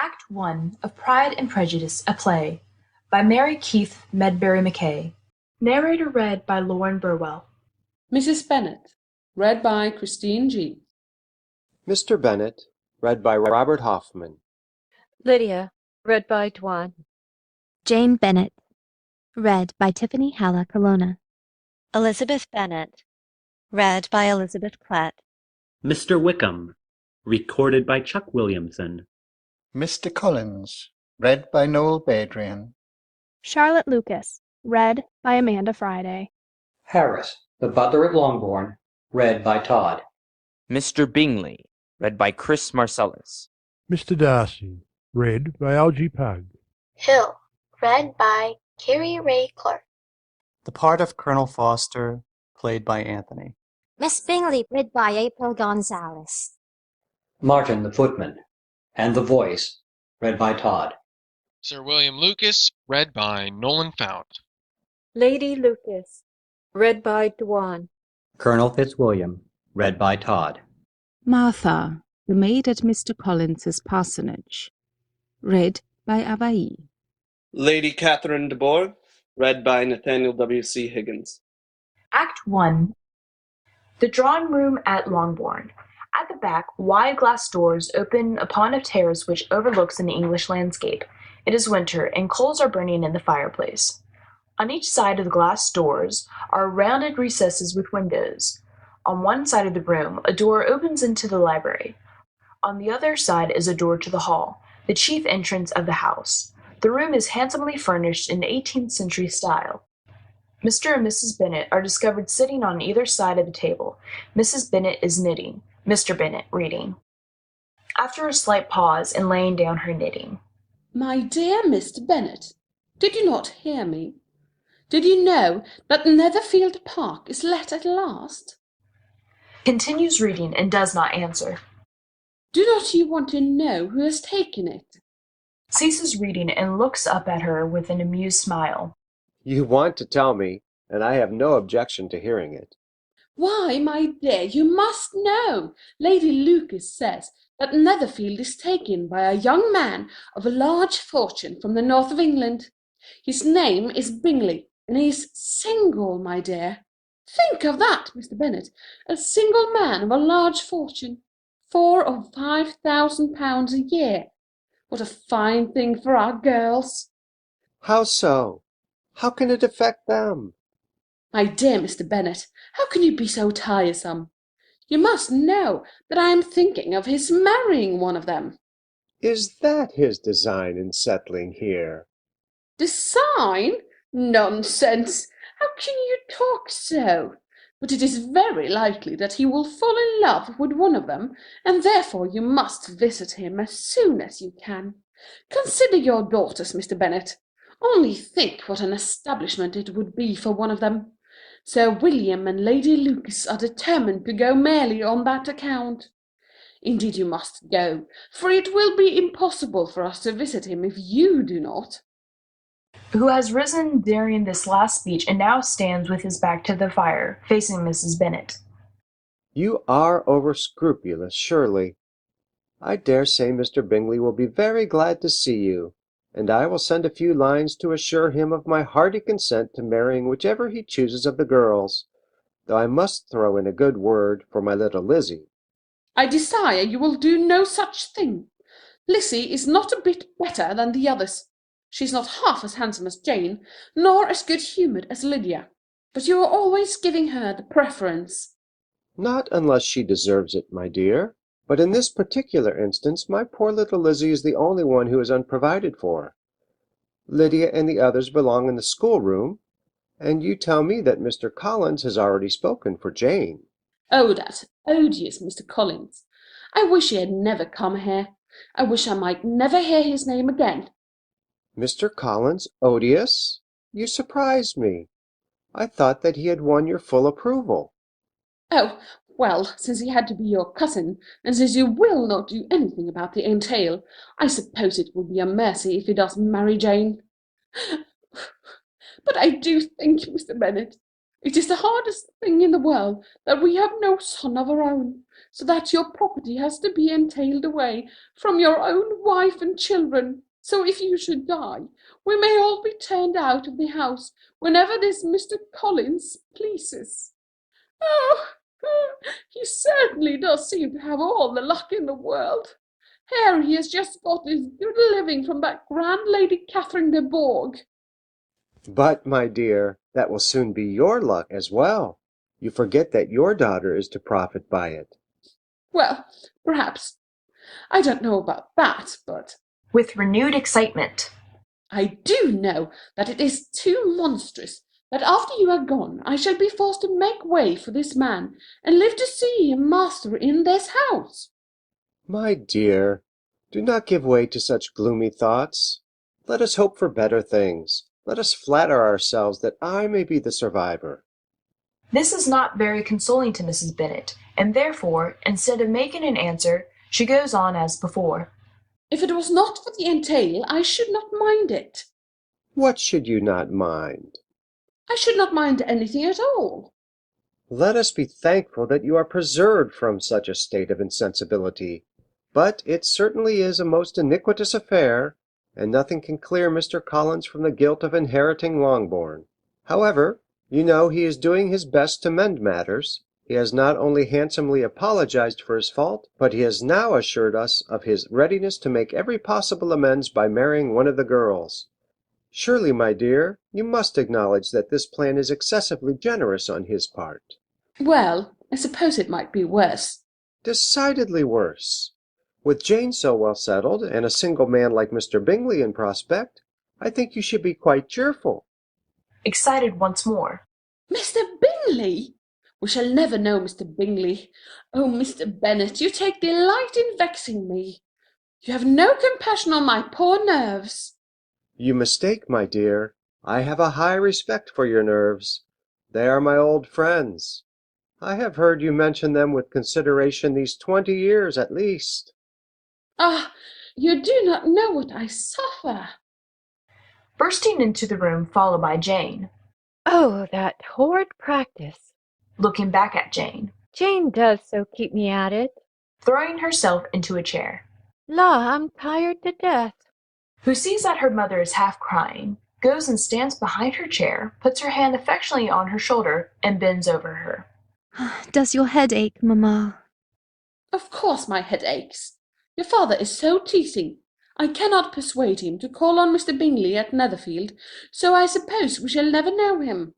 Act One of Pride and Prejudice, a play, by Mary Keith Medbury Mackay. Narrator read by Lauren Burwell. Mrs. Bennet, read by Christine G. Mr. Bennet, read by Robert Hoffman. Lydia, read by Dwan. Jane Bennet, read by Tiffany Halla Colonna. Elizabeth Bennet, read by Elizabeth Platt. Mr. Wickham, recorded by Chuck Williamson. Mr. Collins, read by Noel Badrian. Charlotte Lucas, read by Amanda Friday. Harris, the butler at Longbourn, read by Todd. Mr. Bingley, read by Chris Marcellus. Mr. Darcy, read by Algie Pug. Hill, read by Carrie Ray Clark. The part of Colonel Foster, played by Anthony. Miss Bingley, read by April Gonzalez. Martin, the footman, and the voice, read by Todd. Sir William Lucas, read by Nolan Fount. Lady Lucas, read by Dwan. Colonel Fitzwilliam, read by Todd. Martha, the maid at Mr. Collins's parsonage, read by Avaí. Lady Catherine de Bourgh, read by Nathaniel W.C. Higgins. Act One. The drawing room at Longbourn. At the back, wide glass doors open upon a terrace which overlooks an English landscape. It is winter, and coals are burning in the fireplace. On each side of the glass doors are rounded recesses with windows. On one side of the room, a door opens into the library. On the other side is a door to the hall, the chief entrance of the house. The room is handsomely furnished in 18th century style. Mr. and Mrs. Bennet are discovered sitting on either side of the table. Mrs. Bennet is knitting, Mr. Bennet reading. After a slight pause and laying down her knitting. My dear Mr. Bennet, did you not hear me? Did you know that Netherfield Park is let at last? Continues reading and does not answer. Do not you want to know who has taken it? Ceases reading and looks up at her with an amused smile. You want to tell me, and I have no objection to hearing it. Why, my dear, you must know. Lady Lucas says that Netherfield is taken by a young man of a large fortune from the north of England. His name is Bingley, and he is single, my dear. Think of that, Mr. Bennet, a single man of a large fortune, 4,000 or 5,000 pounds a year. What a fine thing for our girls! How so? How can it affect them? My dear Mr. Bennet, how can you be so tiresome? You must know that I am thinking of his marrying one of them. Is that his design in settling here? Design? Nonsense! How can you talk so? But it is very likely that he will fall in love with one of them, and therefore you must visit him as soon as you can. Consider your daughters, Mr. Bennet. Only think what an establishment it would be for one of them. Sir William and Lady Lucas are determined to go merely on that account. Indeed you must go, for it will be impossible for us to visit him if you do not. Who has risen during this last speech and now stands with his back to the fire, facing Mrs. Bennet. You are over-scrupulous, surely. I dare say Mr. Bingley will be very glad to see you, and I will send a few lines to assure him of my hearty consent to marrying whichever he chooses of the girls, though I must throw in a good word for my little Lizzie. I desire you will do no such thing. Lizzie is not a bit better than the others. She is not half as handsome as Jane, nor as good-humoured as Lydia, but you are always giving her the preference. Not unless she deserves it, my dear. But in this particular instance, my poor little Lizzie is the only one who is unprovided for. Lydia and the others belong in the schoolroom, and you tell me that Mr. Collins has already spoken for Jane. Oh, that odious Mr. Collins! I wish he had never come here. I wish I might never hear his name again. Mr. Collins odious? You surprise me. I thought that he had won your full approval. Oh, well, since he had to be your cousin, and since you will not do anything about the entail, I suppose it will be a mercy if he does marry Jane. But I do think, Mr. Bennet, it is the hardest thing in the world that we have no son of our own, so that your property has to be entailed away from your own wife and children. So if you should die, we may all be turned out of the house whenever this Mr. Collins pleases. Oh, he certainly does seem to have all the luck in the world. Here he has just got his good living from that grand Lady Catherine de Bourgh. But, my dear, that will soon be your luck as well. You forget that your daughter is to profit by it. Well, perhaps. I don't know about that, but With renewed excitement. I do know that it is too monstrous that after you are gone I shall be forced to make way for this man, and live to see him master in this house. My dear, do not give way to such gloomy thoughts. Let us hope for better things. Let us flatter ourselves that I may be the survivor. This is not very consoling to Mrs. Bennet, and therefore, instead of making an answer, she goes on as before. If it was not for the entail, I should not mind it. What should you not mind? I should not mind anything at all. Let us be thankful that you are preserved from such a state of insensibility. But it certainly is a most iniquitous affair, and nothing can clear Mr. Collins from the guilt of inheriting Longbourn. However, you know he is doing his best to mend matters. He has not only handsomely apologized for his fault, but he has now assured us of his readiness to make every possible amends by marrying one of the girls. Surely, my dear, you must acknowledge that this plan is excessively generous on his part. Well, I suppose it might be worse. Decidedly worse. With Jane so well settled, and a single man like Mr. Bingley in prospect, I think you should be quite cheerful. Excited once more. Mr. Bingley! We shall never know Mr. Bingley. Oh, Mr. Bennet, you take delight in vexing me. You have no compassion on my poor nerves. You mistake, my dear. I have a high respect for your nerves. They are my old friends. I have heard you mention them with consideration these 20 years at least. Ah, you do not know what I suffer. Bursting into the room, followed by Jane. Oh, that horrid practice. Looking back at Jane. Jane does so keep me at it. Throwing herself into a chair. La, I'm tired to death. Who sees that her mother is half crying, goes and stands behind her chair, puts her hand affectionately on her shoulder, and bends over her. Does your head ache, mamma? Of course my head aches. Your father is so teasing. I cannot persuade him to call on Mr. Bingley at Netherfield, so I suppose we shall never know him.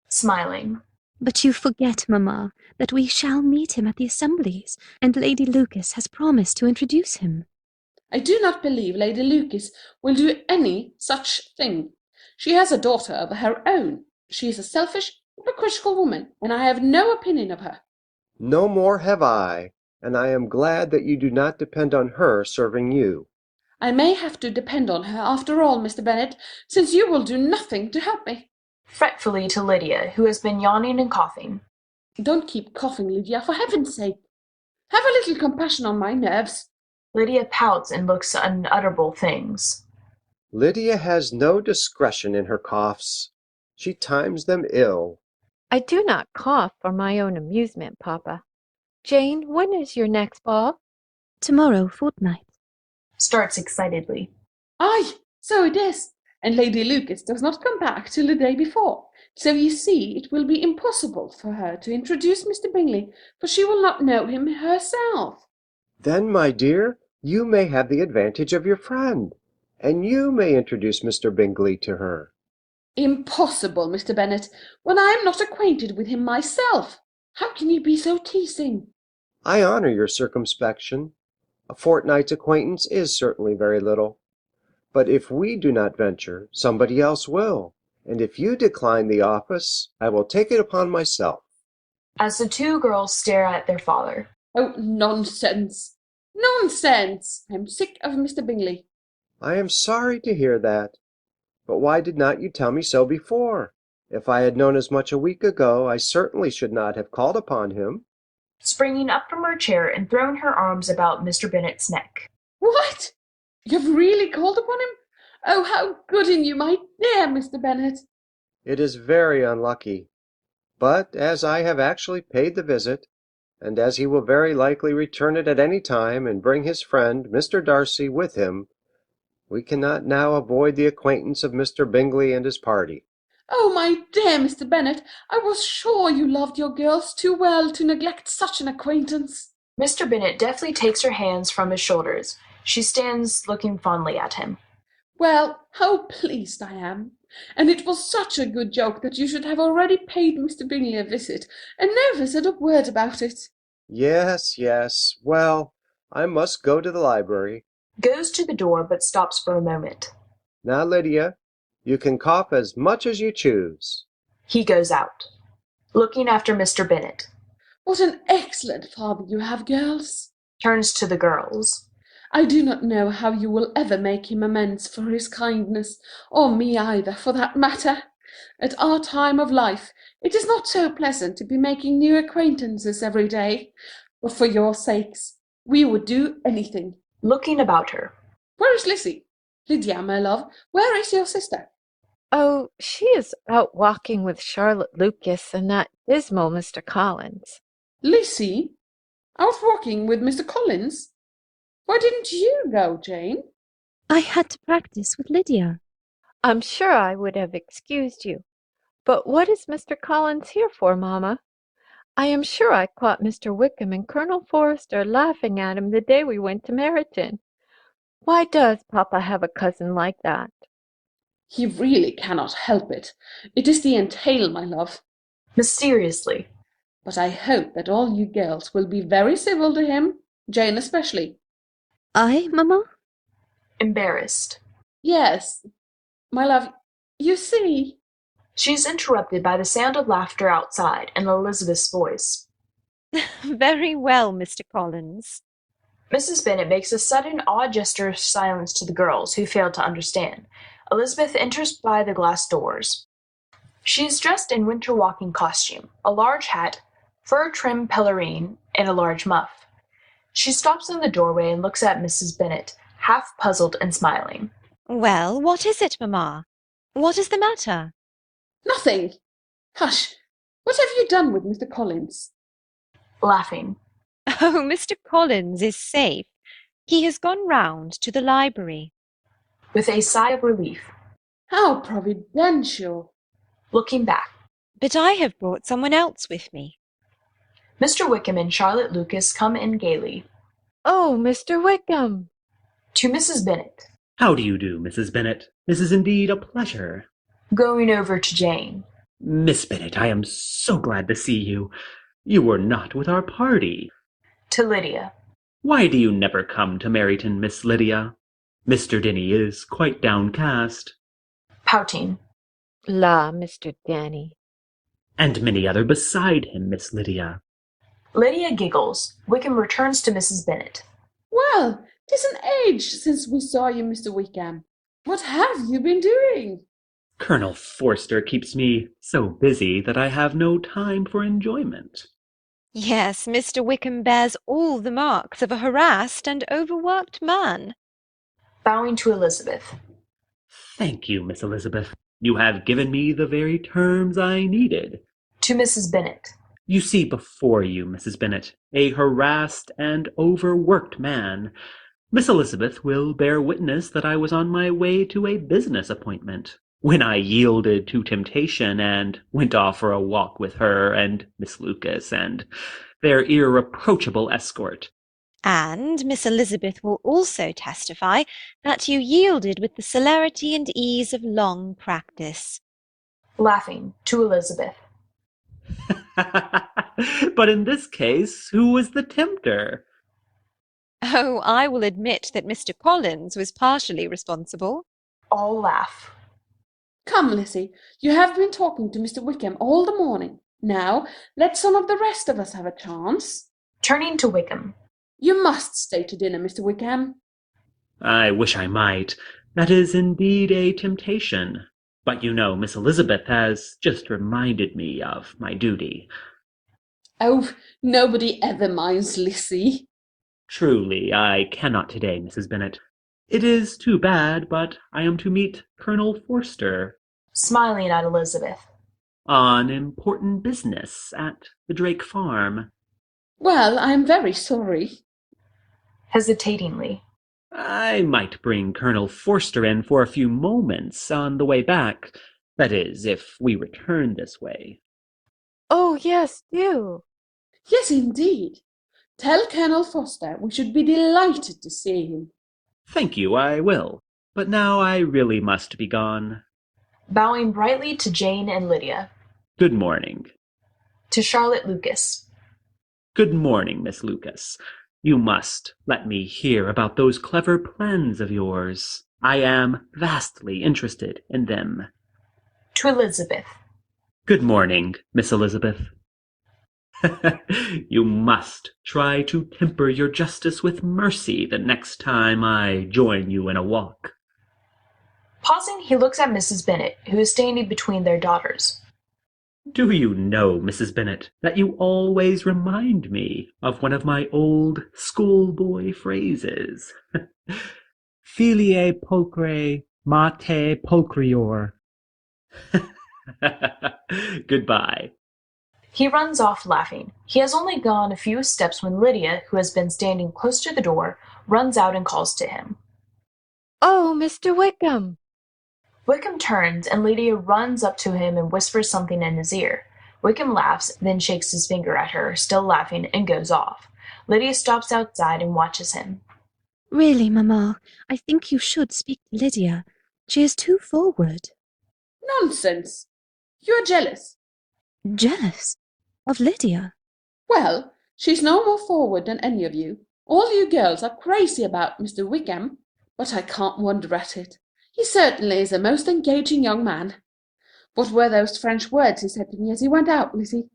Smiling. But you forget, mamma, that we shall meet him at the assemblies, and Lady Lucas has promised to introduce him. I do not believe Lady Lucas will do any such thing. She has a daughter of her own. She is a selfish, hypocritical woman, and I have no opinion of her. No more have I, and I am glad that you do not depend on her serving you. I may have to depend on her after all, Mr. Bennet, since you will do nothing to help me. Fretfully to Lydia, who has been yawning and coughing. Don't keep coughing, Lydia, for heaven's sake. Have a little compassion on my nerves. Lydia pouts and looks unutterable things. Lydia has no discretion in her coughs. She times them ill. I do not cough for my own amusement, papa. Jane, when is your next ball? Tomorrow fortnight. Starts excitedly. Aye, so it is. And Lady Lucas does not come back till the day before. So you see it will be impossible for her to introduce Mr. Bingley, for she will not know him herself. Then, my dear, you may have the advantage of your friend, and you may introduce Mr. Bingley to her. Impossible, Mr. Bennet, when I am not acquainted with him myself. How can you be so teasing? I honor your circumspection. A fortnight's acquaintance is certainly very little. But if we do not venture, somebody else will, and if you decline the office, I will take it upon myself. As the two girls stare at their father. Oh, nonsense! Nonsense! I am sick of Mr. Bingley. I am sorry to hear that. But why did not you tell me so before? If I had known as much a week ago, I certainly should not have called upon him. Springing up from her chair and throwing her arms about Mr. Bennet's neck. What? You've really called upon him? Oh, how good in you, my dear Mr. Bennet! It is very unlucky. But as I have actually paid the visit, and as he will very likely return it at any time and bring his friend, Mr. Darcy, with him, we cannot now avoid the acquaintance of Mr. Bingley and his party. Oh, my dear Mr. Bennet, I was sure you loved your girls too well to neglect such an acquaintance. Mr. Bennet deftly takes her hands from his shoulders. She stands looking fondly at him. Well, how pleased I am! And it was such a good joke that you should have already paid Mr. Bingley a visit, and never said a word about it. Yes, yes. Well, I must go to the library. Goes to the door, but stops for a moment. Now, Lydia, you can cough as much as you choose. He goes out, looking after Mr. Bennet. What an excellent father you have, girls! Turns to the girls. I do not know how you will ever make him amends for his kindness, or me either, for that matter. At our time of life, it is not so pleasant to be making new acquaintances every day. But for your sakes, we would do anything. Looking about her. Where is Lizzie? Lydia, my love, where is your sister? Oh, she is out walking with Charlotte Lucas and that dismal Mr. Collins. Lizzie? Out walking with Mr. Collins? Why didn't you go, Jane? I had to practice with Lydia. I'm sure I would have excused you. But what is Mr. Collins here for, mamma? I am sure I caught Mr. Wickham and Colonel Forster laughing at him the day we went to Meryton. Why does papa have a cousin like that? He really cannot help it. It is the entail, my love. Mysteriously. But I hope that all you girls will be very civil to him, Jane especially. I, mamma? Embarrassed. Yes, my love, you see. She is interrupted by the sound of laughter outside and Elizabeth's voice. Very well, Mr. Collins. Mrs. Bennet makes a sudden odd gesture of silence to the girls, who fail to understand. Elizabeth enters by the glass doors. She is dressed in winter walking costume, a large hat, fur-trimmed pelerine, and a large muff. She stops in the doorway and looks at Mrs. Bennet, half puzzled and smiling. Well, what is it, mamma? What is the matter? Nothing. Hush. What have you done with Mr. Collins? Laughing. Oh, Mr. Collins is safe. He has gone round to the library. With a sigh of relief. How providential. Looking back. But I have brought someone else with me. Mr. Wickham and Charlotte Lucas come in gaily. Oh, Mr. Wickham! To Mrs. Bennet. How do you do, Mrs. Bennet? This is indeed a pleasure. Going over to Jane. Miss Bennet, I am so glad to see you. You were not with our party. To Lydia. Why do you never come to Meryton, Miss Lydia? Mr. Denny is quite downcast. Pouting. La, Mr. Denny. And many other beside him, Miss Lydia. Lydia giggles. Wickham returns to Mrs. Bennet. Well, 'tis an age since we saw you, Mr. Wickham. What have you been doing? Colonel Forster keeps me so busy that I have no time for enjoyment. Yes, Mr. Wickham bears all the marks of a harassed and overworked man. Bowing to Elizabeth. Thank you, Miss Elizabeth. You have given me the very terms I needed. To Mrs. Bennet. You see before you, Mrs. Bennet, a harassed and overworked man. Miss Elizabeth will bear witness that I was on my way to a business appointment when I yielded to temptation and went off for a walk with her and Miss Lucas and their irreproachable escort. And Miss Elizabeth will also testify that you yielded with the celerity and ease of long practice. Laughing. To Elizabeth. But in this case, who was the tempter? Oh, I will admit that Mr. Collins was partially responsible. All laugh. Come, Lizzie, you have been talking to Mr. Wickham all the morning. Now, let some of the rest of us have a chance. Turning to Wickham. You must stay to dinner, Mr. Wickham. I wish I might. That is indeed a temptation. But you know, Miss Elizabeth has just reminded me of my duty. Oh, nobody ever minds Lizzie. Truly, I cannot today, Mrs. Bennet. It is too bad, but I am to meet Colonel Forster. Smiling at Elizabeth. On important business at the Drake farm. Well, I am very sorry. Hesitatingly. I might bring Colonel Forster in for a few moments on the way back. That is, if we return this way. Oh, yes, do. Yes, indeed. Tell Colonel Forster we should be delighted to see him. Thank you, I will. But now I really must be gone. Bowing brightly to Jane and Lydia. Good morning. To Charlotte Lucas. Good morning, Miss Lucas. You must let me hear about those clever plans of yours. I am vastly interested in them. To Elizabeth. Good morning, Miss Elizabeth. You must try to temper your justice with mercy the next time I join you in a walk. Pausing, he looks at Mrs. Bennet, who is standing between their daughters. Do you know, Mrs. Bennet, that you always remind me of one of my old schoolboy phrases? Filiae pulchre, mater pulchrior. Goodbye. He runs off laughing. He has only gone a few steps when Lydia, who has been standing close to the door, runs out and calls to him. Oh, Mr. Wickham! Wickham turns, and Lydia runs up to him and whispers something in his ear. Wickham laughs, then shakes his finger at her, still laughing, and goes off. Lydia stops outside and watches him. Really, Mamma, I think you should speak to Lydia. She is too forward. Nonsense! You are jealous. Jealous? Of Lydia? Well, she's no more forward than any of you. All you girls are crazy about Mr. Wickham, but I can't wonder at it. He certainly is a most engaging young man. What were those French words he said to me as he went out, Lizzie?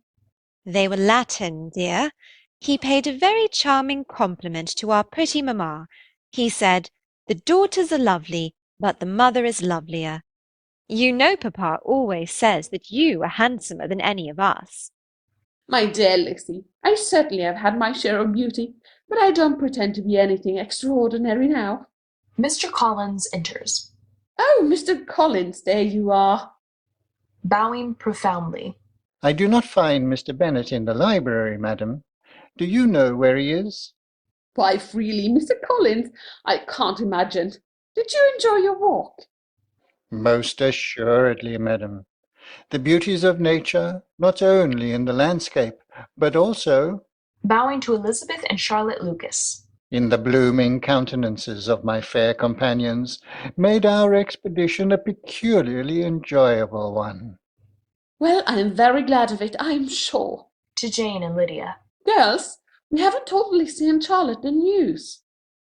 They were Latin, dear. He paid a very charming compliment to our pretty mamma. He said, "The daughters are lovely, but the mother is lovelier." You know papa always says that you are handsomer than any of us. My dear Lizzie, I certainly have had my share of beauty, but I don't pretend to be anything extraordinary now. Mr. Collins enters. Oh, Mr. Collins, there you are. Bowing profoundly. I do not find Mr. Bennet in the library, madam. Do you know where he is? Why, freely, Mr. Collins, I can't imagine. Did you enjoy your walk? Most assuredly, madam. The beauties of nature, not only in the landscape, but also Bowing to Elizabeth and Charlotte Lucas. in the blooming countenances of my fair companions, made our expedition a peculiarly enjoyable one. Well, I am very glad of it, I am sure. To Jane and Lydia. Girls, we haven't told Lizzie and Charlotte the news.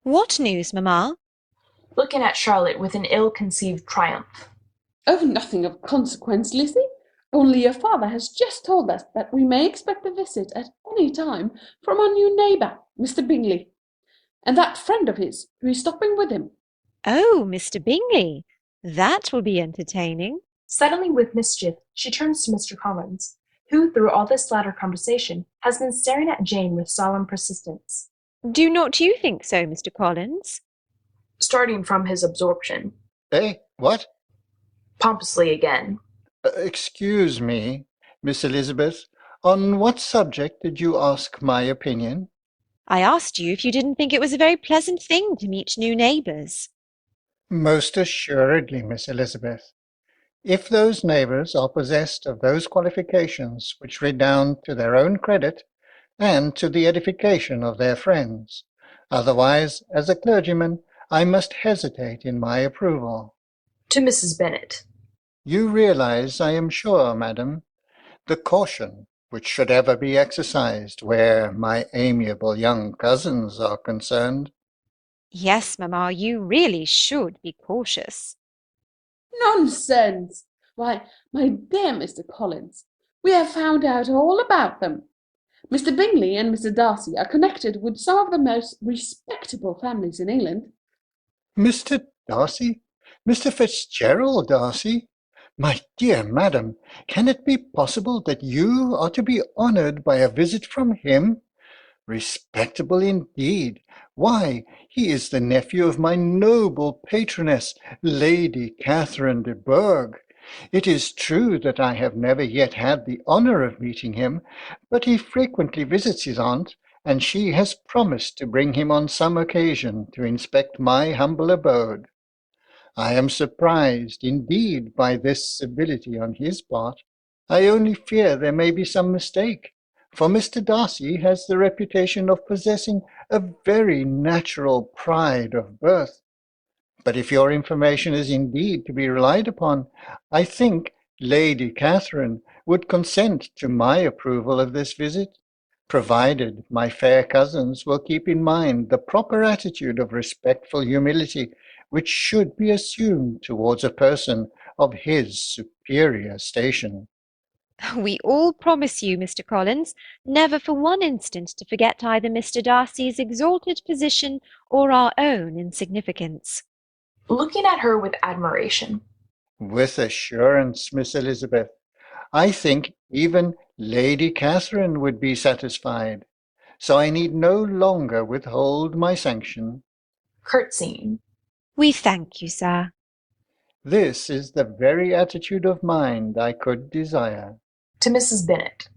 What news, mamma? Looking at Charlotte with an ill-conceived triumph. Oh, nothing of consequence, Lizzie. Only your father has just told us that we may expect a visit at any time from our new neighbour, Mr. Bingley, and that friend of his who is stopping with him. Oh, Mr. Bingley. That will be entertaining. Suddenly, with mischief, she turns to Mr. Collins, who, through all this latter conversation, has been staring at Jane with solemn persistence. Do not you think so, Mr. Collins? Starting from his absorption. Eh? What? Pompously again. Excuse me, Miss Elizabeth. On what subject did you ask my opinion? I asked you if you didn't think it was a very pleasant thing to meet new neighbours. Most assuredly, Miss Elizabeth. If those neighbours are possessed of those qualifications which redound to their own credit and to the edification of their friends. Otherwise, as a clergyman, I must hesitate in my approval. To Mrs. Bennet. You realize, I am sure, madam, the caution which should ever be exercised where my amiable young cousins are concerned. Yes, mamma, you really should be cautious. Nonsense! Why, my dear Mr. Collins, we have found out all about them. Mr. Bingley and Mr. Darcy are connected with some of the most respectable families in England. Mr. Darcy? Mr. Fitzgerald Darcy? My dear madam, can it be possible that you are to be honoured by a visit from him? Respectable indeed! Why, he is the nephew of my noble patroness, Lady Catherine de Bourgh. It is true that I have never yet had the honour of meeting him, but he frequently visits his aunt, and she has promised to bring him on some occasion to inspect my humble abode. I am surprised indeed by this civility on his part. I only fear there may be some mistake, for Mr. Darcy has the reputation of possessing a very natural pride of birth. But if your information is indeed to be relied upon, I think Lady Catherine would consent to my approval of this visit, provided my fair cousins will keep in mind the proper attitude of respectful humility which should be assumed towards a person of his superior station. We all promise you, Mr. Collins, never for one instant to forget either Mr. Darcy's exalted position or our own insignificance. Looking at her with admiration. With assurance, Miss Elizabeth. I think even Lady Catherine would be satisfied, so I need no longer withhold my sanction. Curtsying. We thank you, sir. This is the very attitude of mind I could desire. To Mrs. Bennet.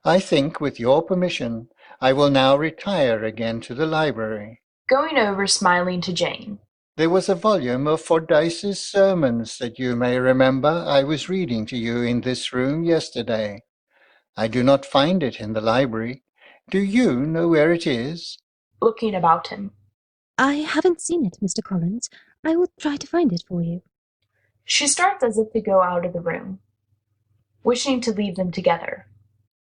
I think, with your permission, I will now retire again to the library. Going over, smiling to Jane. There was a volume of Fordyce's sermons that you may remember I was reading to you in this room yesterday. I do not find it in the library. Do you know where it is? Looking about him. I haven't seen it, Mr. Collins. I will try to find it for you. She starts as if to go out of the room, wishing to leave them together.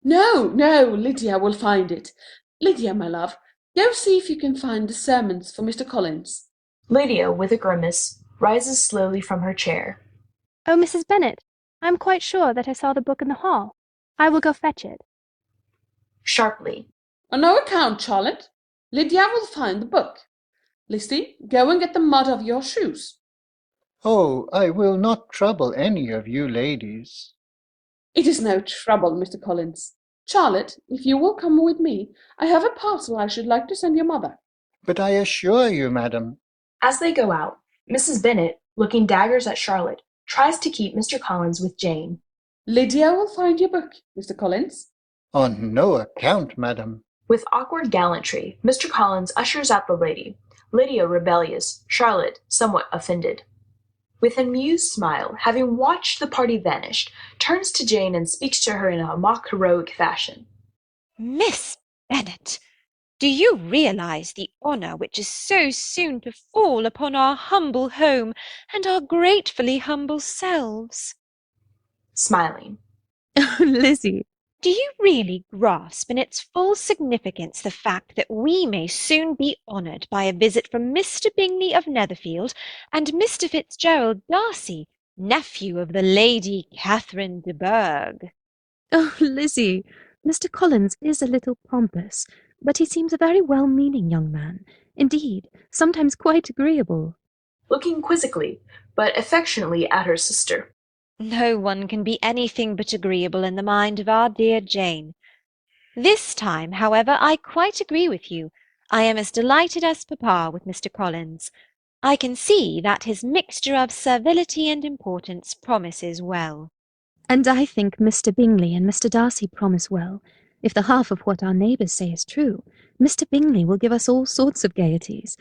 No, no, Lydia will find it. Lydia, my love, go see if you can find the sermons for Mr. Collins. Lydia, with a grimace, rises slowly from her chair. Oh, Mrs. Bennet, I am quite sure that I saw the book in the hall. I will go fetch it. Sharply. On no account, Charlotte. Lydia will find the book. Lizzie, go and get the mud of your shoes. Oh, I will not trouble any of you ladies. It is no trouble, Mr. Collins. Charlotte, if you will come with me, I have a parcel I should like to send your mother. But I assure you, madam. As they go out, Mrs. Bennet, looking daggers at Charlotte, tries to keep Mr. Collins with Jane. Lydia will find your book, Mr. Collins. On no account, madam. With awkward gallantry, Mr. Collins ushers out the lady, Lydia rebellious, Charlotte somewhat offended. With an amused smile, having watched the party vanish, turns to Jane and speaks to her in a mock heroic fashion. Miss Bennet, do you realize the honour which is so soon to fall upon our humble home and our gratefully humble selves? Smiling. Oh, Lizzie! Do you really grasp in its full significance the fact that we may soon be honoured by a visit from Mr. Bingley of Netherfield and Mr. Fitzgerald Darcy, nephew of the Lady Catherine de Bourgh? Oh, Lizzie! Mr. Collins is a little pompous, but he seems a very well-meaning young man. Indeed, sometimes quite agreeable. Looking quizzically, but affectionately at her sister. No one can be anything but agreeable in the mind of our dear Jane. This time, however, I quite agree with you. I am as delighted as papa with Mr. Collins. I can see that his mixture of servility and importance promises well. And I think Mr. Bingley and Mr. Darcy promise well. If the half of what our neighbours say is true, Mr. Bingley will give us all sorts of gaieties.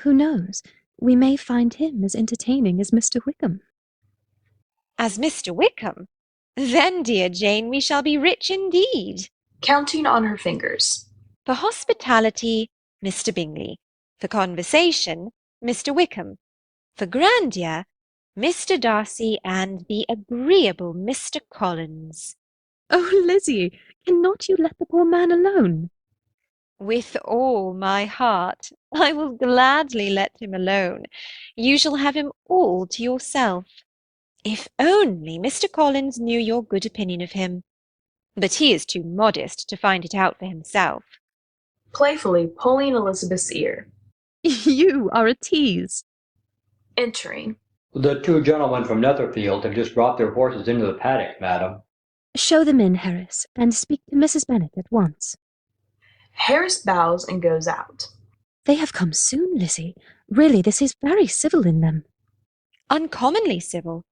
Who knows? We may find him as entertaining as Mr. Wickham. As Mr. Wickham? Then, dear Jane, we shall be rich indeed. Counting on her fingers. For hospitality, Mr. Bingley. For conversation, Mr. Wickham. For grandeur, Mr. Darcy and the agreeable Mr. Collins. Oh, Lizzie, cannot you let the poor man alone? With all my heart. I will gladly let him alone. You shall have him all to yourself. If only Mr. Collins knew your good opinion of him. But he is too modest to find it out for himself. Playfully pulling Elizabeth's ear. You are a tease. Entering. The two gentlemen from Netherfield have just brought their horses into the paddock, madam. Show them in, Harris, and speak to Mrs. Bennet at once. Harris bows and goes out. They have come soon, Lizzie. Really, this is very civil in them. Uncommonly civil.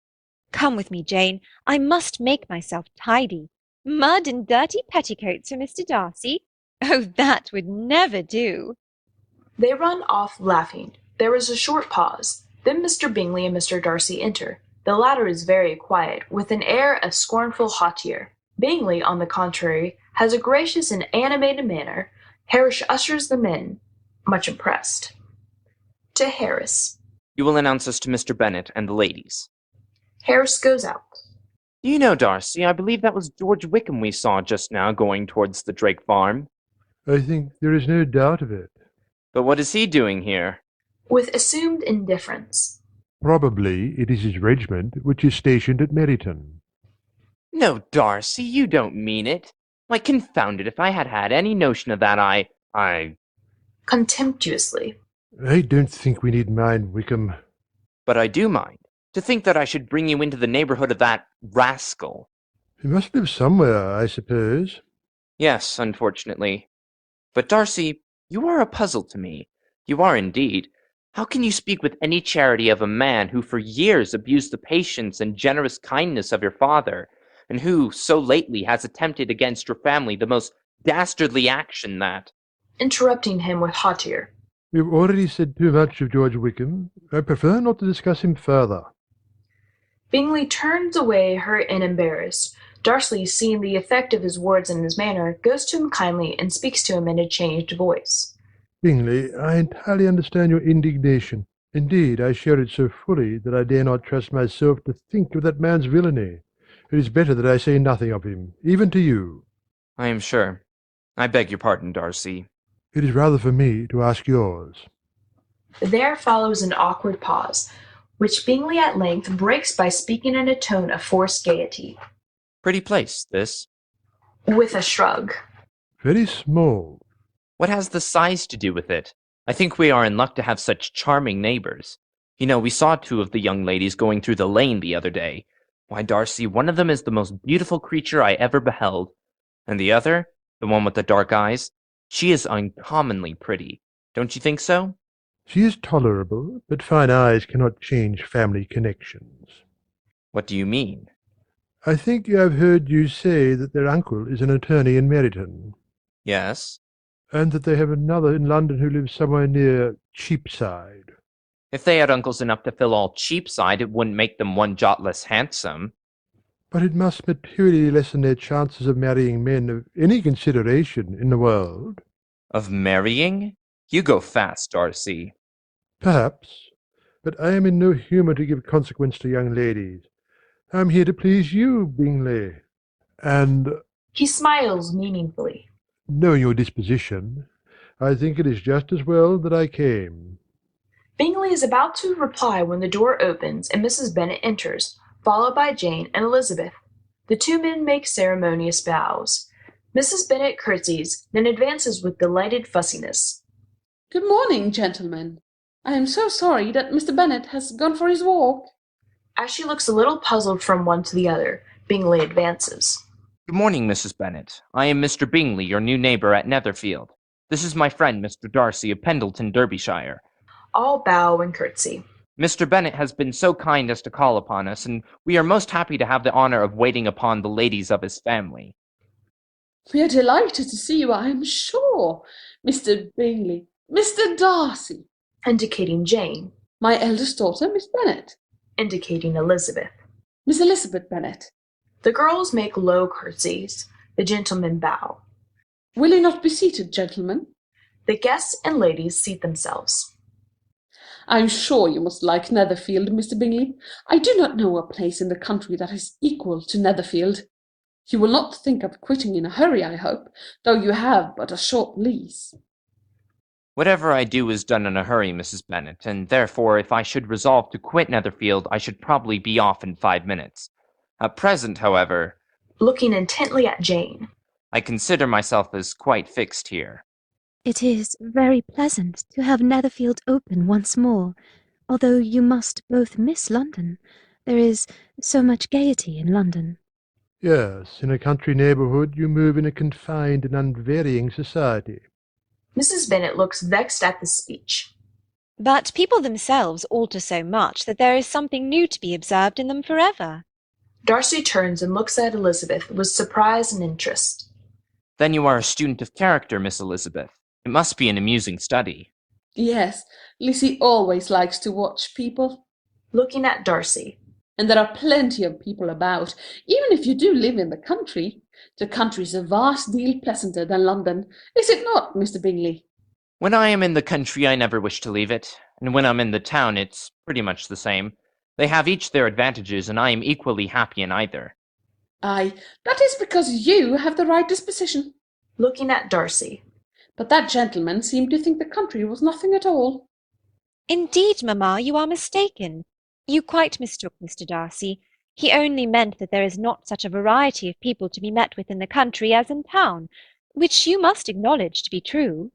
Come with me, Jane. I must make myself tidy. Mud and dirty petticoats for Mr. Darcy. Oh, that would never do. They run off laughing. There is a short pause. Then Mr. Bingley and Mr. Darcy enter. The latter is very quiet, with an air of scornful hauteur. Bingley, on the contrary, has a gracious and animated manner. Harris ushers them in, much impressed. To Harris. You will announce us to Mr. Bennet and the ladies. Harris goes out. Do you know, Darcy, I believe that was George Wickham we saw just now going towards the Drake farm. I think there is no doubt of it. But what is he doing here? With assumed indifference. Probably it is his regiment which is stationed at Meryton. No, Darcy, you don't mean it. Why, confound it, if I had had any notion of that, I... Contemptuously. I don't think we need mind Wickham. But I do mind. To think that I should bring you into the neighborhood of that rascal. He must live somewhere, I suppose. Yes, unfortunately. But, Darcy, you are a puzzle to me. You are indeed. How can you speak with any charity of a man who for years abused the patience and generous kindness of your father, and who, so lately, has attempted against your family the most dastardly action that... Interrupting him with hauteur. You've already said too much of George Wickham. I prefer not to discuss him further. Bingley turns away hurt and embarrassed. Darcy, seeing the effect of his words and his manner, goes to him kindly and speaks to him in a changed voice. Bingley, I entirely understand your indignation. Indeed, I share it so fully that I dare not trust myself to think of that man's villainy. It is better that I say nothing of him, even to you. I am sure. I beg your pardon, Darcy. It is rather for me to ask yours. There follows an awkward pause, which Bingley at length breaks by speaking in a tone of forced gaiety. Pretty place, this. With a shrug. Very small. What has the size to do with it? I think we are in luck to have such charming neighbors. You know, we saw two of the young ladies going through the lane the other day. Why, Darcy, one of them is the most beautiful creature I ever beheld. And the other, the one with the dark eyes, she is uncommonly pretty. Don't you think so? She is tolerable, but fine eyes cannot change family connections. What do you mean? I think I have heard you say that their uncle is an attorney in Meryton. Yes. And that they have another in London who lives somewhere near Cheapside. If they had uncles enough to fill all Cheapside, it wouldn't make them one jot less handsome. But it must materially lessen their chances of marrying men of any consideration in the world. Of marrying? You go fast, Darcy. Perhaps. But I am in no humour to give consequence to young ladies. I am here to please you, Bingley. And... He smiles meaningfully. Knowing your disposition, I think it is just as well that I came. Bingley is about to reply when the door opens and Mrs. Bennet enters, followed by Jane and Elizabeth. The two men make ceremonious bows. Mrs. Bennet curtsies, then advances with delighted fussiness. Good morning, gentlemen. I am so sorry that Mr. Bennet has gone for his walk. As she looks a little puzzled from one to the other, Bingley advances. Good morning, Mrs. Bennet. I am Mr. Bingley, your new neighbour at Netherfield. This is my friend, Mr. Darcy of Pendleton, Derbyshire. All bow and curtsy. Mr. Bennet has been so kind as to call upon us, and we are most happy to have the honour of waiting upon the ladies of his family. We are delighted to see you, I am sure, Mr. Bingley. Mr. Darcy. Indicating Jane. My eldest daughter, Miss Bennet. Indicating Elizabeth. Miss Elizabeth Bennet. The girls make low curtsies. The gentlemen bow. Will you not be seated, gentlemen? The guests and ladies seat themselves. I am sure you must like Netherfield, Mr. Bingley. I do not know a place in the country that is equal to Netherfield. You will not think of quitting in a hurry, I hope, though you have but a short lease. Whatever I do is done in a hurry, Mrs. Bennet, and therefore if I should resolve to quit Netherfield, I should probably be off in 5 minutes. At present, however... Looking intently at Jane. I consider myself as quite fixed here. It is very pleasant to have Netherfield open once more, although you must both miss London. There is so much gaiety in London. Yes, in a country neighbourhood you move in a confined and unvarying society. Mrs. Bennet looks vexed at this speech. But people themselves alter so much that there is something new to be observed in them forever. Darcy turns and looks at Elizabeth with surprise and interest. Then you are a student of character, Miss Elizabeth. It must be an amusing study. Yes, Lizzie always likes to watch people. Looking at Darcy. And there are plenty of people about, even if you do live in the country. The country's a vast deal pleasanter than London, is it not, Mr. Bingley? When I am in the country, I never wish to leave it, and when I'm in the town, it's pretty much the same. They have each their advantages, and I am equally happy in either. Aye, that is because you have the right disposition. Looking at Darcy. But that gentleman seemed to think the country was nothing at all. Indeed, mamma, you are mistaken. You quite mistook Mr. Darcy. He only meant that there is not such a variety of people to be met with in the country as in town, which you must acknowledge to be true.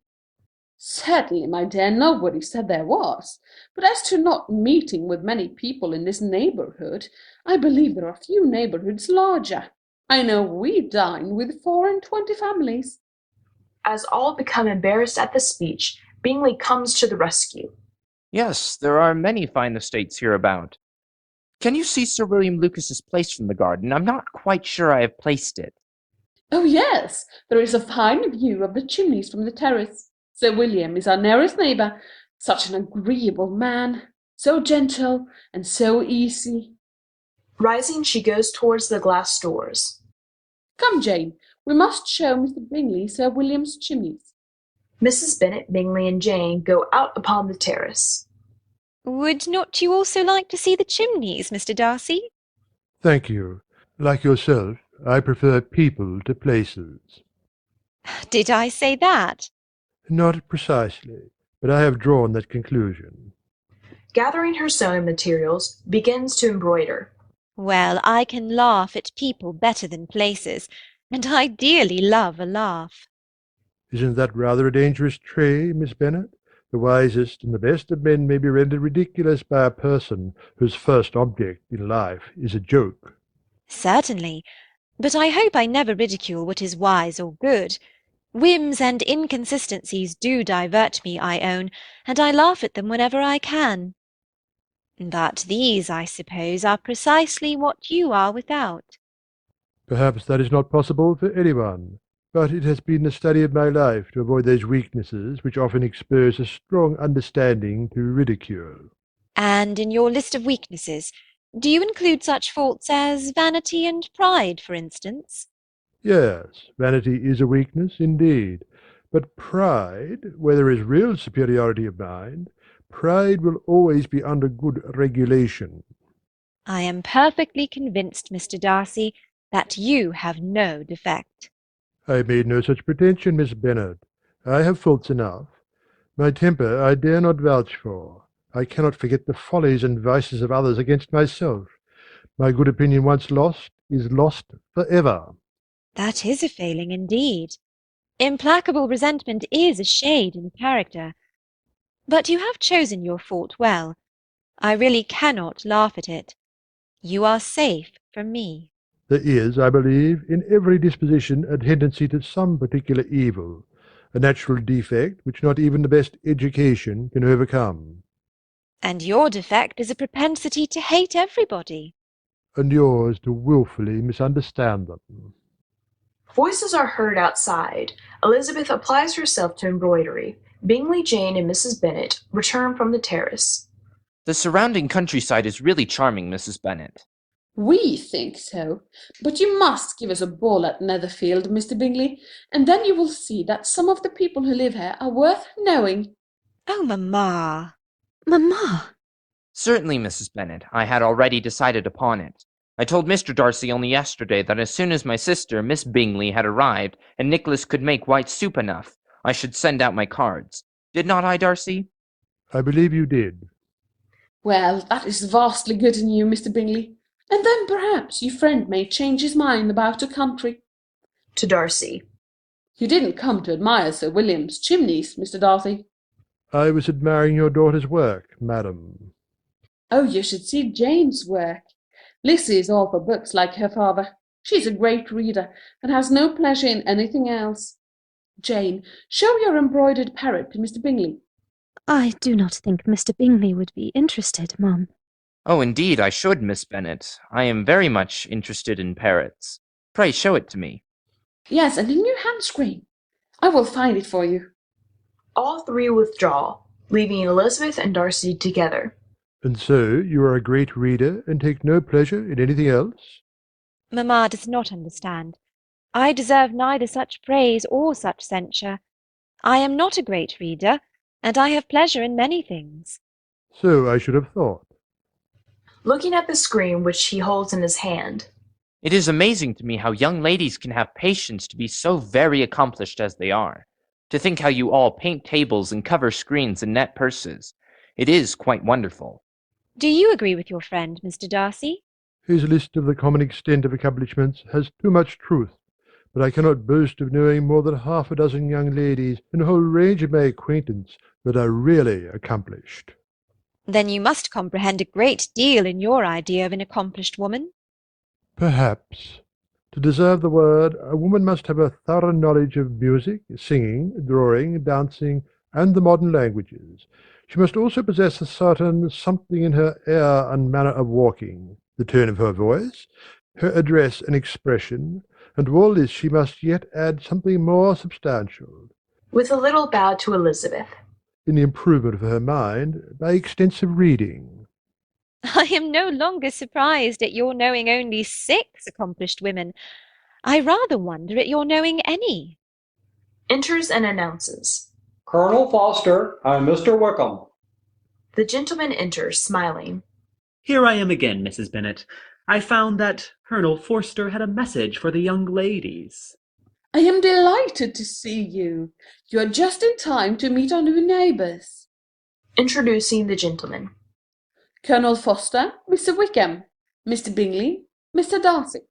Certainly, my dear, nobody said there was. But as to not meeting with many people in this neighbourhood, I believe there are few neighbourhoods larger. I know we dine with 24 families. As all become embarrassed at the speech, Bingley comes to the rescue. Yes, there are many fine estates hereabout. Can you see Sir William Lucas's place from the garden? I'm not quite sure I have placed it. Oh, yes, there is a fine view of the chimneys from the terrace. Sir William is our nearest neighbour. Such an agreeable man, so gentle and so easy. Rising, she goes towards the glass doors. Come, Jane, we must show Mr. Bingley Sir William's chimneys. Mrs. Bennet, Bingley, and Jane go out upon the terrace. Would not you also like to see the chimneys, Mr. Darcy? Thank you. Like yourself, I prefer people to places. Did I say that? Not precisely, but I have drawn that conclusion. Gathering her sewing materials, begins to embroider. Well, I can laugh at people better than places, and I dearly love a laugh. Isn't that rather a dangerous trait, Miss Bennet? The wisest and the best of men may be rendered ridiculous by a person whose first object in life is a joke. Certainly, but I hope I never ridicule what is wise or good. Whims and inconsistencies do divert me, I own, and I laugh at them whenever I can. But these, I suppose, are precisely what you are without. Perhaps that is not possible for anyone, but it has been the study of my life to avoid those weaknesses which often expose a strong understanding to ridicule. And in your list of weaknesses, do you include such faults as vanity and pride, for instance? Yes, vanity is a weakness indeed, but pride, where there is real superiority of mind, pride will always be under good regulation. I am perfectly convinced, Mr. Darcy, that you have no defect. I made no such pretension, Miss Bennet. I have faults enough. My temper I dare not vouch for. I cannot forget the follies and vices of others against myself. My good opinion once lost is lost for ever. That is a failing indeed. Implacable resentment is a shade in character. But you have chosen your fault well. I really cannot laugh at it. You are safe from me. There is, I believe, in every disposition a tendency to some particular evil, a natural defect which not even the best education can overcome. And your defect is a propensity to hate everybody. And yours to wilfully misunderstand them. Voices are heard outside. Elizabeth applies herself to embroidery. Bingley, Jane, and Mrs. Bennet return from the terrace. The surrounding countryside is really charming, Mrs. Bennet. We think so, but you must give us a ball at Netherfield, Mr. Bingley, and then you will see that some of the people who live here are worth knowing. Oh, mamma! Mamma! Certainly, Mrs. Bennet. I had already decided upon it. I told Mr. Darcy only yesterday that as soon as my sister, Miss Bingley, had arrived, and Nicholas could make white soup enough, I should send out my cards. Did not I, Darcy? I believe you did. Well, that is vastly good in you, Mr. Bingley. And then perhaps your friend may change his mind about the country. To Darcy. You didn't come to admire Sir William's chimneys, Mr. Darcy. I was admiring your daughter's work, madam. Oh, you should see Jane's work. Lizzie is all for books like her father. She's a great reader, and has no pleasure in anything else. Jane, show your embroidered parrot to Mr. Bingley. I do not think Mr. Bingley would be interested, Mum. Oh, indeed, I should, Miss Bennet. I am very much interested in parrots. Pray show it to me. Yes, and a new hand screen. I will find it for you. All three withdraw, leaving Elizabeth and Darcy together. And so you are a great reader and take no pleasure in anything else? Mamma does not understand. I deserve neither such praise or such censure. I am not a great reader, and I have pleasure in many things. So I should have thought. Looking at the screen which he holds in his hand. It is amazing to me how young ladies can have patience to be so very accomplished as they are. To think how you all paint tables and cover screens and net purses. It is quite wonderful. Do you agree with your friend, Mr. Darcy? His list of the common extent of accomplishments has too much truth, but I cannot boast of knowing more than half a dozen young ladies in the whole range of my acquaintance that are really accomplished. Then you must comprehend a great deal in your idea of an accomplished woman. Perhaps. To deserve the word, a woman must have a thorough knowledge of music, singing, drawing, dancing, and the modern languages. She must also possess a certain something in her air and manner of walking, the tone of her voice, her address and expression, and to all this she must yet add something more substantial. With a little bow to Elizabeth. In the improvement of her mind by extensive reading. I am no longer surprised at your knowing only 6 accomplished women. I rather wonder at your knowing any. Enters and announces. Colonel Foster and Mr. Wickham. The gentleman enters, smiling. Here I am again, Mrs. Bennet. I found that Colonel Forster had a message for the young ladies. I am delighted to see you. You are just in time to meet our new neighbours. Introducing the gentleman. Colonel Foster, Mr. Wickham, Mr. Bingley, Mr. Darcy.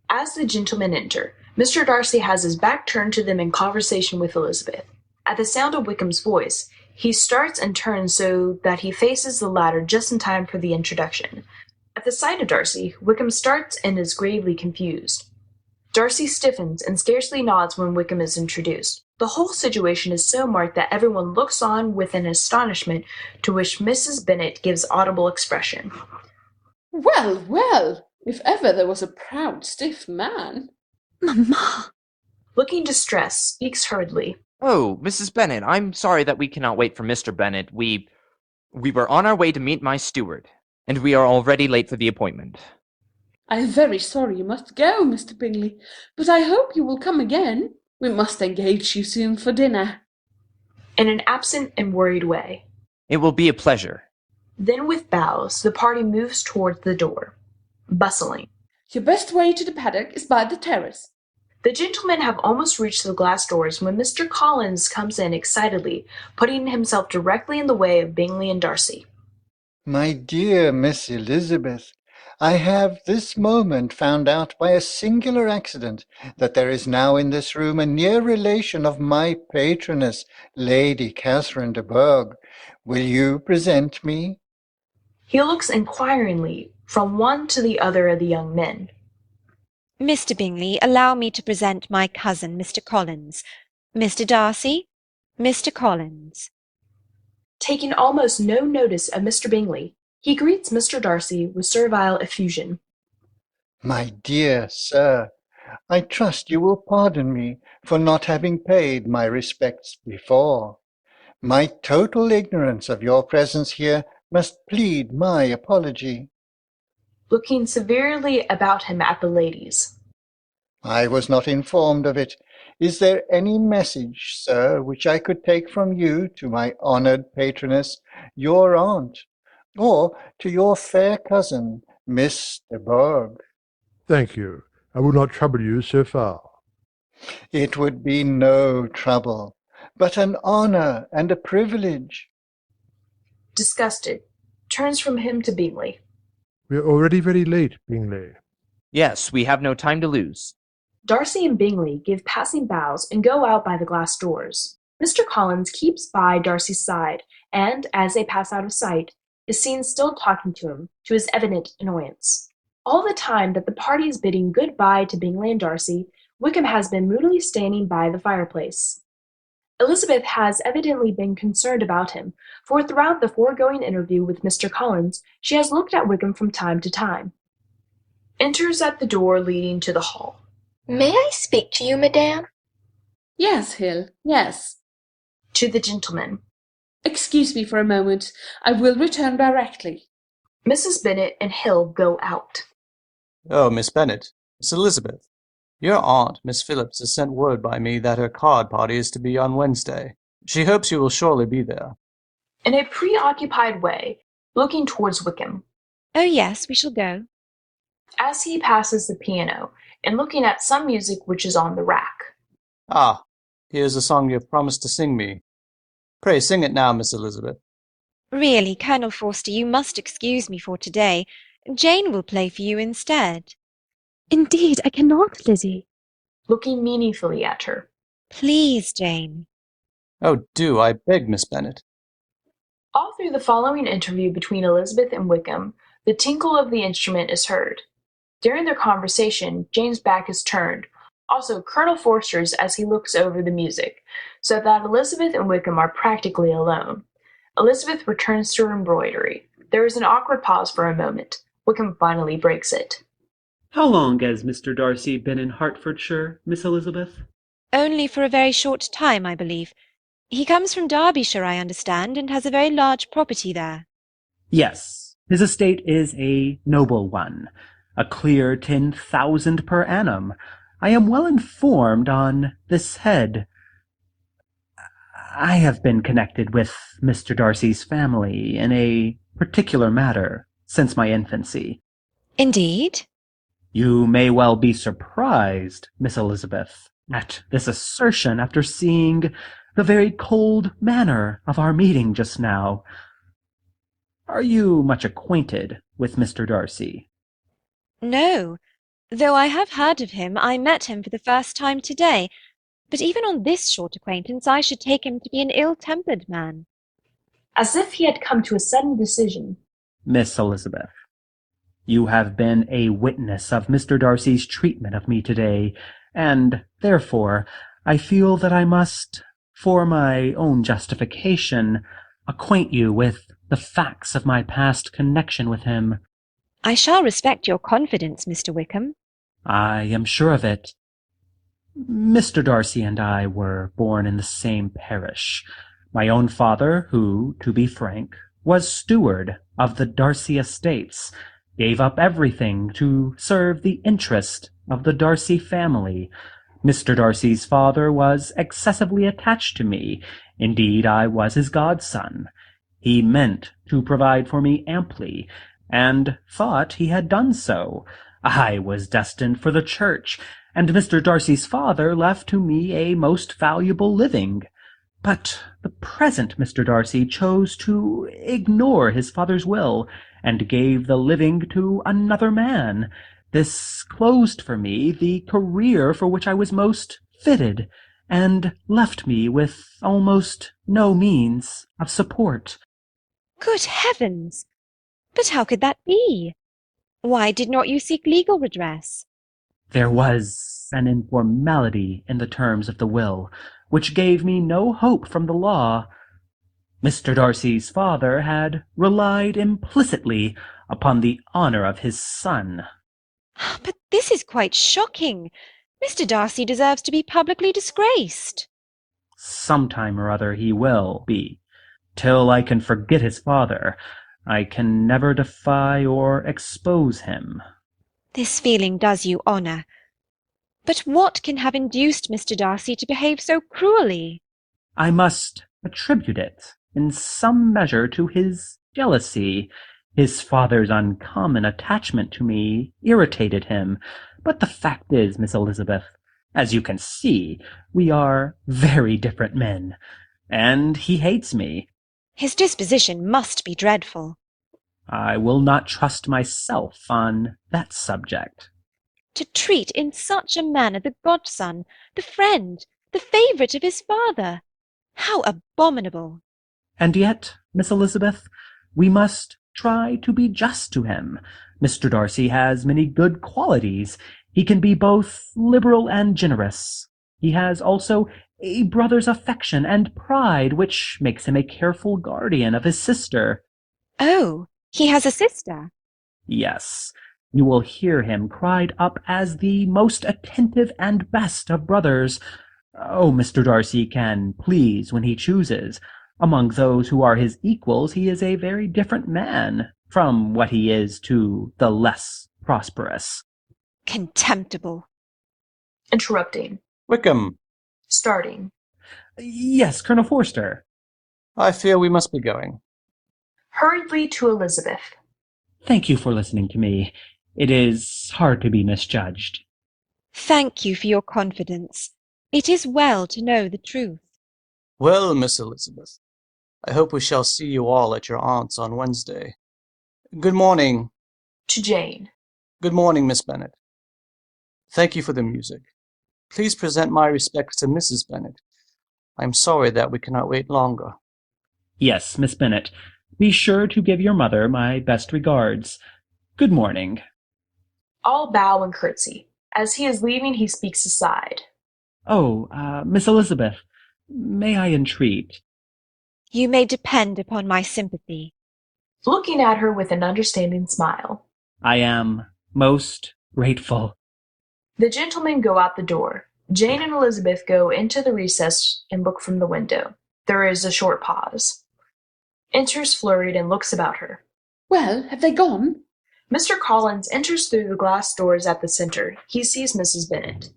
As the gentlemen enter, Mr. Darcy has his back turned to them in conversation with Elizabeth. At the sound of Wickham's voice, he starts and turns so that he faces the latter just in time for the introduction. At the sight of Darcy, Wickham starts and is gravely confused. Darcy stiffens and scarcely nods when Wickham is introduced. The whole situation is so marked that everyone looks on with an astonishment to which Mrs. Bennet gives audible expression. Well, well, if ever there was a proud, stiff man. Mamma! Looking distressed, speaks hurriedly. Oh, Mrs. Bennet, I'm sorry that we cannot wait for Mr. Bennet. We were on our way to meet my steward, and we are already late for the appointment. I am very sorry you must go, Mr. Bingley, but I hope you will come again. We must engage you soon for dinner. In an absent and worried way. It will be a pleasure. Then with bows, the party moves towards the door. Bustling. Your best way to the paddock is by the terrace. The gentlemen have almost reached the glass doors when Mr. Collins comes in excitedly, putting himself directly in the way of Bingley and Darcy. My dear Miss Elizabeth, I have this moment found out by a singular accident that there is now in this room a near relation of my patroness, Lady Catherine de Bourgh. Will you present me? He looks inquiringly from one to the other of the young men. Mr. Bingley, allow me to present my cousin, Mr. Collins. Mr. Darcy, Mr. Collins. Taking almost no notice of Mr. Bingley, he greets Mr. Darcy with servile effusion. My dear sir, I trust you will pardon me for not having paid my respects before. My total ignorance of your presence here must plead my apology. Looking severely about him at the ladies. I was not informed of it. Is there any message, sir, which I could take from you to my honoured patroness, your aunt, or to your fair cousin, Miss de Bourgh? Thank you. I will not trouble you so far. It would be no trouble, but an honour and a privilege. Disgusted, turns from him to Bingley. We are already very late, Bingley. Yes, we have no time to lose. Darcy and Bingley give passing bows and go out by the glass doors. Mr. Collins keeps by Darcy's side, and, as they pass out of sight, is seen still talking to him, to his evident annoyance. All the time that the party is bidding good-bye to Bingley and Darcy, Wickham has been moodily standing by the fireplace. Elizabeth has evidently been concerned about him, for throughout the foregoing interview with Mr. Collins she has looked at Wickham from time to time. Enters at the door leading to the hall. May I speak to you, madame? Yes, Hill, yes. To the gentleman. Excuse me for a moment. I will return directly. Mrs. Bennet and Hill go out. Oh, Miss Bennet, Miss Elizabeth, your aunt, Miss Phillips, has sent word by me that her card party is to be on Wednesday. She hopes you will surely be there. In a preoccupied way, looking towards Wickham. Oh, yes, we shall go. As he passes the piano, and looking at some music which is on the rack. Ah, here's a song you have promised to sing me. Pray sing it now, Miss Elizabeth. Really, Colonel Forster, you must excuse me for today. Jane will play for you instead. Indeed, I cannot, Lizzie. Looking meaningfully at her. Please, Jane. Oh, do, I beg, Miss Bennet. All through the following interview between Elizabeth and Wickham, the tinkle of the instrument is heard. During their conversation, Jane's back is turned, also Colonel Forster's as he looks over the music, so that Elizabeth and Wickham are practically alone. Elizabeth returns to her embroidery. There is an awkward pause for a moment. Wickham finally breaks it. How long has Mr. Darcy been in Hertfordshire, Miss Elizabeth? Only for a very short time, I believe. He comes from Derbyshire, I understand, and has a very large property there. Yes, his estate is a noble one, a clear 10,000 per annum. I am well informed on this head. I have been connected with Mr. Darcy's family in a particular matter since my infancy. Indeed? You may well be surprised, Miss Elizabeth, at this assertion after seeing the very cold manner of our meeting just now. Are you much acquainted with Mr. Darcy? No. Though I have heard of him, I met him for the first time today. But even on this short acquaintance, I should take him to be an ill-tempered man. As if he had come to a sudden decision. Miss Elizabeth, you have been a witness of Mr. Darcy's treatment of me today, and, therefore, I feel that I must, for my own justification, acquaint you with the facts of my past connection with him. I shall respect your confidence, Mr. Wickham. I am sure of it. Mr. Darcy and I were born in the same parish. My own father, who, to be frank, was steward of the Darcy estates, gave up everything to serve the interest of the Darcy family. Mr. Darcy's father was excessively attached to me. Indeed, I was his godson. He meant to provide for me amply, and thought he had done so. I was destined for the church, and Mr. Darcy's father left to me a most valuable living. But the present Mr. Darcy chose to ignore his father's will, and gave the living to another man. This closed for me the career for which I was most fitted, and left me with almost no means of support. Good heavens! But how could that be? Why did not you seek legal redress? There was an informality in the terms of the will, which gave me no hope from the law. Mr. Darcy's father had relied implicitly upon the honour of his son. But this is quite shocking. Mr. Darcy deserves to be publicly disgraced. Some time or other he will be. Till I can forget his father, I can never defy or expose him. This feeling does you honour. But what can have induced Mr. Darcy to behave so cruelly? I must attribute it, in some measure, to his jealousy. His father's uncommon attachment to me irritated him. But the fact is, Miss Elizabeth, as you can see, we are very different men, and he hates me. His disposition must be dreadful. I will not trust myself on that subject. To treat in such a manner the godson, the friend, the favourite of his father! How abominable! And yet, Miss Elizabeth, we must try to be just to him. Mr. Darcy has many good qualities. He can be both liberal and generous. He has also a brother's affection and pride, which makes him a careful guardian of his sister. Oh, he has a sister? Yes, You will hear him cried up as the most attentive and best of brothers. Oh, Mr. Darcy can please when he chooses. Among those who are his equals, he is a very different man from what he is to the less prosperous. Contemptible. Interrupting. Wickham, Starting. Yes, Colonel Forster. I fear we must be going. Hurriedly to Elizabeth. Thank you for listening to me. It is hard to be misjudged. Thank you for your confidence. It is well to know the truth. Well, Miss Elizabeth, I hope we shall see you all at your aunt's on Wednesday. Good morning. To Jane. Good morning, Miss Bennet. Thank you for the music. Please present my respects to Mrs. Bennet. I am sorry that we cannot wait longer. Yes, Miss Bennet. Be sure to give your mother my best regards. Good morning. All bow and curtsy. As he is leaving, he speaks aside. Oh, Miss Elizabeth, may I entreat? You may depend upon my sympathy. Looking at her with an understanding smile. I am most grateful. The gentlemen go out the door. Jane and Elizabeth go into the recess and look from the window. There is a short pause. Enters flurried and looks about her. Well, have they gone? Mr. Collins enters through the glass doors at the centre. He sees Mrs. Bennet.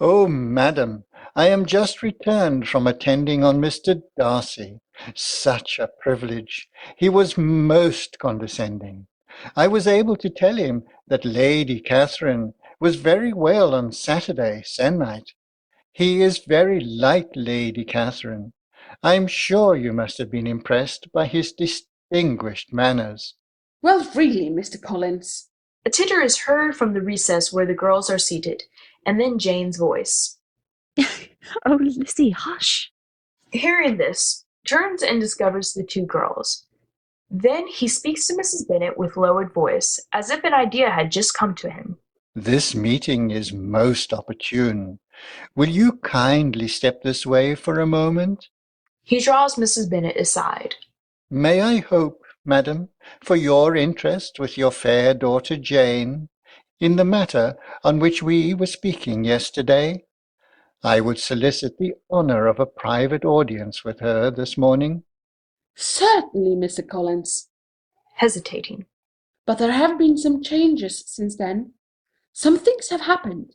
Oh, madam, I am just returned from attending on Mr. Darcy. Such a privilege! He was most condescending. I was able to tell him that Lady Catherine was very well on Saturday se'nnight. He is very like Lady Catherine. I am sure you must have been impressed by his distinguished manners. Well, really, Mr. Collins. A titter is heard from the recess where the girls are seated, and then Jane's voice. Oh, Lizzie, hush. Hearing this, turns and discovers the two girls. Then he speaks to Mrs. Bennet with lowered voice, as if an idea had just come to him. This meeting is most opportune. Will you kindly step this way for a moment? He draws Mrs. Bennet aside. May I hope, madam, for your interest with your fair daughter Jane, in the matter on which we were speaking yesterday? I would solicit the honour of a private audience with her this morning. Certainly, Mr. Collins. Hesitating. But there have been some changes since then. Some things have happened.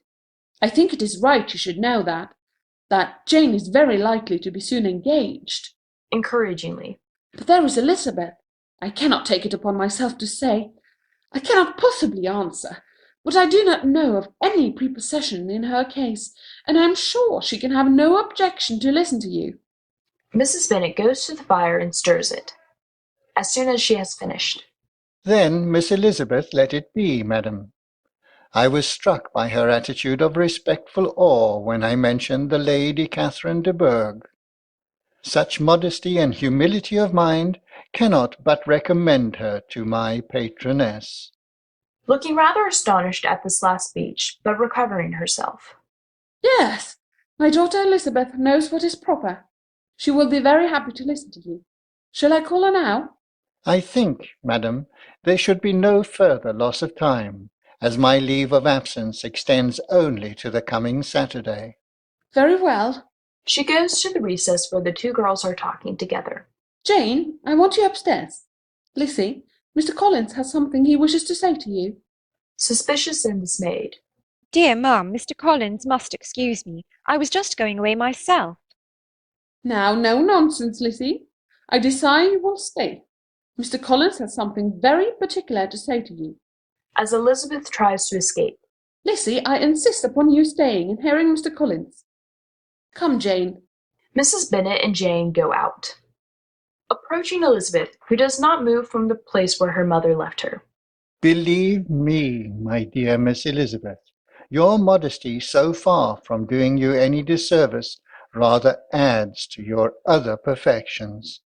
I think it is right you should know that Jane is very likely to be soon engaged. Encouragingly. But there is Elizabeth. I cannot take it upon myself to say. I cannot possibly answer. But I do not know of any prepossession in her case, and I am sure she can have no objection to listen to you. Mrs. Bennet goes to the fire and stirs it. As soon as she has finished. Then Miss Elizabeth let it be, madam. I was struck by her attitude of respectful awe when I mentioned the Lady Catherine de Bourgh. Such modesty and humility of mind cannot but recommend her to my patroness. Looking rather astonished at this last speech, but recovering herself. Yes, my daughter Elizabeth knows what is proper. She will be very happy to listen to you. Shall I call her now? I think, madam, there should be no further loss of time, as my leave of absence extends only to the coming Saturday. Very well. She goes to the recess where the two girls are talking together. Jane, I want you upstairs. Lizzie, Mr. Collins has something he wishes to say to you. Suspicious and dismayed. Dear Mum, Mr. Collins must excuse me. I was just going away myself. Now, no nonsense, Lizzie. I desire you will stay. Mr. Collins has something very particular to say to you. As Elizabeth tries to escape. Lizzie, I insist upon you staying and hearing Mr. Collins. Come, Jane. Mrs. Bennet and Jane go out. Approaching Elizabeth, who does not move from the place where her mother left her. Believe me, my dear Miss Elizabeth, your modesty, so far from doing you any disservice, rather adds to your other perfections.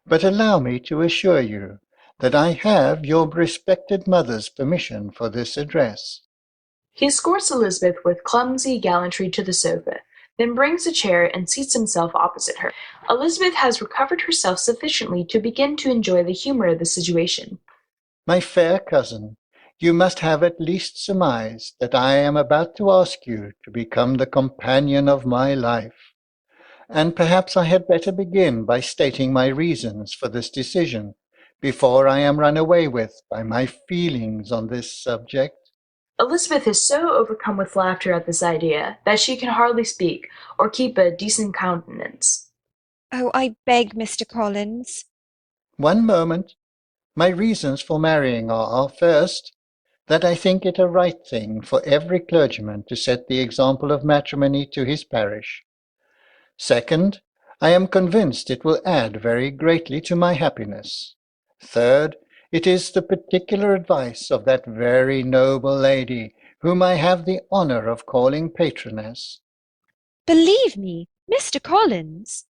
But allow me to assure you that I have your respected mother's permission for this address. He escorts Elizabeth with clumsy gallantry to the sofa, then brings a chair and seats himself opposite her. Elizabeth has recovered herself sufficiently to begin to enjoy the humour of the situation. My fair cousin, You must have at least surmised that I am about to ask you to become the companion of my life. And perhaps I had better begin by stating my reasons for this decision, before I am run away with by my feelings on this subject. Elizabeth is so overcome with laughter at this idea that she can hardly speak or keep a decent countenance. Oh, I beg, Mr. Collins. One moment. My reasons for marrying are, first, that I think it a right thing for every clergyman to set the example of matrimony to his parish. Second, I am convinced it will add very greatly to my happiness. Third, it is the particular advice of that very noble lady, whom I have the honour of calling patroness. Believe me, Mr. Collins.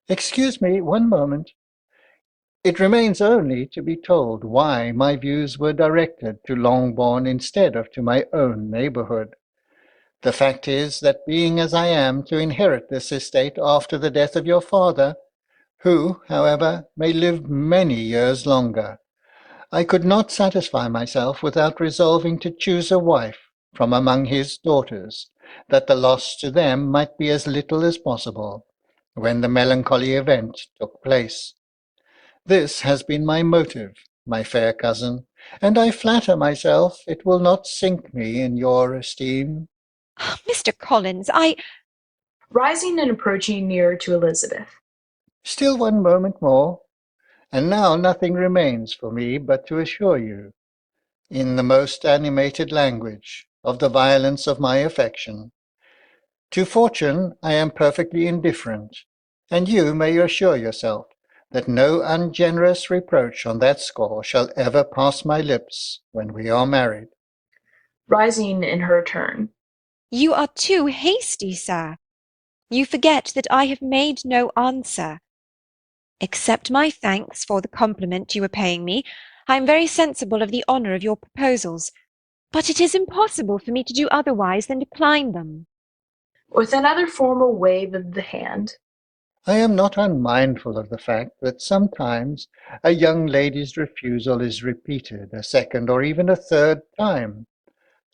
Excuse me one moment. It remains only to be told why my views were directed to Longbourn instead of to my own neighbourhood. The fact is that being as I am to inherit this estate after the death of your father, who, however, may live many years longer, I could not satisfy myself without resolving to choose a wife from among his daughters, that the loss to them might be as little as possible, when the melancholy event took place. This has been my motive, my fair cousin, and I flatter myself it will not sink me in your esteem. Mr. Collins, Rising and approaching nearer to Elizabeth. Still one moment more, and now nothing remains for me but to assure you, in the most animated language, of the violence of my affection. To fortune I am perfectly indifferent, and you may assure yourself that no ungenerous reproach on that score shall ever pass my lips when we are married. Rising in her turn. You are too hasty, sir. You forget that I have made no answer. Accept my thanks for the compliment you are paying me. I am very sensible of the honour of your proposals, but it is impossible for me to do otherwise than decline them. With another formal wave of the hand. I am not unmindful of the fact that sometimes a young lady's refusal is repeated a second or even a third time.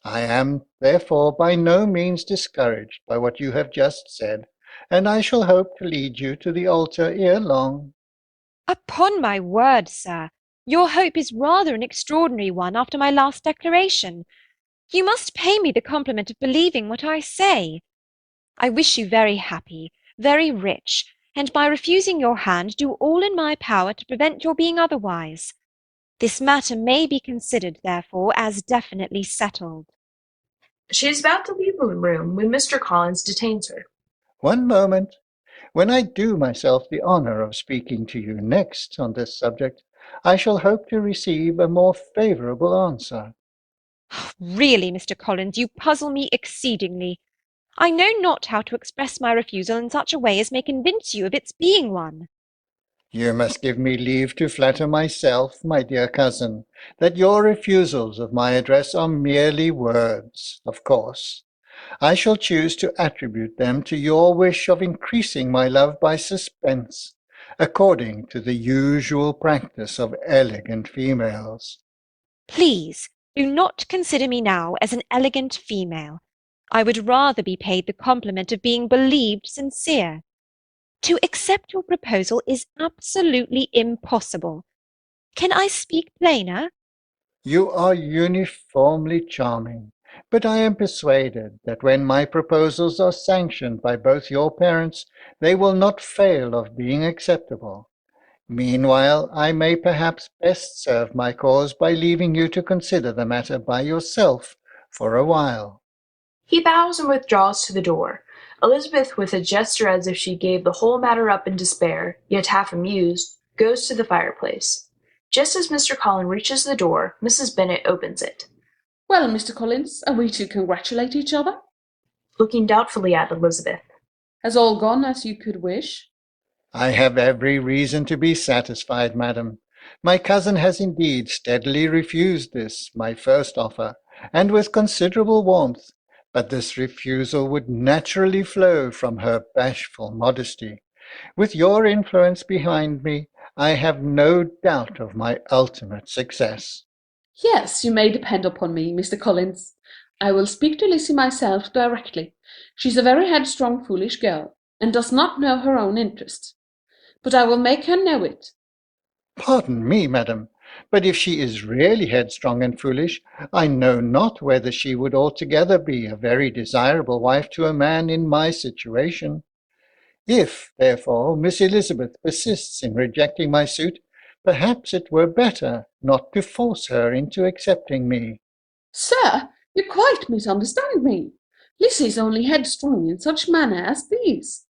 I am, therefore, by no means discouraged by what you have just said, and I shall hope to lead you to the altar ere long. Upon my word, sir, your hope is rather an extraordinary one after my last declaration. You must pay me the compliment of believing what I say. I wish you very happy, very rich, and by refusing your hand do all in my power to prevent your being otherwise. This matter may be considered, therefore, as definitely settled. She is about to leave the room when Mr. Collins detains her. One moment. When I do myself the honour of speaking to you next on this subject, I shall hope to receive a more favourable answer. Really, Mr. Collins, you puzzle me exceedingly. I know not how to express my refusal in such a way as may convince you of its being one. You must give me leave to flatter myself, my dear cousin, that your refusals of my address are merely words, of course. I shall choose to attribute them to your wish of increasing my love by suspense, according to the usual practice of elegant females. Please do not consider me now as an elegant female. I would rather be paid the compliment of being believed sincere. To accept your proposal is absolutely impossible. Can I speak plainer? You are uniformly charming, but I am persuaded that when my proposals are sanctioned by both your parents, they will not fail of being acceptable. Meanwhile, I may perhaps best serve my cause by leaving you to consider the matter by yourself for a while. He bows and withdraws to the door. Elizabeth, with a gesture as if she gave the whole matter up in despair, yet half amused, goes to the fireplace. Just as Mr. Collins reaches the door, Mrs. Bennet opens it. Well, Mr. Collins, are we to congratulate each other? Looking doubtfully at Elizabeth. Has all gone as you could wish? I have every reason to be satisfied, madam. My cousin has indeed steadily refused this, my first offer, and with considerable warmth, but this refusal would naturally flow from her bashful modesty. With your influence behind me, I have no doubt of my ultimate success. Yes, you may depend upon me, Mr. Collins. I will speak to Lizzie myself directly. She's a very headstrong, foolish girl, and does not know her own interest. But I will make her know it. Pardon me, madam, but if she is really headstrong and foolish, I know not whether she would altogether be a very desirable wife to a man in my situation. If, therefore, Miss Elizabeth persists in rejecting my suit, perhaps it were better not to force her into accepting me. Sir, you quite misunderstand me. Lizzie is only headstrong in such manner as these.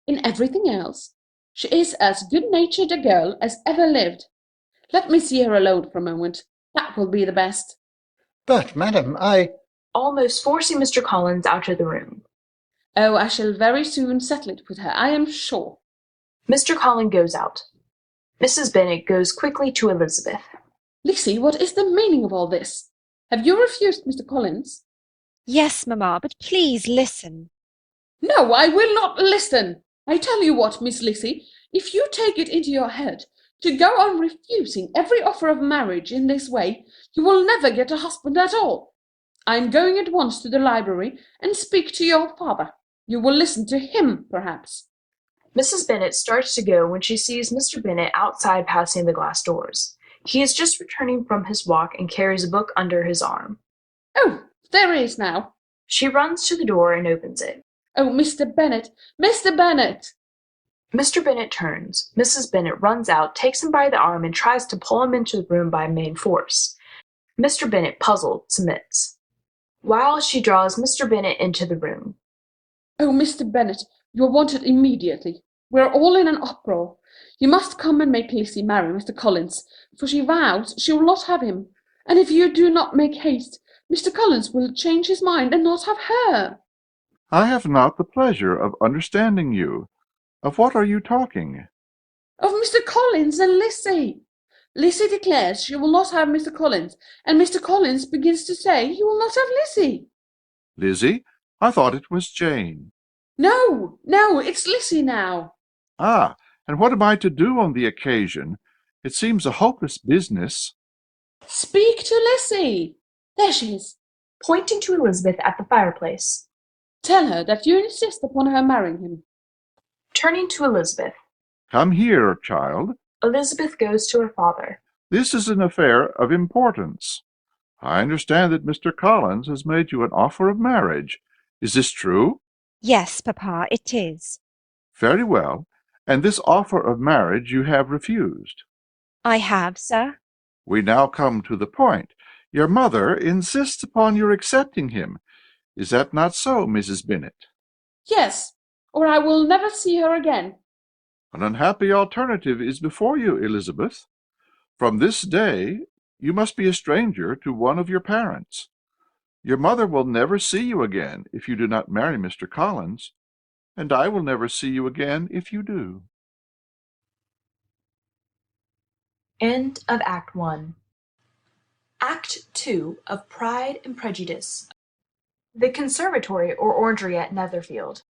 In everything else, she is as good-natured a girl as ever lived. Let me see her alone for a moment. That will be the best. But, madam, almost forcing Mr. Collins out of the room. Oh, I shall very soon settle it with her, I am sure. Mr. Collins goes out. Mrs. Bennet goes quickly to Elizabeth. Lizzie, what is the meaning of all this? Have you refused Mr. Collins? Yes, mamma, but please listen. No, I will not listen. I tell you what, Miss Lizzie, if you take it into your head to go on refusing every offer of marriage in this way, you will never get a husband at all. I am going at once to the library and speak to your father. You will listen to him, perhaps. Mrs. Bennet starts to go when she sees Mr. Bennet outside passing the glass doors. He is just returning from his walk and carries a book under his arm. Oh, there he is now. She runs to the door and opens it. Oh, Mr. Bennet! Mr. Bennet! Mr. Bennet turns. Mrs. Bennet runs out, takes him by the arm, and tries to pull him into the room by main force. Mr. Bennet, puzzled, submits. While she draws Mr. Bennet into the room. Oh, Mr. Bennet, you are wanted immediately. We are all in an uproar. You must come and make Lizzie marry Mr. Collins, for she vows she will not have him. And if you do not make haste, Mr. Collins will change his mind and not have her. I have not the pleasure of understanding you. Of what are you talking? Of Mr. Collins and Lizzie. Lizzie declares she will not have Mr. Collins, and Mr. Collins begins to say he will not have Lizzie. Lizzie? I thought it was Jane. No, no, it's Lizzie now. Ah, and what am I to do on the occasion? It seems a hopeless business. Speak to Lizzie. There she is. Pointing to Elizabeth at the fireplace. Tell her that you insist upon her marrying him. Turning to Elizabeth. Come here, child. Elizabeth goes to her father. This is an affair of importance. I understand that Mr. Collins has made you an offer of marriage. Is this true? Yes, papa, it is. Very well. And this offer of marriage you have refused. I have, sir. We now come to the point. Your mother insists upon your accepting him. Is that not so, Mrs. Bennet? Yes, or I will never see her again. An unhappy alternative is before you, Elizabeth. From this day you must be a stranger to one of your parents. Your mother will never see you again if you do not marry Mr. Collins, and I will never see you again if you do. End of Act 1. Act 2 of Pride and Prejudice. The conservatory or orangery at Netherfield.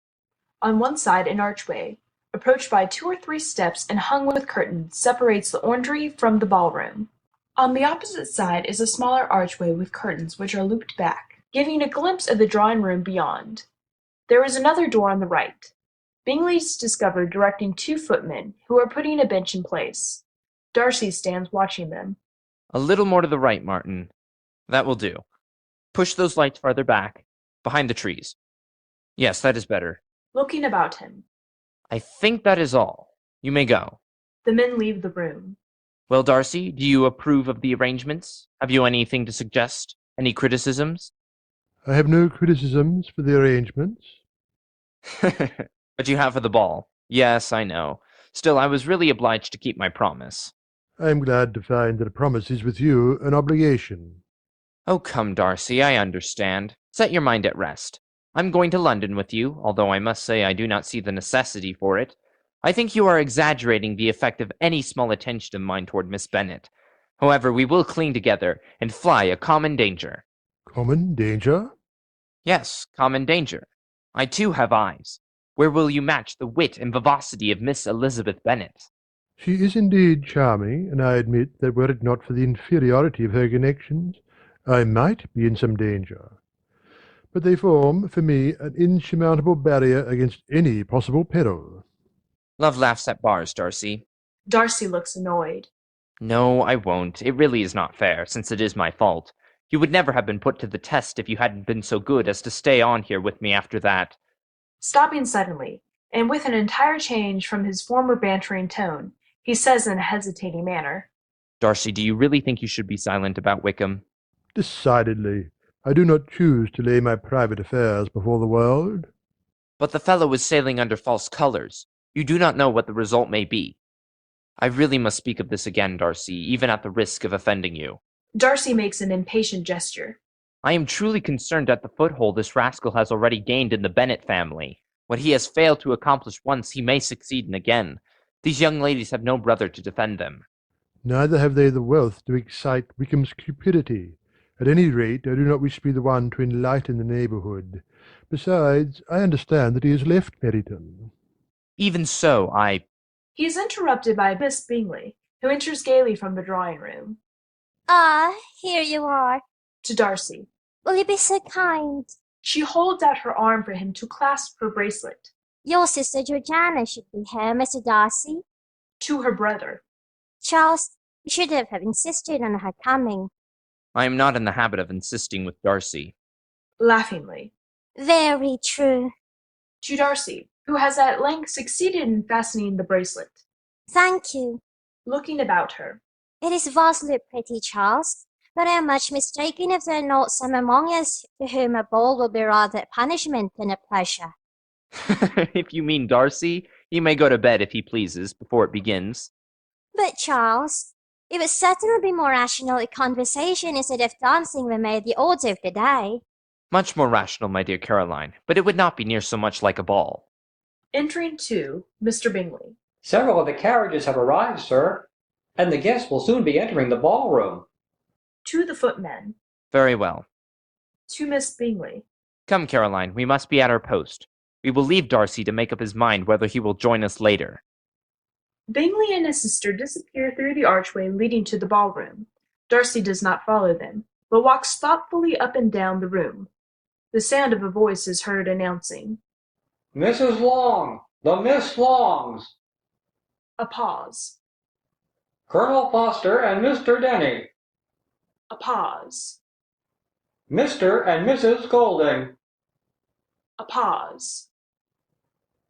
On one side an archway, approached by 2 or 3 steps and hung with curtains, separates the orangery from the ballroom. On the opposite side is a smaller archway with curtains which are looped back, giving a glimpse of the drawing-room beyond. There is another door on the right. Bingley is discovered directing 2 footmen, who are putting a bench in place. Darcy stands watching them. A little more to the right, Martin. That will do. Push those lights farther back, behind the trees. Yes, that is better. Looking about him. I think that is all. You may go. The men leave the room. Well, Darcy, do you approve of the arrangements? Have you anything to suggest? Any criticisms? I have no criticisms for the arrangements. But you have for the ball. Yes, I know. Still, I was really obliged to keep my promise. I am glad to find that a promise is with you an obligation. Oh, come, Darcy, I understand. Set your mind at rest. I'm going to London with you, although I must say I do not see the necessity for it. I think you are exaggerating the effect of any small attention of mine toward Miss Bennet. However, we will cling together and fly a common danger. Common danger? Yes, common danger. I too have eyes. Where will you match the wit and vivacity of Miss Elizabeth Bennet? She is indeed charming, and I admit that were it not for the inferiority of her connections, I might be in some danger. But they form, for me, an insurmountable barrier against any possible peril. Love laughs at bars, Darcy. Darcy looks annoyed. No, I won't. It really is not fair, since it is my fault. You would never have been put to the test if you hadn't been so good as to stay on here with me after that. Stopping suddenly, and with an entire change from his former bantering tone, he says in a hesitating manner, Darcy, do you really think you should be silent about Wickham? Decidedly. I do not choose to lay my private affairs before the world. But the fellow is sailing under false colors. You do not know what the result may be. I really must speak of this again, Darcy, even at the risk of offending you. Darcy makes an impatient gesture. I am truly concerned at the foothold this rascal has already gained in the Bennet family. What he has failed to accomplish once, he may succeed in again. These young ladies have no brother to defend them. Neither have they the wealth to excite Wickham's cupidity. At any rate, I do not wish to be the one to enlighten the neighbourhood. Besides, I understand that he has left Meryton. Even so, He is interrupted by Miss Bingley, who enters gaily from the drawing-room. Ah, here you are. To Darcy. Will you be so kind? She holds out her arm for him to clasp her bracelet. Your sister Georgiana should be here, Mr. Darcy. To her brother. Charles, you should have insisted on her coming. I am not in the habit of insisting with Darcy. Laughingly. Very true. To Darcy, who has at length succeeded in fastening the bracelet. Thank you. Looking about her. It is vastly pretty, Charles, but I am much mistaken if there are not some among us to whom a ball will be rather a punishment than a pleasure. If you mean Darcy, he may go to bed if he pleases, before it begins. But, Charles, it would certainly be more rational if conversation instead of dancing were made the order of the day. Much more rational, my dear Caroline, but it would not be near so much like a ball. Entering too, Mr. Bingley. Several of the carriages have arrived, sir, and the guests will soon be entering the ballroom. To the footmen. Very well. To Miss Bingley. Come, Caroline, we must be at our post. We will leave Darcy to make up his mind whether he will join us later. Bingley and his sister disappear through the archway leading to the ballroom. Darcy does not follow them, but walks thoughtfully up and down the room. The sound of a voice is heard announcing, Mrs. Long, the Miss Longs. A pause. Colonel Foster and Mr. Denny. A pause. Mr. and Mrs. Golding. A pause.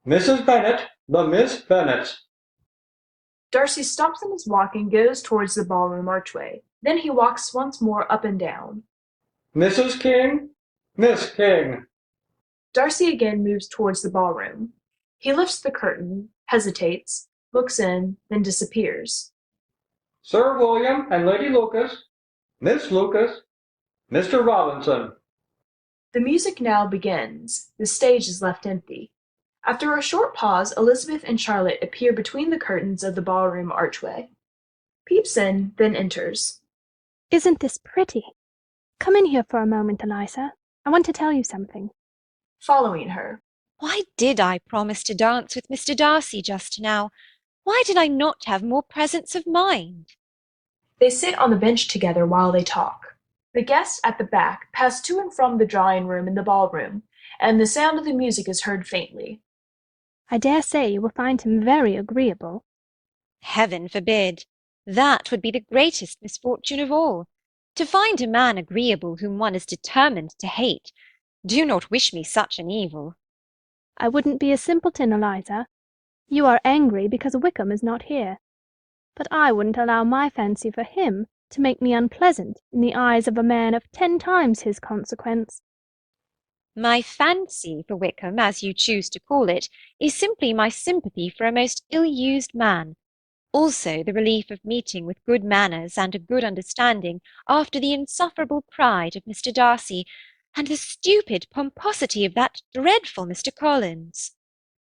Mrs. Bennet, the Miss Bennets. Darcy stops in his walk and goes towards the ballroom archway. Then he walks once more up and down. Mrs. King, Miss King. Darcy again moves towards the ballroom. He lifts the curtain, hesitates, looks in, then disappears. Sir William and Lady Lucas, Miss Lucas, Mr. Robinson. The music now begins. The stage is left empty. After a short pause, Elizabeth and Charlotte appear between the curtains of the ballroom archway. Peeps in, then enters. Isn't this pretty? Come in here for a moment, Eliza. I want to tell you something. Following her. Why did I promise to dance with Mr. Darcy just now? Why did I not have more presence of mind? They sit on the bench together while they talk. The guests at the back pass to and from the drawing-room and the ballroom, and the sound of the music is heard faintly. I dare say you will find him very agreeable. Heaven forbid! That would be the greatest misfortune of all. To find a man agreeable whom one is determined to hate. Do not wish me such an evil. I wouldn't be a simpleton, Eliza. You are angry because Wickham is not here. But I wouldn't allow my fancy for him to make me unpleasant in the eyes of a man of 10 times his consequence. My fancy for Wickham, as you choose to call it, is simply my sympathy for a most ill-used man. Also the relief of meeting with good manners and a good understanding after the insufferable pride of Mr. Darcy, and the stupid pomposity of that dreadful Mr. Collins.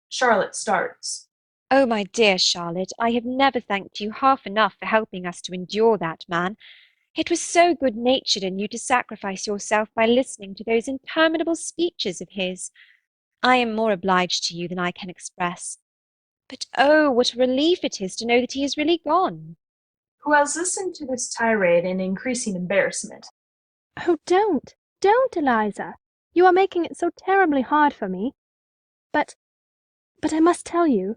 Charlotte starts. Oh, my dear Charlotte, I have never thanked you half enough for helping us to endure that man. It was so good-natured in you to sacrifice yourself by listening to those interminable speeches of his. I am more obliged to you than I can express. But oh, what a relief it is to know that he is really gone. Who has listened to this tirade in increasing embarrassment. Oh, don't, Eliza. You are making it so terribly hard for me. But I must tell you,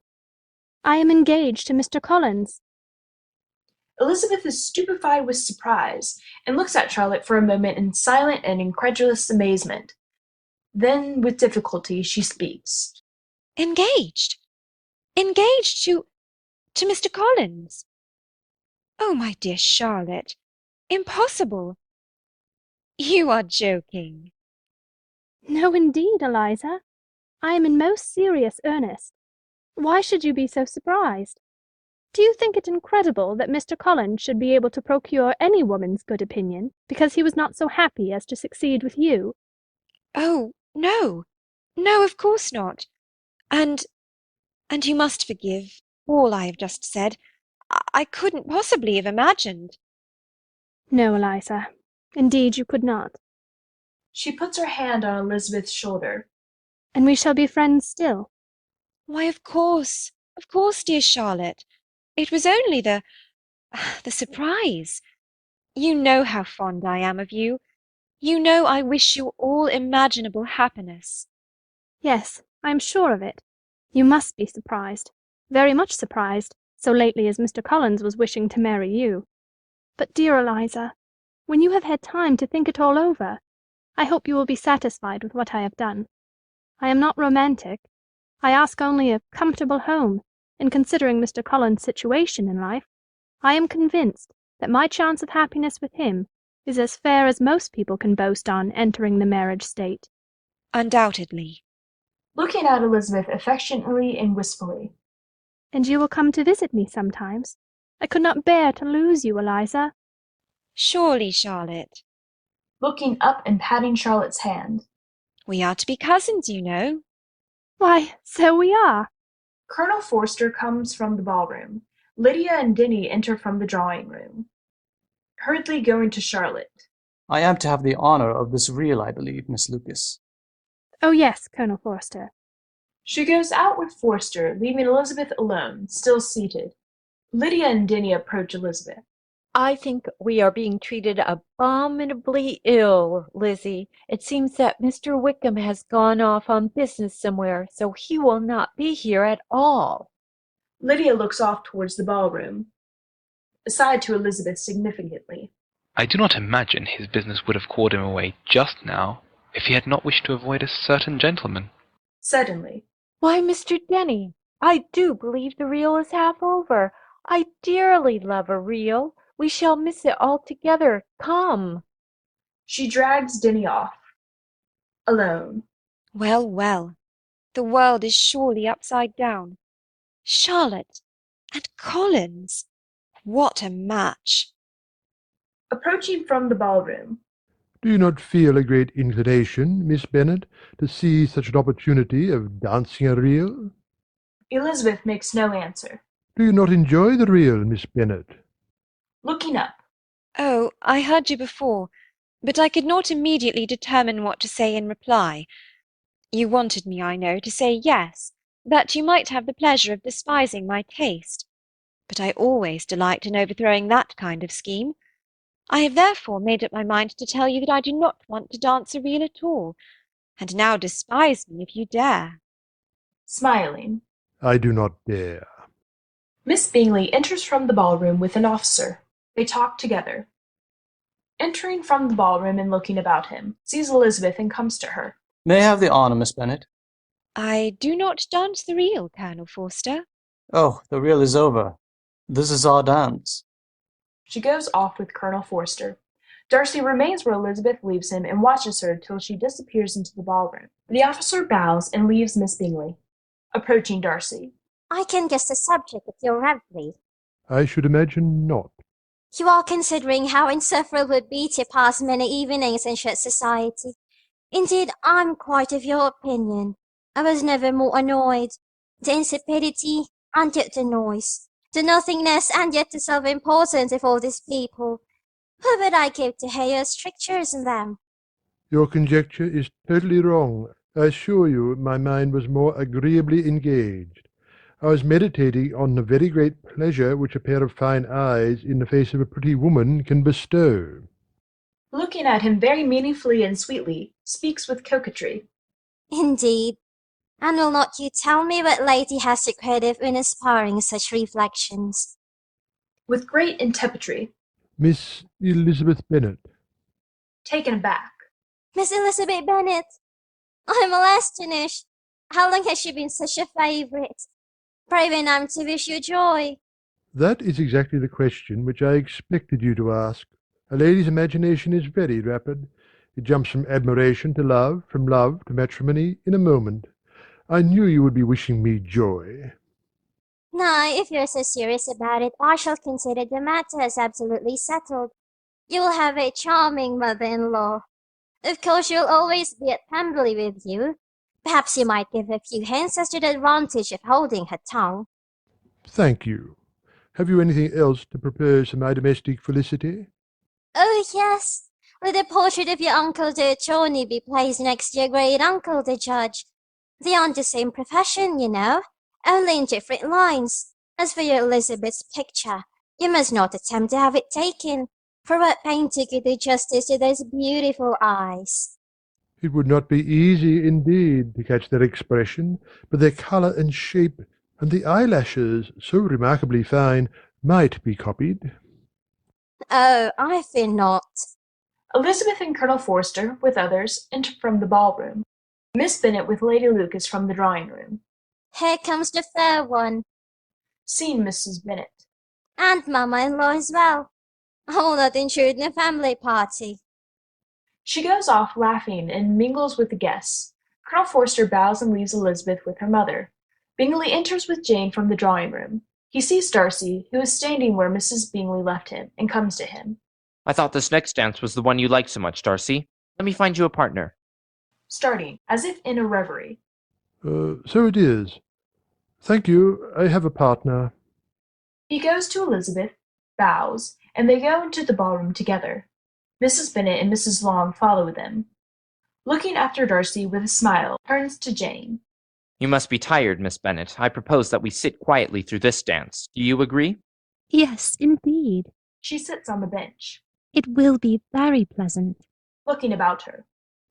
I am engaged to Mr. Collins. Elizabeth is stupefied with surprise, and looks at Charlotte for a moment in silent and incredulous amazement. Then, with difficulty, she speaks. Engaged? Engaged to Mr. Collins? Oh, my dear Charlotte, impossible! You are joking. No, indeed, Eliza. I am in most serious earnest. Why should you be so surprised? Do you think it incredible that Mr. Collins should be able to procure any woman's good opinion because he was not so happy as to succeed with you? Oh, no, no, of course not. And you must forgive all I have just said. I couldn't possibly have imagined. No, Eliza. Indeed, you could not. She puts her hand on Elizabeth's shoulder. And we shall be friends still? Why, of course, dear Charlotte. It was only the surprise. You know how fond I am of you. You know I wish you all imaginable happiness. Yes, I am sure of it. You must be surprised, very much surprised, so lately as Mr. Collins was wishing to marry you. But, dear Eliza, when you have had time to think it all over, I hope you will be satisfied with what I have done. I am not romantic. I ask only a comfortable home, and considering Mr. Collins' situation in life, I am convinced that my chance of happiness with him is as fair as most people can boast on entering the marriage state. Undoubtedly. Looking at Elizabeth affectionately and wistfully. And you will come to visit me sometimes. I could not bear to lose you, Eliza. Surely, Charlotte. Looking up and patting Charlotte's hand. We are to be cousins, you know. Why, so we are. Colonel Forster comes from the ballroom. Lydia and Denny enter from the drawing-room. Hurriedly going to Charlotte. I am to have the honor of this reel, I believe, Miss Lucas. Oh, yes, Colonel Forster. She goes out with Forster, leaving Elizabeth alone, still seated. Lydia and Denny approach Elizabeth. I think we are being treated abominably ill, Lizzie. It seems that Mr. Wickham has gone off on business somewhere, so he will not be here at all. Lydia looks off towards the ballroom. Aside to Elizabeth significantly. I do not imagine his business would have called him away just now if he had not wished to avoid a certain gentleman. Suddenly. Why, Mr. Denny, I do believe the reel is half over. I dearly love a reel. We shall miss it altogether. Come. She drags Denny off. Alone. Well, well, the world is surely upside down. Charlotte and Collins! What a match! Approaching from the ballroom. Do you not feel a great inclination, Miss Bennet, to seize such an opportunity of dancing a reel? Elizabeth makes no answer. Do you not enjoy the reel, Miss Bennet? Looking up. Oh, I heard you before, but I could not immediately determine what to say in reply. You wanted me, I know, to say yes, that you might have the pleasure of despising my taste. But I always delight in overthrowing that kind of scheme. I have therefore made up my mind to tell you that I do not want to dance a reel at all, and now despise me if you dare. Smiling. I do not dare. Miss Bingley enters from the ballroom with an officer. They talk together. Entering from the ballroom and looking about him, sees Elizabeth and comes to her. May I have the honor, Miss Bennet? I do not dance the reel, Colonel Forster. Oh, the reel is over. This is our dance. She goes off with Colonel Forster. Darcy remains where Elizabeth leaves him and watches her till she disappears into the ballroom. The officer bows and leaves Miss Bingley. Approaching Darcy. I can guess the subject of your reverie. I should imagine not. You are considering how insufferable it would be to pass many evenings in such society. Indeed, I'm quite of your opinion. I was never more annoyed. The insipidity, and yet the noise. The nothingness, and yet the self-importance of all these people. Who would I give to hear your strictures in them? Your conjecture is totally wrong. I assure you my mind was more agreeably engaged. I was meditating on the very great pleasure which a pair of fine eyes in the face of a pretty woman can bestow. Looking at him very meaningfully and sweetly, speaks with coquetry. Indeed. And will not you tell me what lady has the credit in inspiring such reflections? With great intepidity. Miss Elizabeth Bennet. Taken aback. Miss Elizabeth Bennet! I'm all astonished. How long has she been such a favourite? Pray when I'm to wish you joy. That is exactly the question which I expected you to ask. A lady's imagination is very rapid. It jumps from admiration to love, from love to matrimony, in a moment. I knew you would be wishing me joy. Now, if you're so serious about it, I shall consider the matter as absolutely settled. You will have a charming mother-in-law. Of course, you'll always be at Pemberley with you. Perhaps you might give a few hints as to the advantage of holding her tongue. Thank you. Have you anything else to propose for my domestic felicity? Oh, yes. Let the portrait of your uncle the attorney be placed next to your great uncle the judge. They aren't the same profession, you know, only in different lines. As for your Elizabeth's picture, you must not attempt to have it taken, for what painter could do justice to those beautiful eyes? It would not be easy, indeed, to catch their expression, but their colour and shape, and the eyelashes, so remarkably fine, might be copied. Oh, I fear not. Elizabeth and Colonel Forster, with others, enter from the ballroom. Miss Bennet with Lady Lucas from the drawing-room. Here comes the fair one. Seen Mrs. Bennet. And mamma-in-law as well. I will not intrude in a family party. She goes off laughing and mingles with the guests. Colonel Forster bows and leaves Elizabeth with her mother. Bingley enters with Jane from the drawing-room. He sees Darcy, who is standing where Mrs. Bingley left him, and comes to him. I thought this next dance was the one you liked so much, Darcy. Let me find you a partner. Starting, as if in a reverie. So it is. Thank you, I have a partner. He goes to Elizabeth, bows, and they go into the ballroom together. Mrs. Bennet and Mrs. Long follow them. Looking after Darcy with a smile, turns to Jane. You must be tired, Miss Bennet. I propose that we sit quietly through this dance. Do you agree? Yes, indeed. She sits on the bench. It will be very pleasant. Looking about her.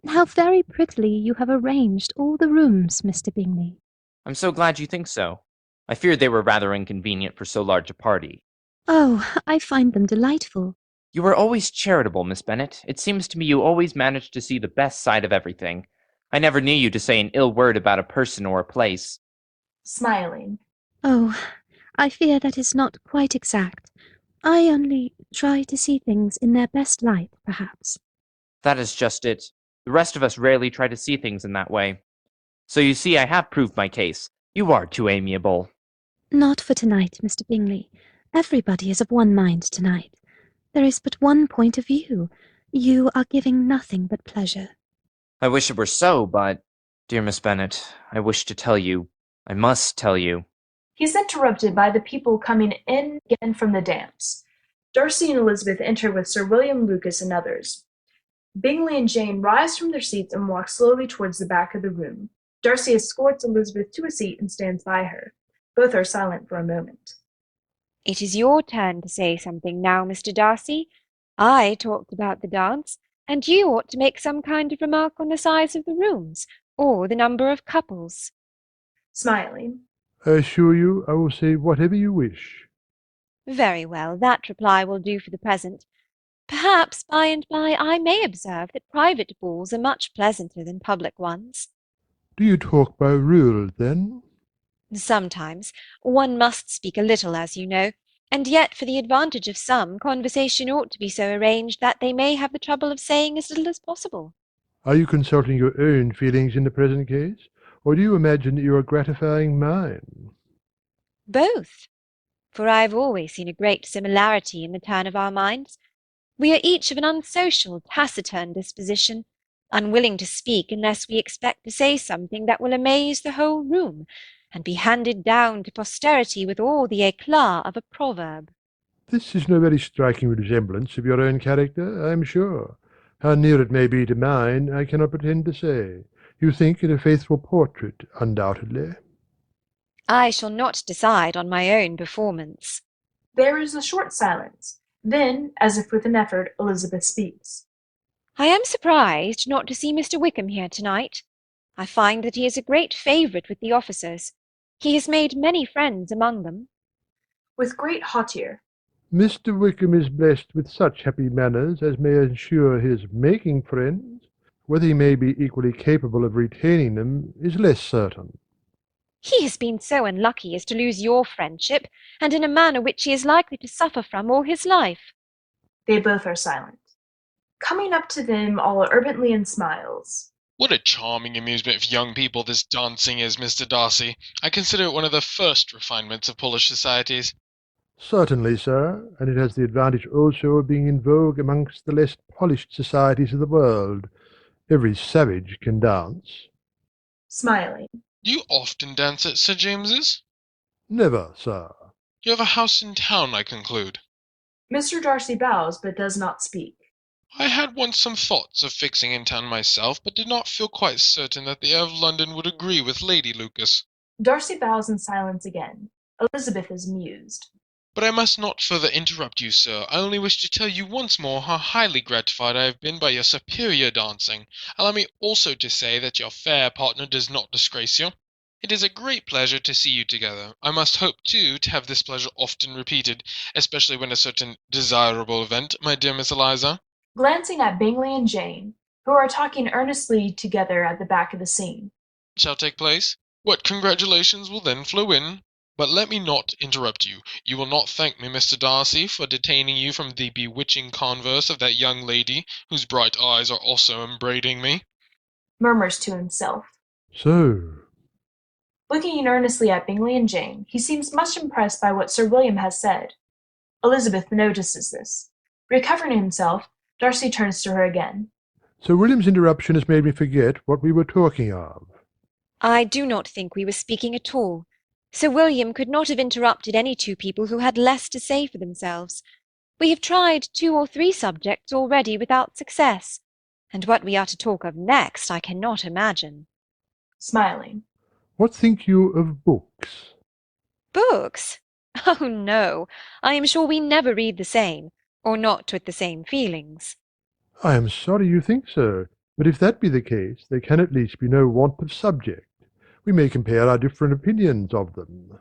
How very prettily you have arranged all the rooms, Mr. Bingley. I'm so glad you think so. I feared they were rather inconvenient for so large a party. Oh, I find them delightful. You are always charitable, Miss Bennet. It seems to me you always manage to see the best side of everything. I never knew you to say an ill word about a person or a place. Smiling. Oh, I fear that is not quite exact. I only try to see things in their best light, perhaps. That is just it. The rest of us rarely try to see things in that way. So you see, I have proved my case. You are too amiable. Not for tonight, Mr. Bingley. Everybody is of one mind tonight. There is but one point of view. You are giving nothing but pleasure. I wish it were so, but, dear Miss Bennet, I wish to tell you, I must tell you. He's interrupted by the people coming in again from the dance. Darcy and Elizabeth enter with Sir William Lucas and others. Bingley and Jane rise from their seats and walk slowly towards the back of the room. Darcy escorts Elizabeth to a seat and stands by her. Both are silent for a moment. It is your turn to say something now, Mr. Darcy. I talked about the dance, and you ought to make some kind of remark on the size of the rooms, or the number of couples. Smiling. I assure you I will say whatever you wish. Very well, that reply will do for the present. Perhaps by and by I may observe that private balls are much pleasanter than public ones. Do you talk by rule, then? Sometimes. One must speak a little, as you know, and yet for the advantage of some, conversation ought to be so arranged that they may have the trouble of saying as little as possible. Are you consulting your own feelings in the present case, or do you imagine that you are gratifying mine? Both. For I have always seen a great similarity in the turn of our minds. We are each of an unsocial, taciturn disposition, unwilling to speak unless we expect to say something that will amaze the whole room, and be handed down to posterity with all the éclat of a proverb. This is no very striking resemblance of your own character, I am sure. How near it may be to mine, I cannot pretend to say. You think it a faithful portrait, undoubtedly. I shall not decide on my own performance. There is a short silence. Then, as if with an effort, Elizabeth speaks. I am surprised not to see Mr. Wickham here tonight. I find that he is a great favourite with the officers. He has made many friends among them. With great hauteur. Mr. Wickham is blessed with such happy manners as may ensure his making friends. Whether he may be equally capable of retaining them is less certain. He has been so unlucky as to lose your friendship, and in a manner which he is likely to suffer from all his life. They both are silent. Coming up to them all urbanely and smiles. What a charming amusement for young people this dancing is, Mr. Darcy. I consider it one of the first refinements of Polish societies. Certainly, sir, and it has the advantage also of being in vogue amongst the less polished societies of the world. Every savage can dance. Smiling. Do you often dance at Sir James's? Never, sir. You have a house in town, I conclude. Mr. Darcy bows, but does not speak. I had once some thoughts of fixing in town myself, but did not feel quite certain that the air of London would agree with Lady Lucas. Darcy bows in silence again. Elizabeth is amused. But I must not further interrupt you, sir. I only wish to tell you once more how highly gratified I have been by your superior dancing. Allow me also to say that your fair partner does not disgrace you. It is a great pleasure to see you together. I must hope, too, to have this pleasure often repeated, especially when a certain desirable event, my dear Miss Eliza. Glancing at Bingley and Jane, who are talking earnestly together at the back of the scene. Shall take place? What congratulations will then flow in? But let me not interrupt you. You will not thank me, Mr. Darcy, for detaining you from the bewitching converse of that young lady, whose bright eyes are also upbraiding me. Murmurs to himself. So. Looking earnestly at Bingley and Jane, he seems much impressed by what Sir William has said. Elizabeth notices this. Recovering himself, Darcy turns to her again. Sir William's interruption has made me forget what we were talking of. I do not think we were speaking at all. Sir William could not have interrupted any two people who had less to say for themselves. We have tried 2 or 3 subjects already without success, and what we are to talk of next I cannot imagine. Smiling. What think you of books? Books? Oh, no, I am sure we never read the same, or not with the same feelings. I am sorry you think so, but if that be the case, there can at least be no want of subject. We may compare our different opinions of them.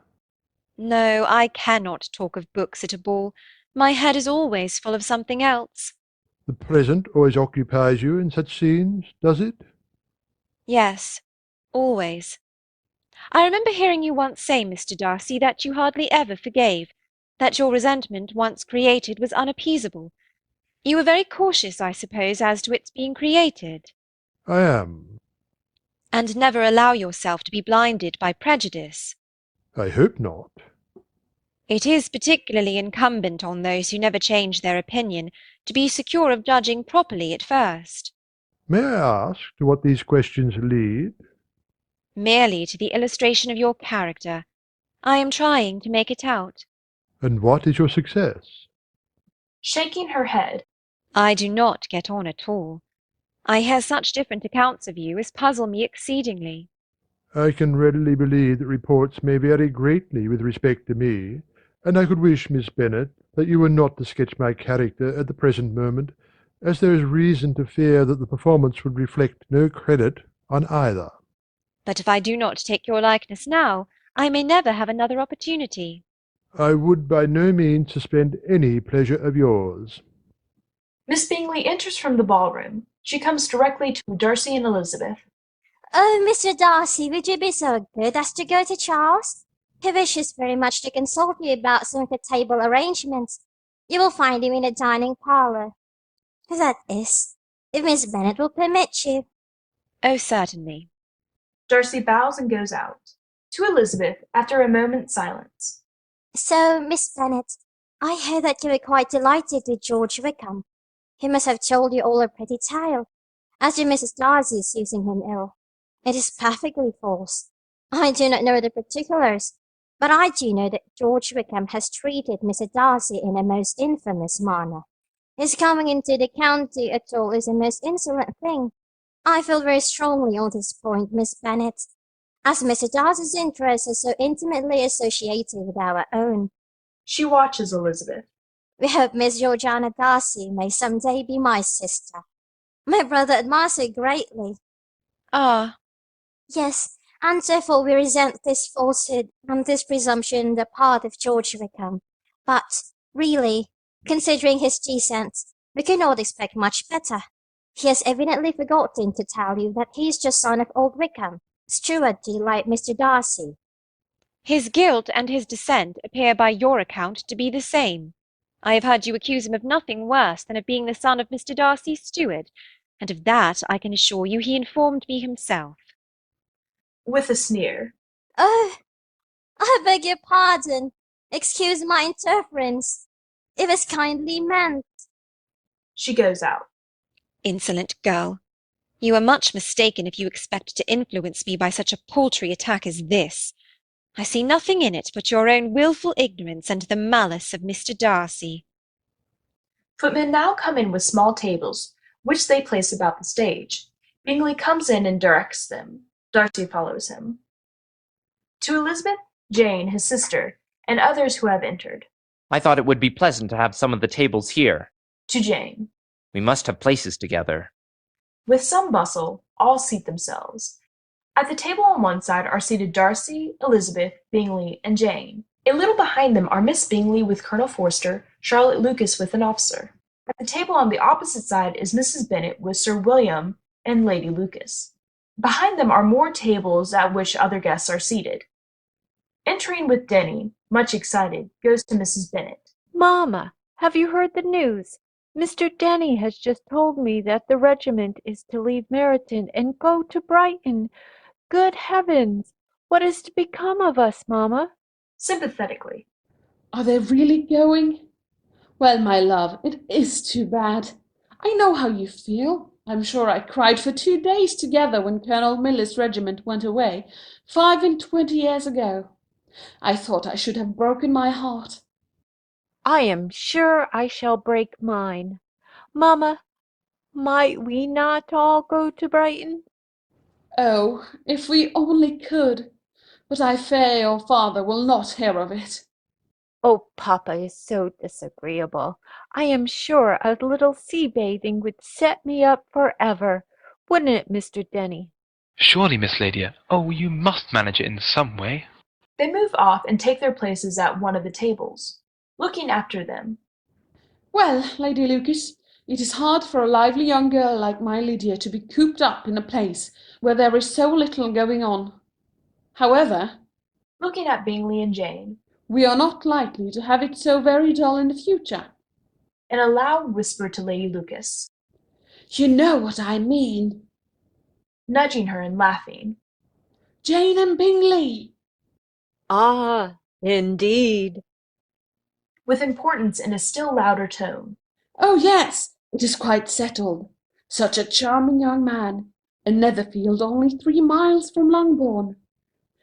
No, I cannot talk of books at a ball. My head is always full of something else. The present always occupies you in such scenes, does it? Yes, always. I remember hearing you once say, Mr. Darcy, that you hardly ever forgave, that your resentment once created was unappeasable. You were very cautious, I suppose, as to its being created. I am. And never allow yourself to be blinded by prejudice. I hope not. It is particularly incumbent on those who never change their opinion to be secure of judging properly at first. May I ask to what these questions lead? Merely to the illustration of your character. I am trying to make it out. And what is your success? Shaking her head. I do not get on at all. I hear such different accounts of you as puzzle me exceedingly. I can readily believe that reports may vary greatly with respect to me, and I could wish, Miss Bennet, that you were not to sketch my character at the present moment, as there is reason to fear that the performance would reflect no credit on either. But if I do not take your likeness now, I may never have another opportunity. I would by no means suspend any pleasure of yours. Miss Bingley enters from the ballroom. She comes directly to Darcy and Elizabeth. Oh, Mr. Darcy, would you be so good as to go to Charles? He wishes very much to consult you about some of the table arrangements. You will find him in the dining parlour. That is, if Miss Bennet will permit you. Oh, certainly. Darcy bows and goes out. To Elizabeth, after a moment's silence. So, Miss Bennet, I heard that you were quite delighted with George Wickham. He must have told you all a pretty tale, as to Mrs. Darcy's using him ill. It is perfectly false. I do not know the particulars, but I do know that George Wickham has treated Mr. Darcy in a most infamous manner. His coming into the county at all is a most insolent thing. I feel very strongly on this point, Miss Bennet. as Mr. Darcy's interests are so intimately associated with our own. She watches Elizabeth. We hope Miss Georgiana Darcy may some day be my sister. My brother admires her greatly. Ah, Yes, and therefore we resent this falsehood and this presumption on the part of George Wickham. But, really, considering his descent, we cannot expect much better. He has evidently forgotten to tell you that he is just son of old Wickham, steward to the late Mr. Darcy. his guilt and his descent appear by your account to be the same. I have heard you accuse him of nothing worse than of being the son of Mr. Darcy's steward, and of that I can assure you he informed me himself. With a sneer. Oh, I beg your pardon. Excuse my interference. It was kindly meant. She goes out. Insolent girl! You are much mistaken if you expect to influence me by such a paltry attack as this. I see nothing in it but your own wilful ignorance and the malice of Mr. Darcy. Footmen now come in with small tables, which they place about the stage. Bingley comes in and directs them. Darcy follows him. To Elizabeth, Jane, his sister, and others who have entered. I thought it would be pleasant to have some of the tables here. To Jane. We must have places together. With some bustle, all seat themselves. At the table on one side are seated Darcy, Elizabeth, Bingley, and Jane. A little behind them are Miss Bingley with Colonel Forster, Charlotte Lucas with an officer. At the table on the opposite side is Mrs. Bennet with Sir William and Lady Lucas. Behind them are more tables at which other guests are seated. Entering with Denny, much excited, goes to Mrs. Bennet. Mamma, have you heard the news? Mr. Denny has just told me that the regiment is to leave Meryton and go to Brighton. Good heavens! What is to become of us, mamma? Sympathetically. Are they really going? Well, my love, it is too bad. I know how you feel. I'm sure I cried for 2 days together when Colonel Miller's regiment went away, 25 years ago. I thought I should have broken my heart. I am sure I shall break mine. Mamma, might we not all go to Brighton? Oh, if we only could! But I fear your father will not hear of it. Oh, papa is so disagreeable. I am sure a little sea bathing would set me up forever. Wouldn't it, Mr. Denny? Surely, Miss Lydia. Oh, you must manage it in some way. They move off and take their places at one of the tables. Looking after them. Well, Lady Lucas, it is hard for a lively young girl like my Lydia to be cooped up in a place where there is so little going on. However, looking at Bingley and Jane, we are not likely to have it so very dull in the future. In a loud whisper to Lady Lucas. You know what I mean. Nudging her and laughing. Jane and Bingley. Ah, indeed. With importance in a still louder tone. Oh, yes, it is quite settled. Such a charming young man, and Netherfield only 3 miles from Longbourn.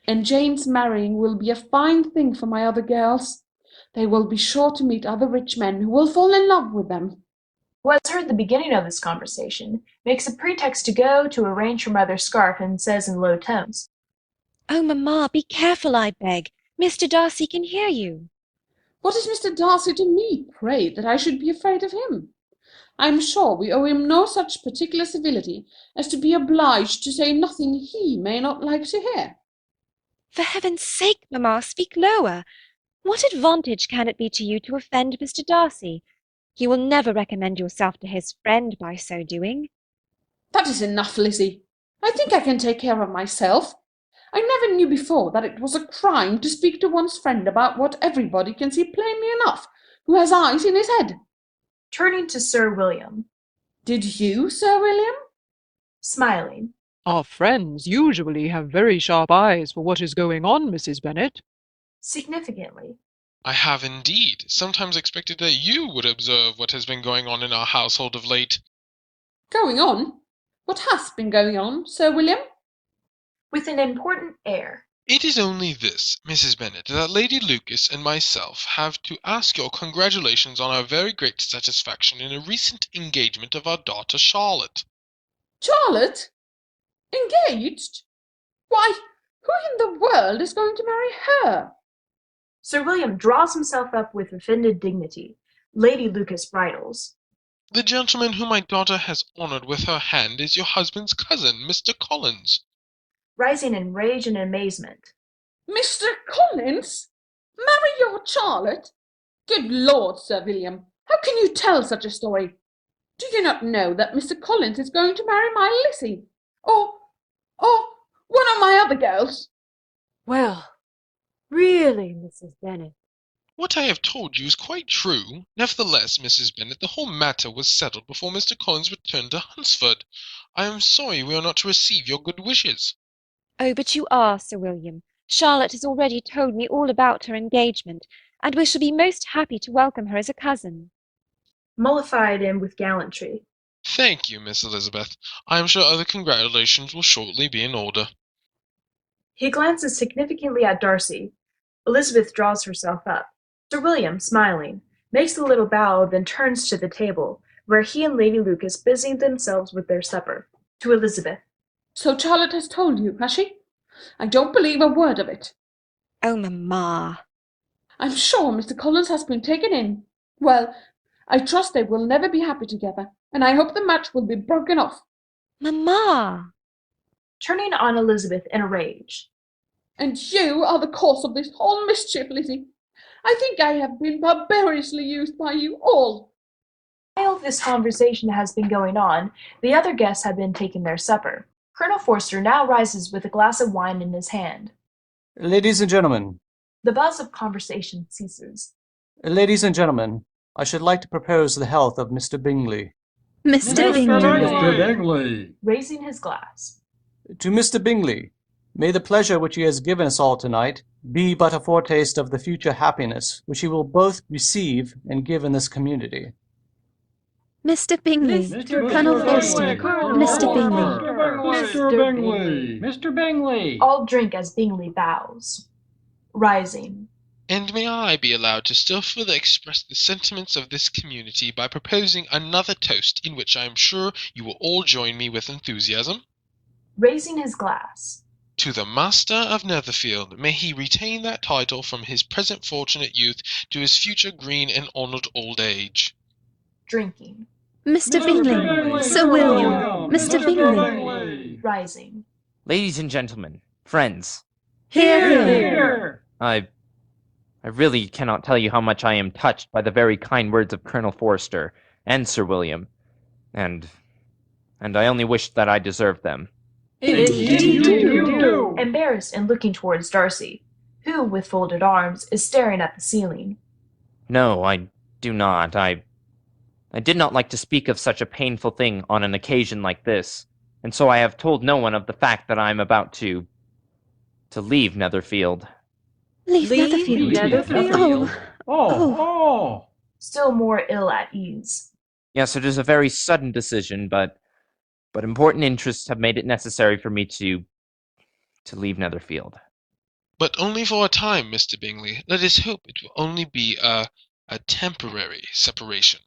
And Jane's marrying will be a fine thing for my other girls. They will be sure to meet other rich men who will fall in love with them. Who has heard the beginning of this conversation, makes a pretext to go to arrange her mother's scarf and says in low tones, "Oh, mamma, be careful, I beg. Mr. Darcy can hear you." What is Mr. Darcy to me, pray, that I should be afraid of him? I am sure we owe him no such particular civility as to be obliged to say nothing he may not like to hear. For heaven's sake, mamma, speak lower. What advantage can it be to you to offend Mr. Darcy? You will never recommend yourself to his friend by so doing. That is enough, Lizzie. I think I can take care of myself. I never knew before that it was a crime to speak to one's friend about what everybody can see plainly enough, who has eyes in his head. Turning to Sir William. Did you, Sir William? Smiling. Our friends usually have very sharp eyes for what is going on, Mrs. Bennet. Significantly. I have indeed sometimes expected that you would observe what has been going on in our household of late. Going on? What has been going on, Sir William? With an important air. It is only this, Mrs. Bennet, that Lady Lucas and myself have to ask your congratulations on our very great satisfaction in a recent engagement of our daughter Charlotte. Charlotte? Engaged? Why, Who in the world is going to marry her? Sir William draws himself up with offended dignity. Lady Lucas bridles. The gentleman whom my daughter has honoured with her hand is your husband's cousin, Mr. Collins. Rising in rage and amazement. Mr. Collins? Marry your Charlotte? Good Lord, Sir William, how can you tell such a story? Do you not know that Mr. Collins is going to marry my Lizzie? Or one of my other girls? Well, really, Mrs. Bennet. What I have told you is quite true. Nevertheless, Mrs. Bennet, the whole matter was settled before Mr. Collins returned to Hunsford. I am sorry we are not to receive your good wishes. Oh, but you are, Sir William. Charlotte has already told me all about her engagement, and we shall be most happy to welcome her as a cousin. Mollified and with gallantry. Thank you, Miss Elizabeth. I am sure other congratulations will shortly be in order. He glances significantly at Darcy. Elizabeth draws herself up. Sir William, smiling, makes a little bow, then turns to the table, where he and Lady Lucas busy themselves with their supper. To Elizabeth. So Charlotte has told you, has she? I don't believe a word of it. Oh, mamma. I'm sure Mr. Collins has been taken in. Well, I trust they will never be happy together, and I hope the match will be broken off. Mamma! Turning on Elizabeth in a rage. And you are the cause of this whole mischief, Lizzie. I think I have been barbarously used by you all. While this conversation has been going on, the other guests have been taking their supper. Colonel Forster now rises with a glass of wine in his hand. Ladies and gentlemen. The buzz of conversation ceases. Ladies and gentlemen, I should like to propose the health of Mr. Bingley. Mr. Bingley. Mr. Bingley. Raising his glass. To Mr. Bingley, may the pleasure which he has given us all tonight be but a foretaste of the future happiness which he will both receive and give in this community. Mr. Bingley. Colonel Forster. Mr. Bingley. Mr. Bingley. Mr. Bingley. All drink as Bingley bows. Rising. And may I be allowed to still further express the sentiments of this community by proposing another toast in which I am sure you will all join me with enthusiasm? Raising his glass. To the Master of Netherfield, may he retain that title from his present fortunate youth to his future green and honoured old age. Drinking. Mr. Bingley. Sir William. Mr. Bingley. Rising. Ladies and gentlemen, friends. Hear, hear. I really cannot tell you how much I am touched by the very kind words of Colonel Forster and Sir William, and I only wish that I deserved them. Indeed you do. Embarrassed and looking towards Darcy, who, with folded arms, is staring at the ceiling. No, I do not. I did not like to speak of such a painful thing on an occasion like this, and so I have told no one of the fact that I am about to leave Netherfield. Leave Netherfield? Oh. Still more ill at ease. Yes, it is a very sudden decision, but important interests have made it necessary for me to leave Netherfield. But only for a time, Mr. Bingley. Let us hope it will only be a temporary separation.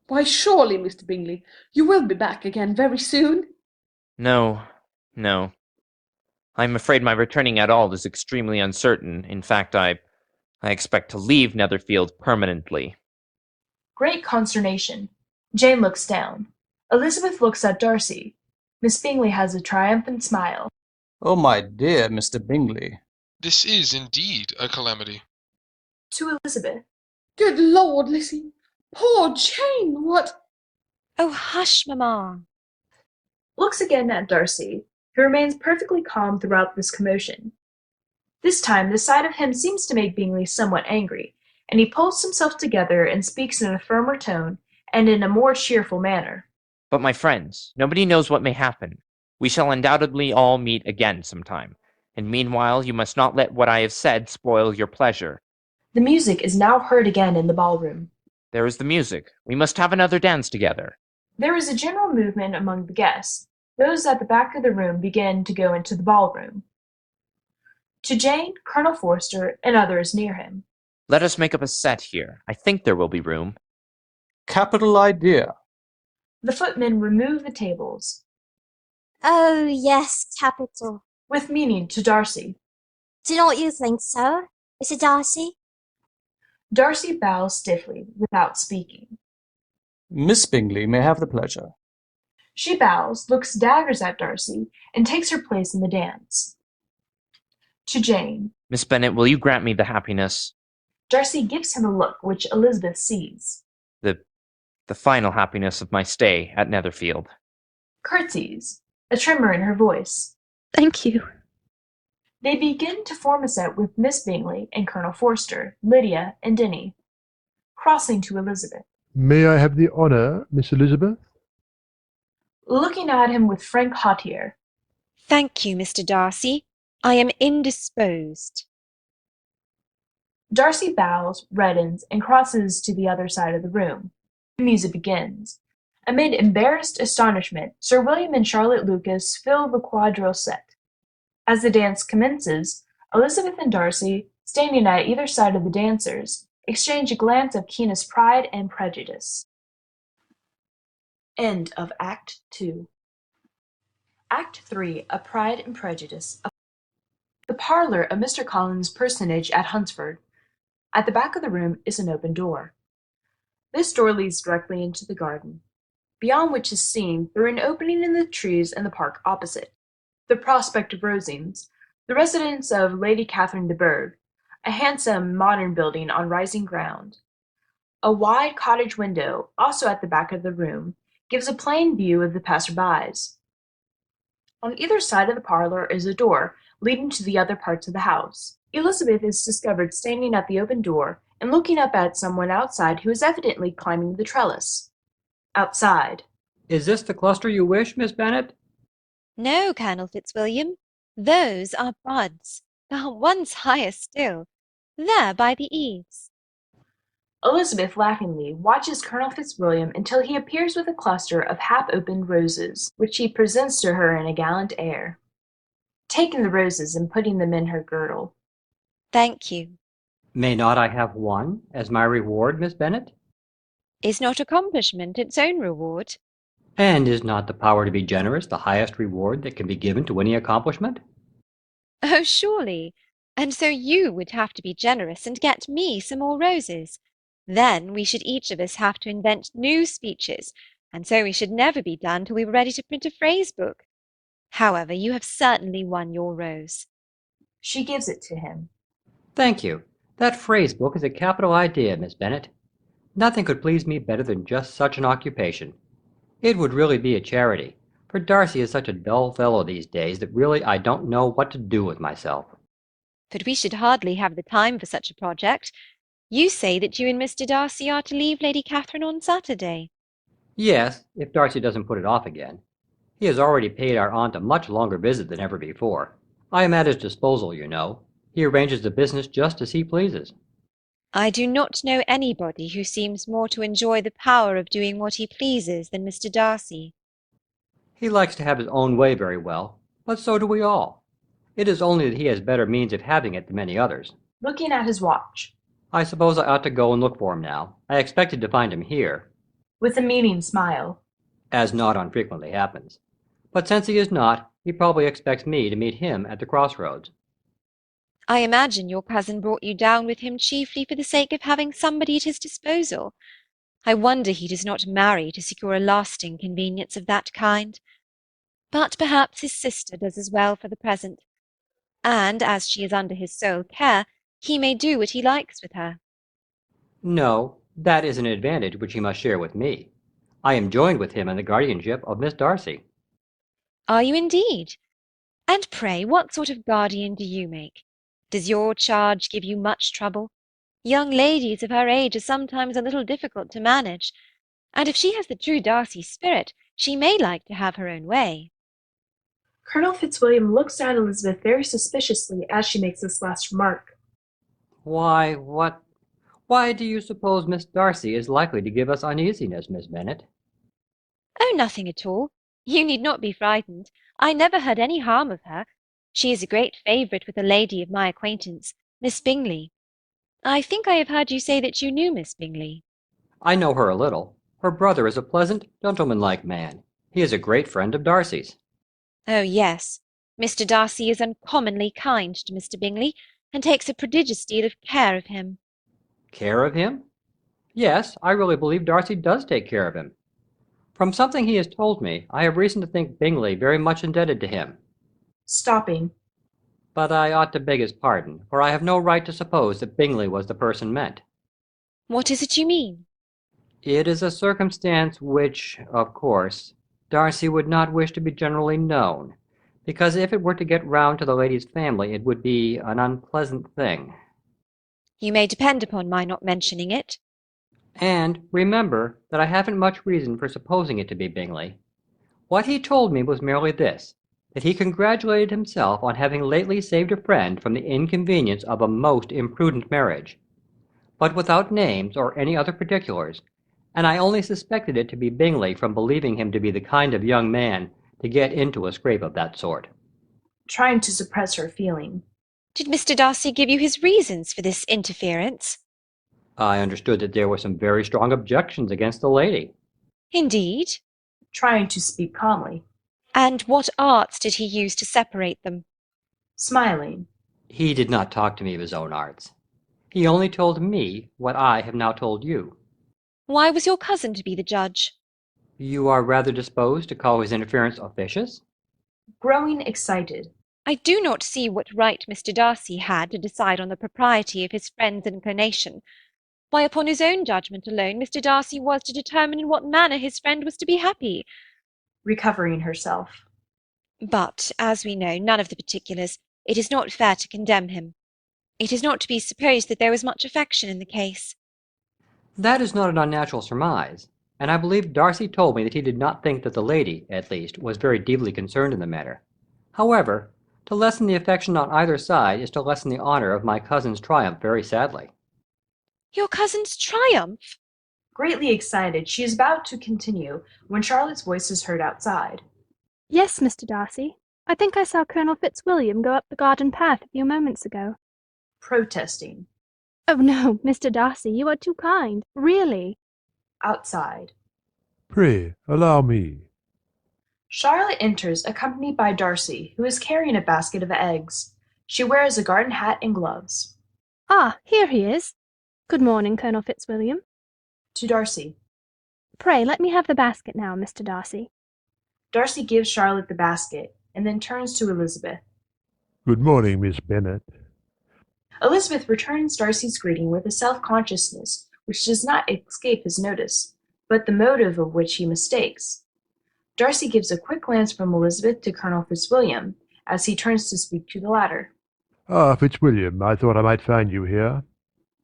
Why, surely, Mr. Bingley, you will be back again very soon. No. I am afraid my returning at all is extremely uncertain. In fact, I expect to leave Netherfield permanently. Great consternation. Jane looks down. Elizabeth looks at Darcy. Miss Bingley has a triumphant smile. Oh, my dear Mr. Bingley. This is indeed a calamity. To Elizabeth. Good Lord, Lizzie. Poor Jane, what? Oh, hush, mamma. Looks again at Darcy, who remains perfectly calm throughout this commotion. This time the sight of him seems to make Bingley somewhat angry, and he pulls himself together and speaks in a firmer tone and in a more cheerful manner. But my friends, nobody knows what may happen. We shall undoubtedly all meet again sometime, and meanwhile you must not let what I have said spoil your pleasure. The music is now heard again in the ballroom. There is the music. We must have another dance together. There is a general movement among the guests. Those at the back of the room begin to go into the ballroom. To Jane, Colonel Forster, and others near him. Let us make up a set here. I think there will be room. Capital idea. The footmen remove the tables. Oh, yes, capital. with meaning to Darcy. Do not you think so, Mr. Darcy? Darcy bows stiffly, without speaking. Miss Bingley may have the pleasure. She bows, looks daggers at Darcy, and takes her place in the dance. To Jane. Miss Bennet, will you grant me the happiness? Darcy gives him a look which Elizabeth sees. The final happiness of my stay at Netherfield. Curtsies, a tremor in her voice. Thank you. They begin to form a set with Miss Bingley and Colonel Forster, Lydia, and Denny. Crossing to Elizabeth. May I have the honour, Miss Elizabeth? Looking at him with frank hauteur. Thank you, Mr. Darcy. I am indisposed. Darcy bows, reddens, and crosses to the other side of the room. The music begins. Amid embarrassed astonishment, Sir William and Charlotte Lucas fill the quadrille set. As the dance commences, Elizabeth and Darcy, standing at either side of the dancers, exchange a glance of keenest pride and prejudice. End of Act 2. Act 3, A Pride and Prejudice. The parlour of Mr. Collins' personage at Hunsford. At the back of the room is an open door. This door leads directly into the garden, beyond which is seen, through an opening in the trees in the park opposite, the prospect of Rosings, the residence of Lady Catherine de Bourgh, a handsome, modern building on rising ground. A wide cottage window, also at the back of the room, gives a plain view of the passer-bys. On either side of the parlour is a door leading to the other parts of the house. Elizabeth is discovered standing at the open door and looking up at someone outside who is evidently climbing the trellis. Outside. Is this the cluster you wish, Miss Bennet? No, Colonel Fitzwilliam. Those are buds. One's higher still. There by the eaves. Elizabeth laughingly watches Colonel Fitzwilliam until he appears with a cluster of half-opened roses, which he presents to her in a gallant air, taking the roses and putting them in her girdle. Thank you. May not I have one as my reward, Miss Bennet? Is not accomplishment its own reward? And is not the power to be generous the highest reward that can be given to any accomplishment? Oh, surely. And so you would have to be generous and get me some more roses. Then we should each of us have to invent new speeches, and so we should never be done till we were ready to print a phrase book. However, you have certainly won your rose. She gives it to him. Thank you. That phrase book is a capital idea, Miss Bennet. Nothing could please me better than just such an occupation. It would really be a charity, for Darcy is such a dull fellow these days that really I don't know what to do with myself. But we should hardly have the time for such a project. You say that you and Mr. Darcy are to leave Lady Catherine on Saturday. Yes, if Darcy doesn't put it off again. He has already paid our aunt a much longer visit than ever before. I am at his disposal, you know. He arranges the business just as he pleases. I do not know anybody who seems more to enjoy the power of doing what he pleases than Mr. Darcy. He likes to have his own way very well, but so do we all. It is only that he has better means of having it than many others. Looking at his watch. I suppose I ought to go and look for him now. I expected to find him here. With a meaning smile. As not unfrequently happens. But since he is not, he probably expects me to meet him at the crossroads. I imagine your cousin brought you down with him chiefly for the sake of having somebody at his disposal. I wonder he does not marry to secure a lasting convenience of that kind. But perhaps his sister does as well for the present, and as she is under his sole care, he may do what he likes with her. No, that is an advantage which he must share with me. I am joined with him in the guardianship of Miss Darcy. Are you indeed? And pray, what sort of guardian do you make? Does your charge give you much trouble? Young ladies of her age are sometimes a little difficult to manage, and if she has the true Darcy spirit, she may like to have her own way. Colonel Fitzwilliam looks at Elizabeth very suspiciously as she makes this last remark. Why do you suppose Miss Darcy is likely to give us uneasiness, Miss Bennet? Oh, nothing at all. You need not be frightened. I never heard any harm of her. She is a great favourite with a lady of my acquaintance, Miss Bingley. I think I have heard you say that you knew Miss Bingley. I know her a little. Her brother is a pleasant, gentlemanlike man. He is a great friend of Darcy's. Oh, yes. Mr. Darcy is uncommonly kind to Mr. Bingley, and takes a prodigious deal of care of him. Care of him? Yes, I really believe Darcy does take care of him. From something he has told me, I have reason to think Bingley very much indebted to him. Stopping. But I ought to beg his pardon, for I have no right to suppose that Bingley was the person meant. What is it you mean? It is a circumstance which, of course, Darcy would not wish to be generally known, because if it were to get round to the lady's family it would be an unpleasant thing. You may depend upon my not mentioning it. And remember that I haven't much reason for supposing it to be Bingley. What he told me was merely this, that he congratulated himself on having lately saved a friend from the inconvenience of a most imprudent marriage, but without names or any other particulars, and I only suspected it to be Bingley from believing him to be the kind of young man to get into a scrape of that sort. Trying to suppress her feeling. Did Mr. Darcy give you his reasons for this interference? I understood that there were some very strong objections against the lady. Indeed? Trying to speak calmly. And what arts did he use to separate them? Smiling. He did not talk to me of his own arts. He only told me what I have now told you. Why was your cousin to be the judge? You are rather disposed to call his interference officious? Growing excited. I do not see what right Mr. Darcy had to decide on the propriety of his friend's inclination. Why, upon his own judgment alone, Mr. Darcy was to determine in what manner his friend was to be happy. Recovering herself. But, as we know none of the particulars, it is not fair to condemn him. It is not to be supposed that there was much affection in the case. That is not an unnatural surmise, and I believe Darcy told me that he did not think that the lady, at least, was very deeply concerned in the matter. However, to lessen the affection on either side is to lessen the honor of my cousin's triumph very sadly. Your cousin's triumph? Greatly excited, she is about to continue when Charlotte's voice is heard outside. Yes, Mr. Darcy. I think I saw Colonel Fitzwilliam go up the garden path a few moments ago. Protesting. Oh no, Mr. Darcy, you are too kind, really. Outside. Pray, allow me. Charlotte enters, accompanied by Darcy, who is carrying a basket of eggs. She wears a garden hat and gloves. Ah, here he is. Good morning, Colonel Fitzwilliam. To Darcy. Pray, let me have the basket now, Mr. Darcy. Darcy gives Charlotte the basket, and then turns to Elizabeth. Good morning, Miss Bennet. Elizabeth returns Darcy's greeting with a self-consciousness which does not escape his notice, but the motive of which he mistakes. Darcy gives a quick glance from Elizabeth to Colonel Fitzwilliam, as he turns to speak to the latter. Ah, Fitzwilliam, I thought I might find you here.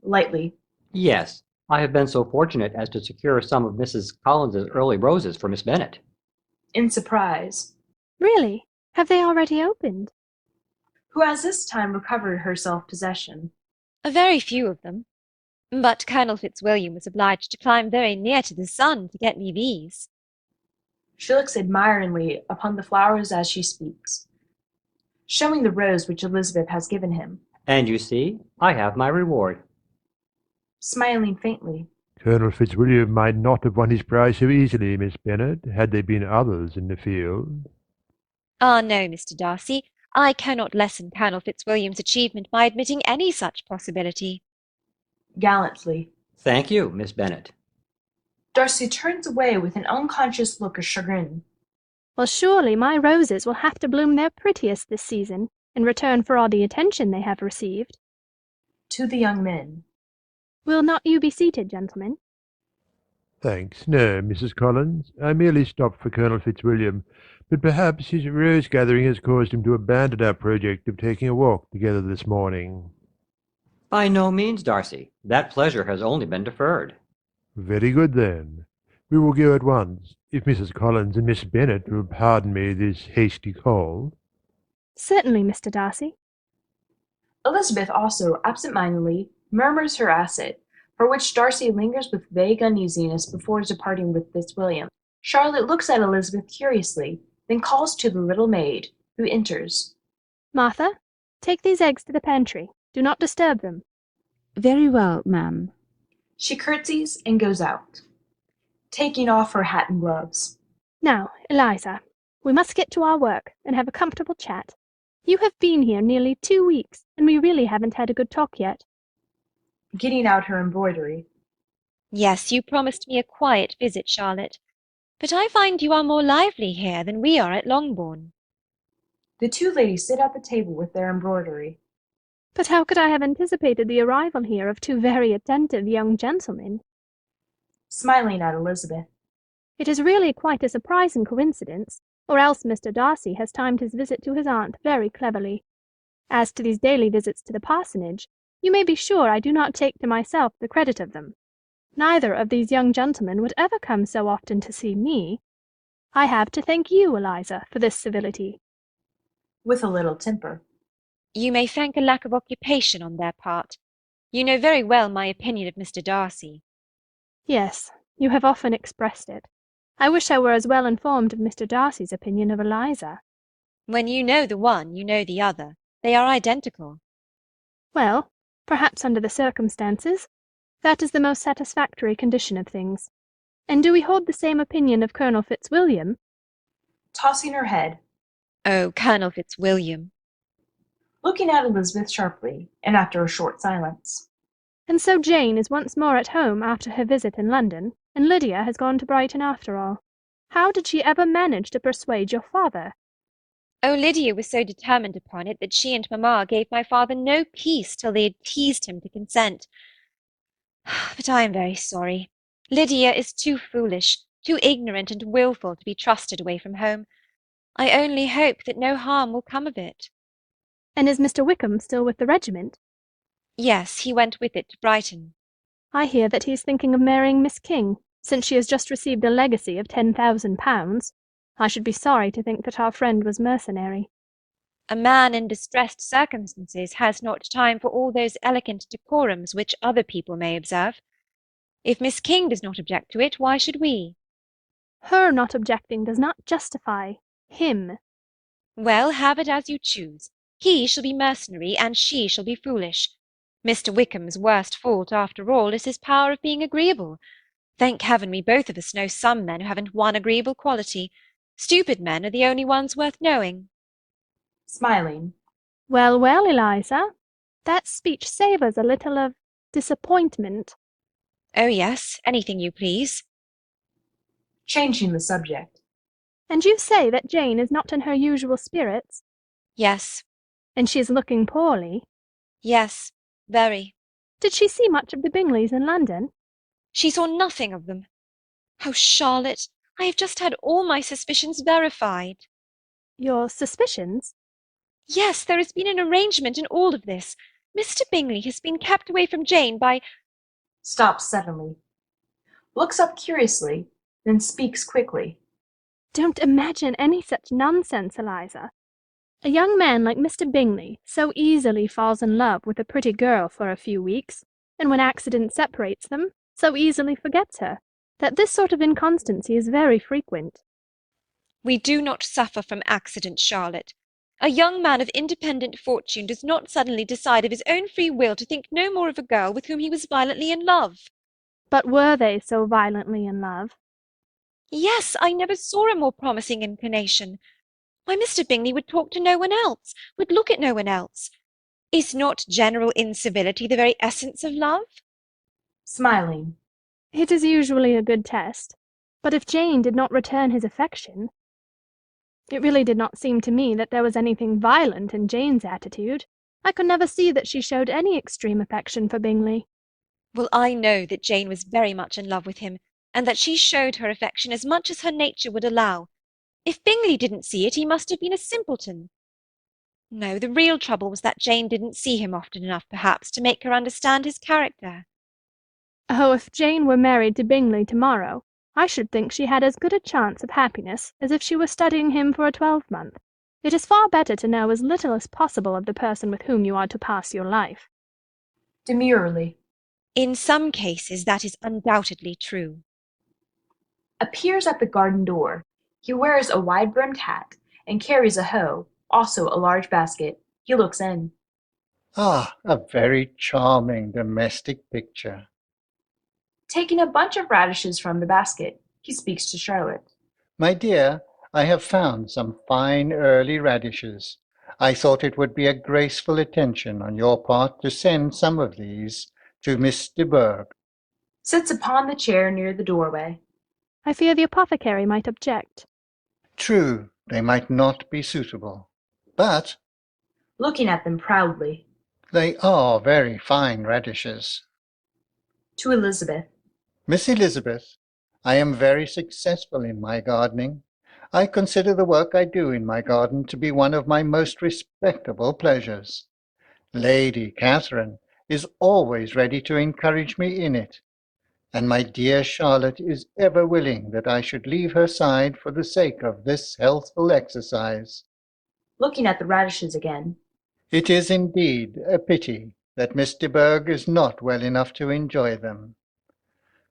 Lightly. Yes, I have been so fortunate as to secure some of Mrs. Collins's early roses for Miss Bennet. In surprise. Really? Have they already opened? Who has this time recovered her self-possession. A very few of them. But Colonel Fitzwilliam was obliged to climb very near to the sun to get me these. She looks admiringly upon the flowers as she speaks, showing the rose which Elizabeth has given him. And you see, I have my reward. Smiling faintly. Colonel Fitzwilliam might not have won his prize so easily, Miss Bennet, had there been others in the field. Ah, no, Mr. Darcy. I cannot lessen Colonel Fitzwilliam's achievement by admitting any such possibility. Gallantly. Thank you, Miss Bennet. Darcy turns away with an unconscious look of chagrin. Well, surely my roses will have to bloom their prettiest this season, in return for all the attention they have received. To the young men. Will not you be seated, gentlemen? Thanks. No, Mrs. Collins. I merely stopped for Colonel Fitzwilliam, but perhaps his rose-gathering has caused him to abandon our project of taking a walk together this morning. By no means, Darcy. That pleasure has only been deferred. Very good, then. We will go at once, if Mrs. Collins and Miss Bennet will pardon me this hasty call. Certainly, Mr. Darcy. Elizabeth also, absent-mindedly, murmurs her assent, for which Darcy lingers with vague uneasiness before departing with Fitzwilliam. Charlotte looks at Elizabeth curiously, then calls to the little maid, who enters. Martha, take these eggs to the pantry. Do not disturb them. Very well, ma'am. She curtsies and goes out, taking off her hat and gloves. Now, Eliza, we must get to our work, and have a comfortable chat. You have been here nearly 2 weeks, and we really haven't had a good talk yet. Getting out her embroidery. Yes, you promised me a quiet visit, Charlotte. But I find you are more lively here than we are at Longbourn. The two ladies sit at the table with their embroidery. But how could I have anticipated the arrival here of two very attentive young gentlemen? Smiling at Elizabeth. It is really quite a surprising coincidence, or else Mr. Darcy has timed his visit to his aunt very cleverly. As to these daily visits to the parsonage, you may be sure I do not take to myself the credit of them. Neither of these young gentlemen would ever come so often to see me. I have to thank you, Eliza, for this civility. With a little temper. You may thank a lack of occupation on their part. You know very well my opinion of Mr. Darcy. Yes, you have often expressed it. I wish I were as well informed of Mr. Darcy's opinion of Eliza. When you know the one, you know the other. They are identical. Well, perhaps under the circumstances, that is the most satisfactory condition of things. And do we hold the same opinion of Colonel Fitzwilliam? Tossing her head. Oh, Colonel Fitzwilliam. Looking at Elizabeth sharply, and after a short silence. And so Jane is once more at home after her visit in London, and Lydia has gone to Brighton after all. How did she ever manage to persuade your father? Oh, Lydia was so determined upon it that she and mamma gave my father no peace till they had teased him to consent. But I am very sorry. Lydia is too foolish, too ignorant and wilful to be trusted away from home. I only hope that no harm will come of it. And is Mr. Wickham still with the regiment? Yes, he went with it to Brighton. I hear that he is thinking of marrying Miss King, since she has just received a legacy of £10,000. I should be sorry to think that our friend was mercenary. A man in distressed circumstances has not time for all those elegant decorums which other people may observe. If Miss King does not object to it, why should we? Her not objecting does not justify him. Well, have it as you choose. He shall be mercenary, and she shall be foolish. Mr. Wickham's worst fault, after all, is his power of being agreeable. Thank heaven we both of us know some men who haven't one agreeable quality. Stupid men are the only ones worth knowing. Smiling. Well, well, Eliza, that speech savours a little of disappointment. Oh, yes, anything you please. Changing the subject. And you say that Jane is not in her usual spirits? Yes. And she is looking poorly? Yes, very. Did she see much of the Bingleys in London? She saw nothing of them. Oh, Charlotte, I have just had all my suspicions verified. Your suspicions? Yes, there has been an arrangement in all of this. Mr. Bingley has been kept away from Jane by— Stops suddenly. Looks up curiously, then speaks quickly. Don't imagine any such nonsense, Eliza. A young man like Mr. Bingley so easily falls in love with a pretty girl for a few weeks, and when accident separates them, so easily forgets her, that this sort of inconstancy is very frequent. We do not suffer from accident, Charlotte. A young man of independent fortune does not suddenly decide of his own free will to think no more of a girl with whom he was violently in love. But were they so violently in love? Yes, I never saw a more promising inclination. Why, Mr. Bingley would talk to no one else, would look at no one else. Is not general incivility the very essence of love? Smiling. It is usually a good test. But if Jane did not return his affection— It really did not seem to me that there was anything violent in Jane's attitude. I could never see that she showed any extreme affection for Bingley. Well, I know that Jane was very much in love with him, and that she showed her affection as much as her nature would allow. If Bingley didn't see it, he must have been a simpleton. No, the real trouble was that Jane didn't see him often enough, perhaps, to make her understand his character. Oh, if Jane were married to Bingley tomorrow, I should think she had as good a chance of happiness as if she were studying him for a 12-month. It is far better to know as little as possible of the person with whom you are to pass your life. Demurely. In some cases that is undoubtedly true. Appears at the garden door. He wears a wide-brimmed hat and carries a hoe, also a large basket. He looks in. Ah, a very charming domestic picture. Taking a bunch of radishes from the basket, he speaks to Charlotte. My dear, I have found some fine early radishes. I thought it would be a graceful attention on your part to send some of these to Miss de Bourgh. Sits upon the chair near the doorway. I fear the apothecary might object. True, they might not be suitable, but Looking at them proudly. they are very fine radishes. To Elizabeth. Miss Elizabeth, I am very successful in my gardening. I consider the work I do in my garden to be one of my most respectable pleasures. Lady Catherine is always ready to encourage me in it, and my dear Charlotte is ever willing that I should leave her side for the sake of this healthful exercise. Looking at the radishes again. It is indeed a pity that Miss de Bourgh is not well enough to enjoy them.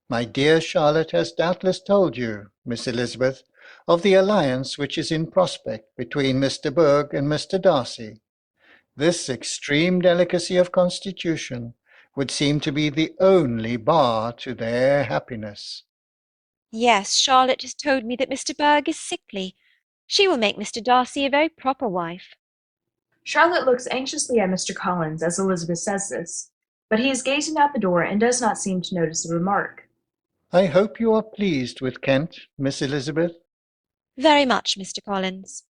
My dear Charlotte has doubtless told you, Miss Elizabeth, of the alliance which is in prospect between Miss de Bourgh and Mr. Darcy. This extreme delicacy of constitution would seem to be the only bar to their happiness. Yes, Charlotte has told me that Mr. Bourgh is sickly. She will make Mr. Darcy a very proper wife. Charlotte looks anxiously at Mr. Collins as Elizabeth says this, but he is gazing out the door and does not seem to notice the remark. I hope you are pleased with Kent, Miss Elizabeth. Very much, Mr. Collins.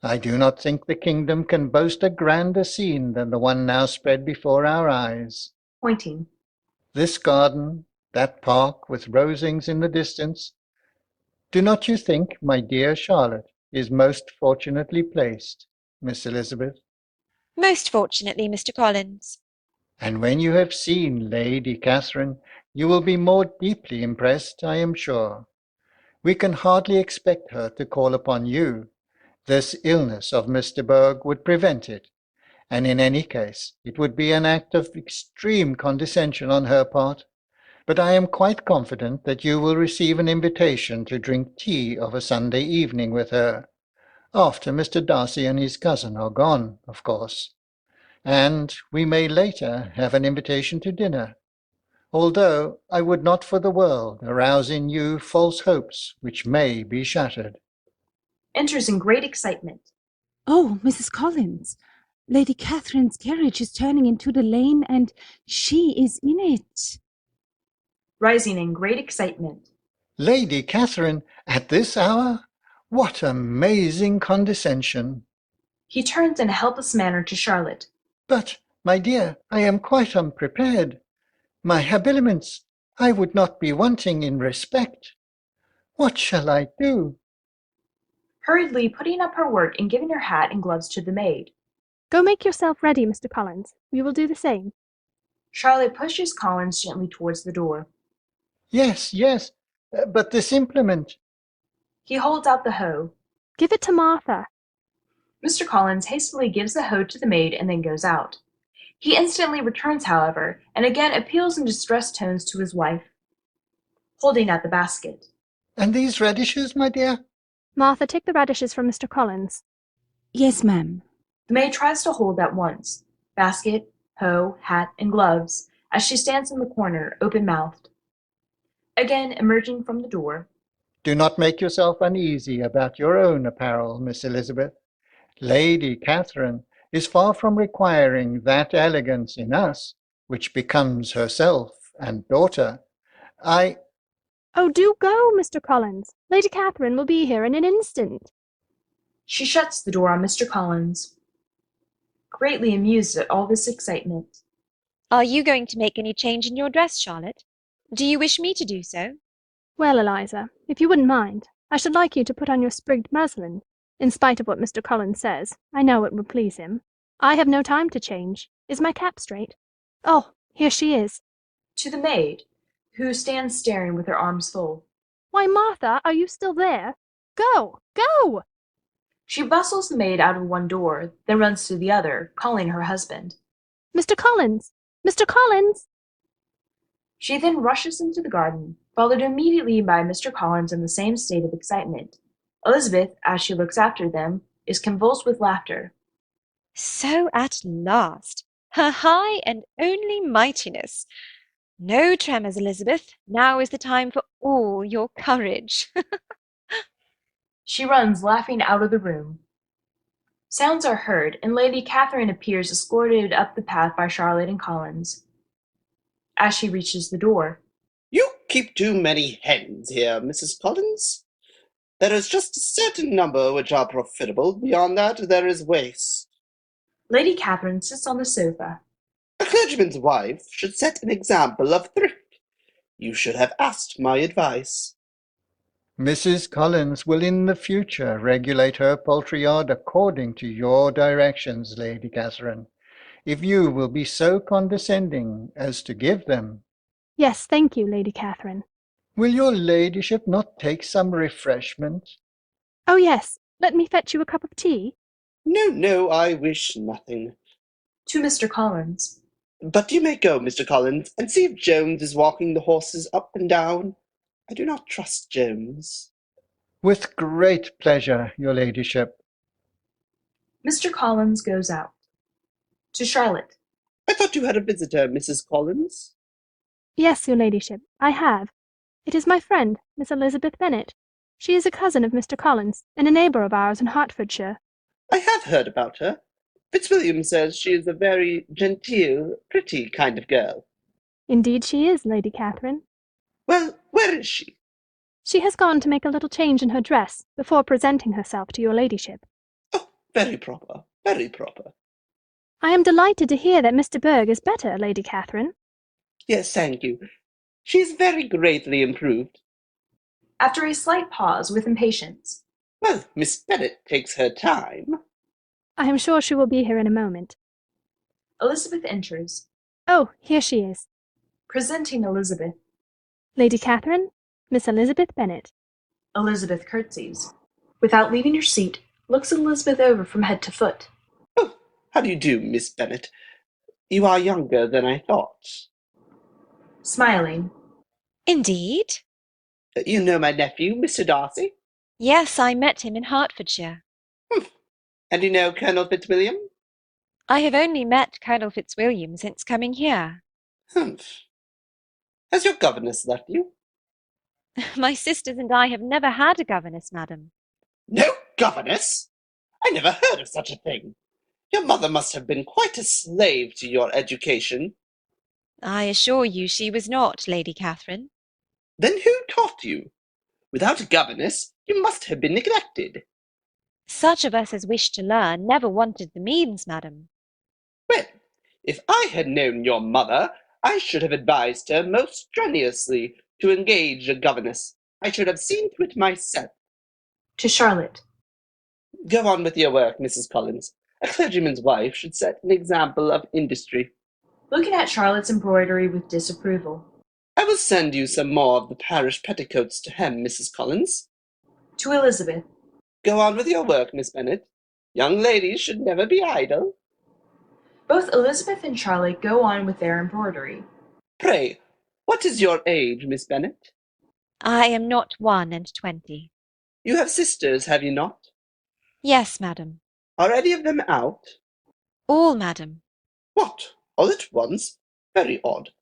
I do not think the kingdom can boast a grander scene than the one now spread before our eyes. Pointing. This garden, that park with rosings in the distance. Do not you think, my dear Charlotte, is most fortunately placed, Miss Elizabeth? Most fortunately, Mr. Collins. And when you have seen Lady Catherine, you will be more deeply impressed, I am sure. We can hardly expect her to call upon you. This illness of Miss de Bourgh would prevent it, and in any case it would be an act of extreme condescension on her part. But I am quite confident that you will receive an invitation to drink tea of a Sunday evening with her, after Mr. Darcy and his cousin are gone, of course. And we may later have an invitation to dinner, although I would not for the world arouse in you false hopes which may be shattered. Enters in great excitement. Oh, Mrs. Collins, Lady Catherine's carriage is turning into the lane, and she is in it. Rising in great excitement. Lady Catherine, at this hour? What amazing condescension! He turns in a helpless manner to Charlotte. But, my dear, I am quite unprepared. My habiliments, I would not be wanting in respect. What shall I do? Hurriedly putting up her work and giving her hat and gloves to the maid. Go make yourself ready, Mr. Collins. We will do the same. Charlotte pushes Collins gently towards the door. Yes, yes, but this implement. He holds out the hoe. Give it to Martha. Mr. Collins hastily gives the hoe to the maid and then goes out. He instantly returns, however, and again appeals in distressed tones to his wife, holding out the basket. And these radishes, my dear? Martha, take the radishes from Mr. Collins. Yes, ma'am. The maid tries to hold at once basket, hoe, hat, and gloves, as she stands in the corner, open-mouthed. Again emerging from the door. Do not make yourself uneasy about your own apparel, Miss Elizabeth. Lady Catherine is far from requiring that elegance in us which becomes herself and daughter. Oh, do go, Mr. Collins. Lady Catherine will be here in an instant. She shuts the door on Mr. Collins, greatly amused at all this excitement. Are you going to make any change in your dress, Charlotte? Do you wish me to do so? Well, Eliza, if you wouldn't mind, I should like you to put on your sprigged muslin. In spite of what Mr. Collins says, I know it would please him. I have no time to change. Is my cap straight? Oh, here she is. To the maid, who stands staring with her arms full. Why, Martha, are you still there? Go! Go! She bustles the maid out of one door, then runs to the other, calling her husband. Mr. Collins! Mr. Collins! She then rushes into the garden, followed immediately by Mr. Collins in the same state of excitement. Elizabeth, as she looks after them, is convulsed with laughter. So at last, her high and only mightiness. No tremors, Elizabeth. Now is the time for all your courage. She runs laughing out of the room. Sounds are heard, and Lady Catherine appears escorted up the path by Charlotte and Collins. As she reaches the door, "You keep too many hens here, Mrs. Collins. There is just a certain number which are profitable. Beyond that, there is waste." Lady Catherine sits on the sofa. "A clergyman's wife should set an example of thrift. You should have asked my advice." Mrs. Collins will in the future regulate her poultry yard according to your directions, Lady Catherine, if you will be so condescending as to give them. Yes, thank you, Lady Catherine. Will your ladyship not take some refreshment? Oh, yes. Let me fetch you a cup of tea? "No, no, I wish nothing." To Mr. Collins. "But you may go, Mr. Collins, and see if Jones is walking the horses up and down. I do not trust Jones." With great pleasure, your ladyship. Mr. Collins goes out. To Charlotte. "I thought you had a visitor, Mrs. Collins." Yes, your ladyship, I have. It is my friend, Miss Elizabeth Bennet. She is a cousin of Mr. Collins, and a neighbour of ours in Hertfordshire. "I have heard about her. Fitzwilliam says she is a very genteel, pretty kind of girl." Indeed she is, Lady Catherine. "Well, where is she?" She has gone to make a little change in her dress, before presenting herself to your ladyship. "Very proper, very proper." I am delighted to hear that Mr. Berg is better, Lady Catherine. "Yes, thank you. She is very greatly improved." After a slight pause, with impatience. "Well, Miss Bennet takes her time." I am sure she will be here in a moment. Elizabeth enters. Oh, here she is. Presenting Elizabeth. Lady Catherine, Miss Elizabeth Bennet. Elizabeth curtsies. Without leaving her seat, looks Elizabeth over from head to foot. "Oh, how do you do, Miss Bennet? You are younger than I thought." Smiling. Indeed? "You know my nephew, Mr. Darcy?" Yes, I met him in Hertfordshire. "And you know Colonel Fitzwilliam?" I have only met Colonel Fitzwilliam since coming here. "Humph. Has your governess left you?" My sisters and I have never had a governess, madam." "No governess? I never heard of such a thing. Your mother must have been quite a slave to your education." "I assure you she was not, Lady Catherine." "Then who taught you? Without a governess, you must have been neglected." "Such of us as wished to learn never wanted the means, madam." "Well, if I had known your mother, I should have advised her most strenuously to engage a governess. I should have seen to it myself." To Charlotte. "Go on with your work, Mrs. Collins. A clergyman's wife should set an example of industry." Looking at Charlotte's embroidery with disapproval. "I will send you some more of the parish petticoats to hem, Mrs. Collins." To Elizabeth. "Go on with your work, Miss Bennet. Young ladies should never be idle." Both Elizabeth and Charlotte go on with their embroidery. "Pray, what is your age, Miss Bennet?" "I am not 21. "You have sisters, have you not?" "Yes, madam." "Are any of them out?" "All, madam." "What, all at once? Very odd.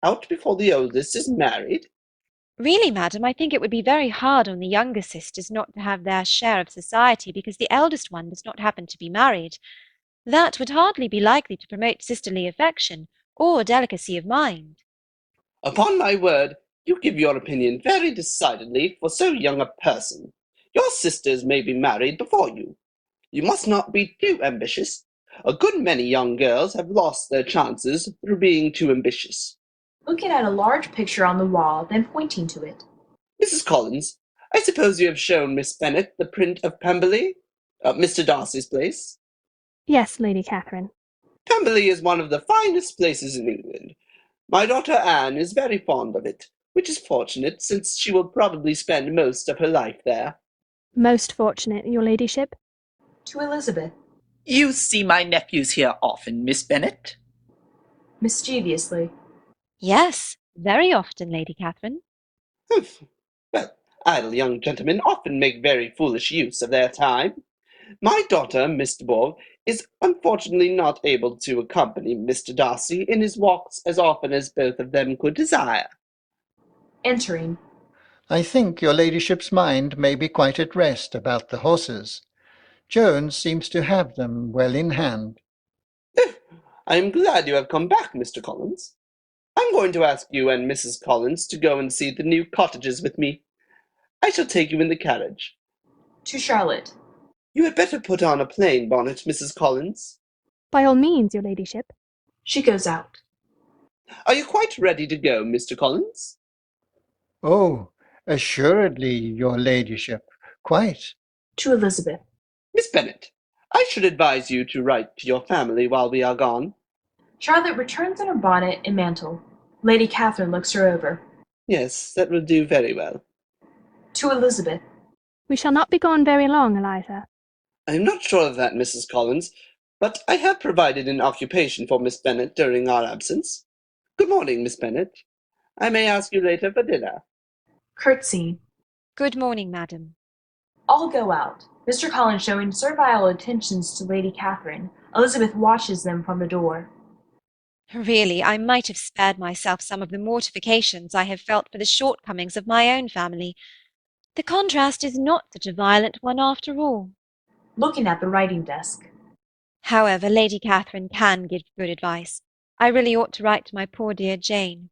Out before the oldest is married?" "Really, madam, I think it would be very hard on the younger sisters not to have their share of society because the eldest one does not happen to be married. That would hardly be likely to promote sisterly affection or delicacy of mind." "Upon my word, you give your opinion very decidedly for so young a person. Your sisters may be married before you. You must not be too ambitious. A good many young girls have lost their chances through being too ambitious." Looking at a large picture on the wall, then pointing to it. "Mrs. Collins, I suppose you have shown Miss Bennet the print of Pemberley, Mr. Darcy's place?" Yes, Lady Catherine. "Pemberley is one of the finest places in England. My daughter Anne is very fond of it, which is fortunate, since she will probably spend most of her life there." Most fortunate, your ladyship. To Elizabeth. "You see my nephews here often, Miss Bennet?" Mischievously. "Yes, very often, Lady Catherine." "Humph! Well, idle young gentlemen often make very foolish use of their time. My daughter, Miss de Bourgh, is unfortunately not able to accompany Mr. Darcy in his walks as often as both of them could desire." Entering. I think your ladyship's mind may be quite at rest about the horses. Jones seems to have them well in hand. I am glad you have come back, Mr. Collins. I'm going to ask you and Mrs. Collins to go and see the new cottages with me. I shall take you in the carriage. To Charlotte. You had better put on a plain bonnet, Mrs. Collins. By all means, your ladyship. She goes out. Are you quite ready to go, Mr. Collins? Oh, assuredly, your ladyship, quite. To Elizabeth. Miss Bennet, I should advise you to write to your family while we are gone. Charlotte returns in her bonnet and mantle. Lady Catherine looks her over. Yes, that will do very well. To Elizabeth. We shall not be gone very long, Eliza. I am not sure of that, Mrs. Collins, but I have provided an occupation for Miss Bennet during our absence. Good morning, Miss Bennet. I may ask you later for dinner. Curtsy. Good morning, madam. All go out, Mr. Collins showing servile attentions to Lady Catherine. Elizabeth watches them from the door. Really, I might have spared myself some of the mortifications I have felt for the shortcomings of my own family. The contrast is not such a violent one after all. Looking at the writing desk. However, Lady Catherine can give good advice. I really ought to write to my poor dear Jane.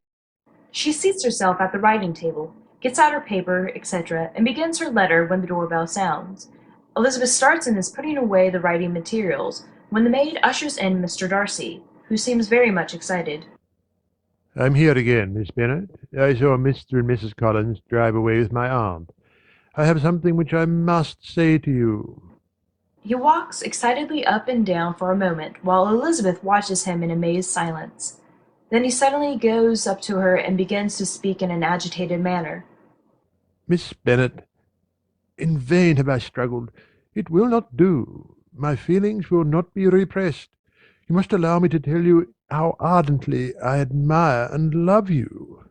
She seats herself at the writing table, gets out her paper, etc., and begins her letter when the doorbell sounds. Elizabeth starts and is putting away the writing materials when the maid ushers in Mr. Darcy, who seems very much excited. I'm here again, Miss Bennet. I saw Mr. and Mrs. Collins drive away with my aunt. I have something which I must say to you. He walks excitedly up and down for a moment, while Elizabeth watches him in amazed silence. Then he suddenly goes up to her and begins to speak in an agitated manner. Miss Bennet, in vain have I struggled. It will not do. My feelings will not be repressed. You must allow me to tell you how ardently I admire and love you.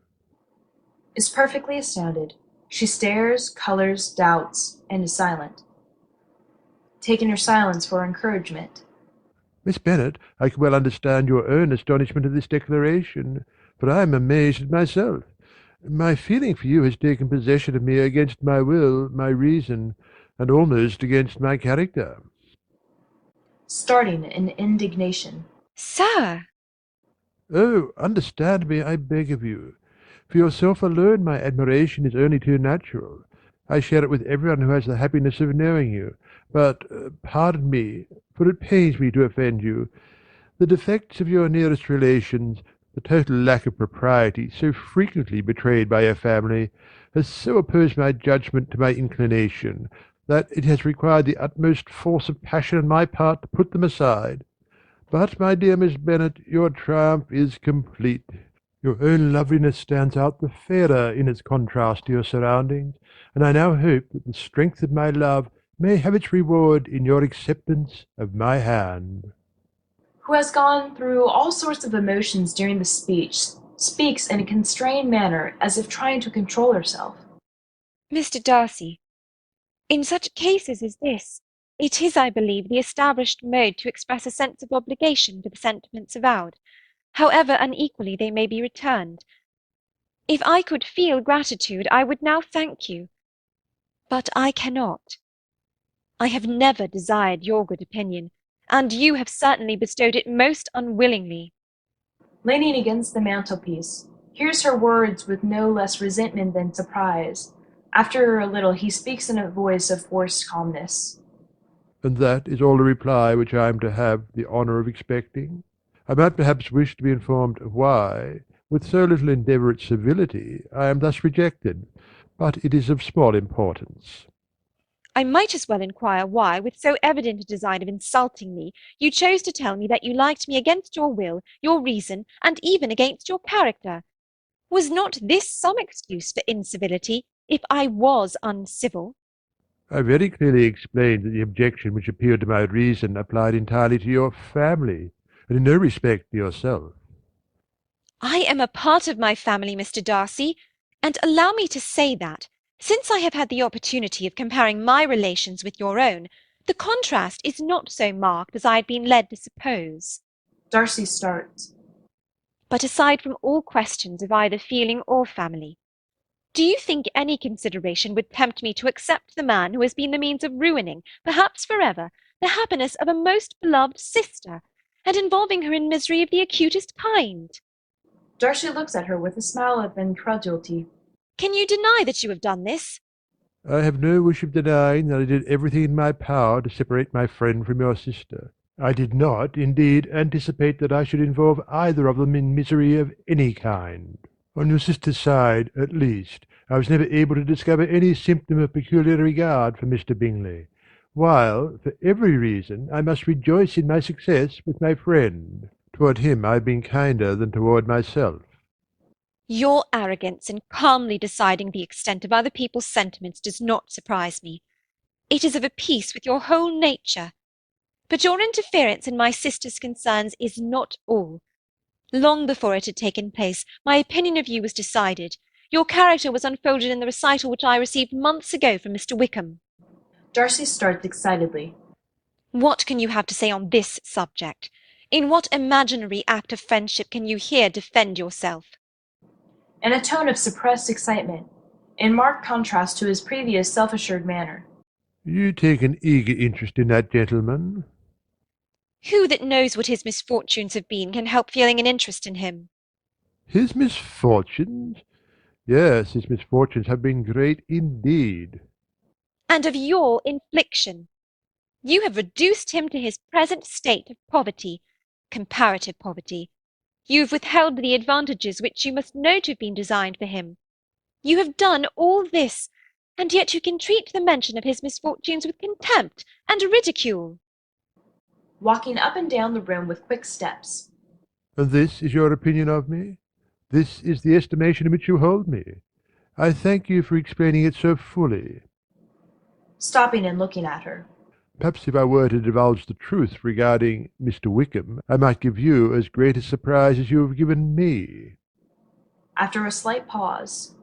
Is perfectly astounded. She stares, colors, doubts, and is silent, taking her silence for encouragement. Miss Bennet, I can well understand your own astonishment at this declaration, for I am amazed at myself. My feeling for you has taken possession of me against my will, my reason, and almost against my character. Starting in indignation. Sir! Oh, understand me, I beg of you. For yourself alone my admiration is only too natural. I share it with everyone who has the happiness of knowing you. But, pardon me, for it pains me to offend you. The defects of your nearest relations, the total lack of propriety so frequently betrayed by your family, has so opposed my judgment to my inclination, that it has required the utmost force of passion on my part to put them aside. But, my dear Miss Bennet, your triumph is complete. Your own loveliness stands out the fairer in its contrast to your surroundings, and I now hope that the strength of my love may have its reward in your acceptance of my hand. Who has gone through all sorts of emotions during the speech, speaks in a constrained manner as if trying to control herself. Mr. Darcy, in such cases as this, it is, I believe, the established mode to express a sense of obligation for the sentiments avowed, however unequally they may be returned. If I could feel gratitude, I would now thank you. But I cannot. I have never desired your good opinion, and you have certainly bestowed it most unwillingly. Leaning against the mantelpiece, hears her words with no less resentment than surprise. After a little he speaks in a voice of forced calmness. And that is all the reply which I am to have the honour of expecting? I might perhaps wish to be informed why, with so little endeavour at civility, I am thus rejected, but it is of small importance. I might as well inquire why, with so evident a design of insulting me, you chose to tell me that you liked me against your will, your reason, and even against your character. Was not this some excuse for incivility, if I was uncivil? I very clearly explained that the objection which appealed to my reason applied entirely to your family, and in no respect to yourself. I am a part of my family, Mr. Darcy, and allow me to say that, since I have had the opportunity of comparing my relations with your own, the contrast is not so marked as I had been led to suppose. Darcy starts. But aside from all questions of either feeling or family, Do you think any consideration would tempt me to accept the man who has been the means of ruining, perhaps forever, the happiness of a most beloved sister, and involving her in misery of the acutest kind? Darcy looks at her with a smile of incredulity. Can you deny that you have done this? I have no wish of denying that I did everything in my power to separate my friend from your sister. I did not, indeed, anticipate that I should involve either of them in misery of any kind. On your sister's side, at least, I was never able to discover any symptom of peculiar regard for Mr. Bingley, while, for every reason, I must rejoice in my success with my friend. Toward him I have been kinder than toward myself. Your arrogance in calmly deciding the extent of other people's sentiments does not surprise me. It is of a piece with your whole nature. But your interference in my sister's concerns is not all. Long before it had taken place, my opinion of you was decided. Your character was unfolded in the recital which I received months ago from Mr. Wickham. Darcy starts excitedly. What can you have to say on this subject? In what imaginary act of friendship can you here defend yourself? In a tone of suppressed excitement, in marked contrast to his previous self-assured manner. You take an eager interest in that gentleman. Who that knows what his misfortunes have been can help feeling an interest in him? His misfortunes? Yes, his misfortunes have been great indeed. And of your infliction. You have reduced him to his present state of poverty, comparative poverty. You have withheld the advantages which you must know to have been designed for him. You have done all this, and yet you can treat the mention of his misfortunes with contempt and ridicule. Walking up and down the room with quick steps. And this is your opinion of me? This is the estimation in which you hold me? I thank you for explaining it so fully. Stopping and looking at her. Perhaps if I were to divulge the truth regarding Mr. Wickham, I might give you as great a surprise as you have given me. After a slight pause.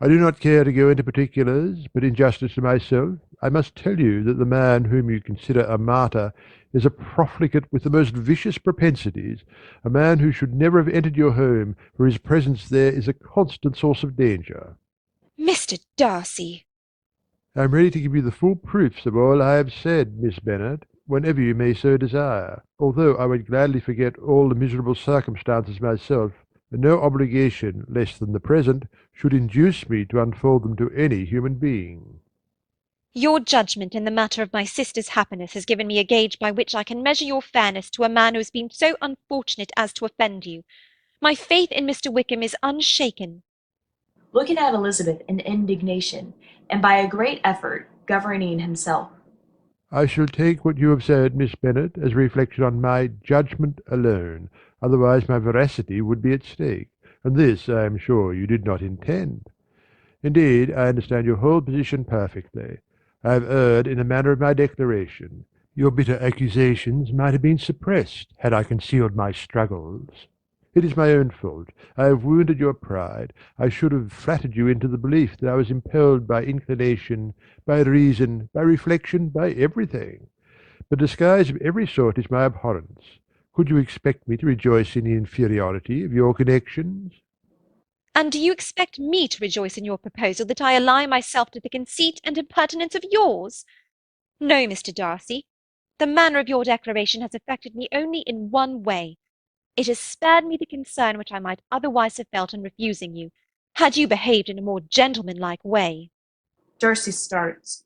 I do not care to go into particulars, but in justice to myself, I must tell you that the man whom you consider a martyr is a profligate with the most vicious propensities, a man who should never have entered your home, for his presence there is a constant source of danger. Mr. Darcy! I am ready to give you the full proofs of all I have said, Miss Bennet, whenever you may so desire, although I would gladly forget all the miserable circumstances myself, and no obligation less than the present should induce me to unfold them to any human being. Your judgment in the matter of my sister's happiness has given me a gauge by which I can measure your fairness to a man who has been so unfortunate as to offend you. My faith in Mr. Wickham is unshaken. Looking at Elizabeth in indignation, and by a great effort governing himself. I shall take what you have said, Miss Bennet, as a reflection on my judgment alone, otherwise my veracity would be at stake, and this, I am sure, you did not intend. Indeed, I understand your whole position perfectly. I have erred in the manner of my declaration. Your bitter accusations might have been suppressed had I concealed my struggles. It is my own fault. I have wounded your pride. I should have flattered you into the belief that I was impelled by inclination, by reason, by reflection, by everything. The disguise of every sort is my abhorrence. Could you expect me to rejoice in the inferiority of your connections? And do you expect me to rejoice in your proposal that I ally myself to the conceit and impertinence of yours? No, Mr. Darcy. The manner of your declaration has affected me only in one way. It has spared me the concern which I might otherwise have felt in refusing you, had you behaved in a more gentlemanlike way. Darcy starts.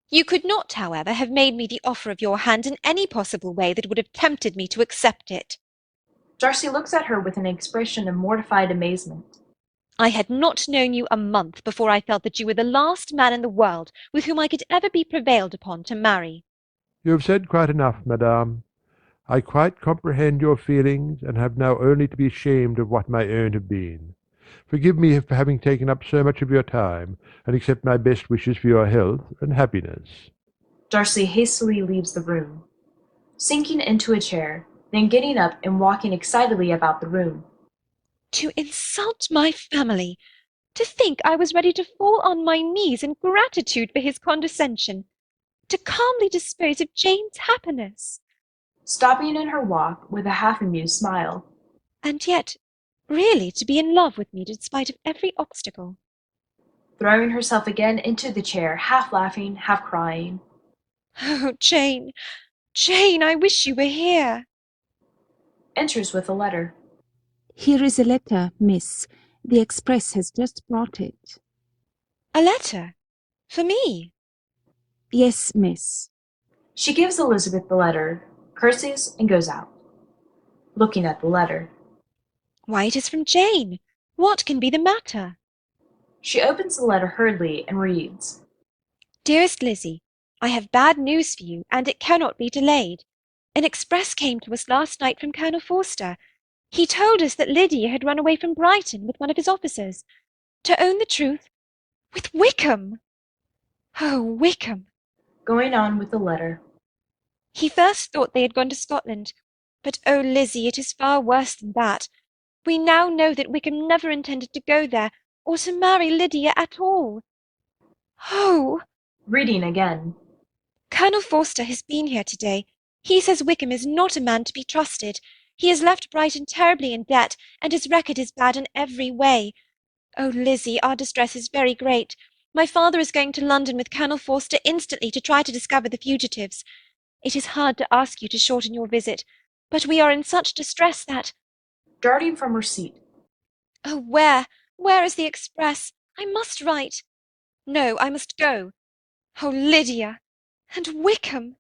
You could not, however, have made me the offer of your hand in any possible way that would have tempted me to accept it. Darcy looks at her with an expression of mortified amazement. I had not known you a month before I felt that you were the last man in the world with whom I could ever be prevailed upon to marry. You have said quite enough, madame. I quite comprehend your feelings, and have now only to be ashamed of what my own have been. Forgive me for having taken up so much of your time, and accept my best wishes for your health and happiness. Darcy hastily leaves the room, sinking into a chair, then getting up and walking excitedly about the room. To insult my family! To think I was ready to fall on my knees in gratitude for his condescension! To calmly dispose of Jane's happiness! Stopping in her walk with a half-amused smile. And yet, really to be in love with me despite of every obstacle. throwing herself again into the chair, half laughing, half crying. Oh, Jane, Jane, I wish you were here. Enters with a letter. Here is a letter, miss. The express has just brought it. A letter? For me? Yes, miss. She gives Elizabeth the letter, curtsies, and goes out. Looking at the letter. Why, it is from Jane. What can be the matter? She opens the letter hurriedly and reads. Dearest Lizzie, I have bad news for you, and it cannot be delayed. An express came to us last night from Colonel Forster. He told us that Lydia had run away from Brighton with one of his officers. To own the truth, with Wickham! Oh, Wickham! Going on with the letter. He first thought they had gone to Scotland. But, oh, Lizzie, it is far worse than that. We now know that Wickham never intended to go there, or to marry Lydia at all. Oh! Reading again. Colonel Forster has been here to-day. He says Wickham is not a man to be trusted. He has left Brighton terribly in debt, and his record is bad in every way. Oh, Lizzie, our distress is very great. My father is going to London with Colonel Forster instantly to try to discover the fugitives. It is hard to ask you to shorten your visit, but we are in such distress that— Darting from her seat. Oh, where is the express? I must write. No, I must go. Oh, Lydia! And Wickham!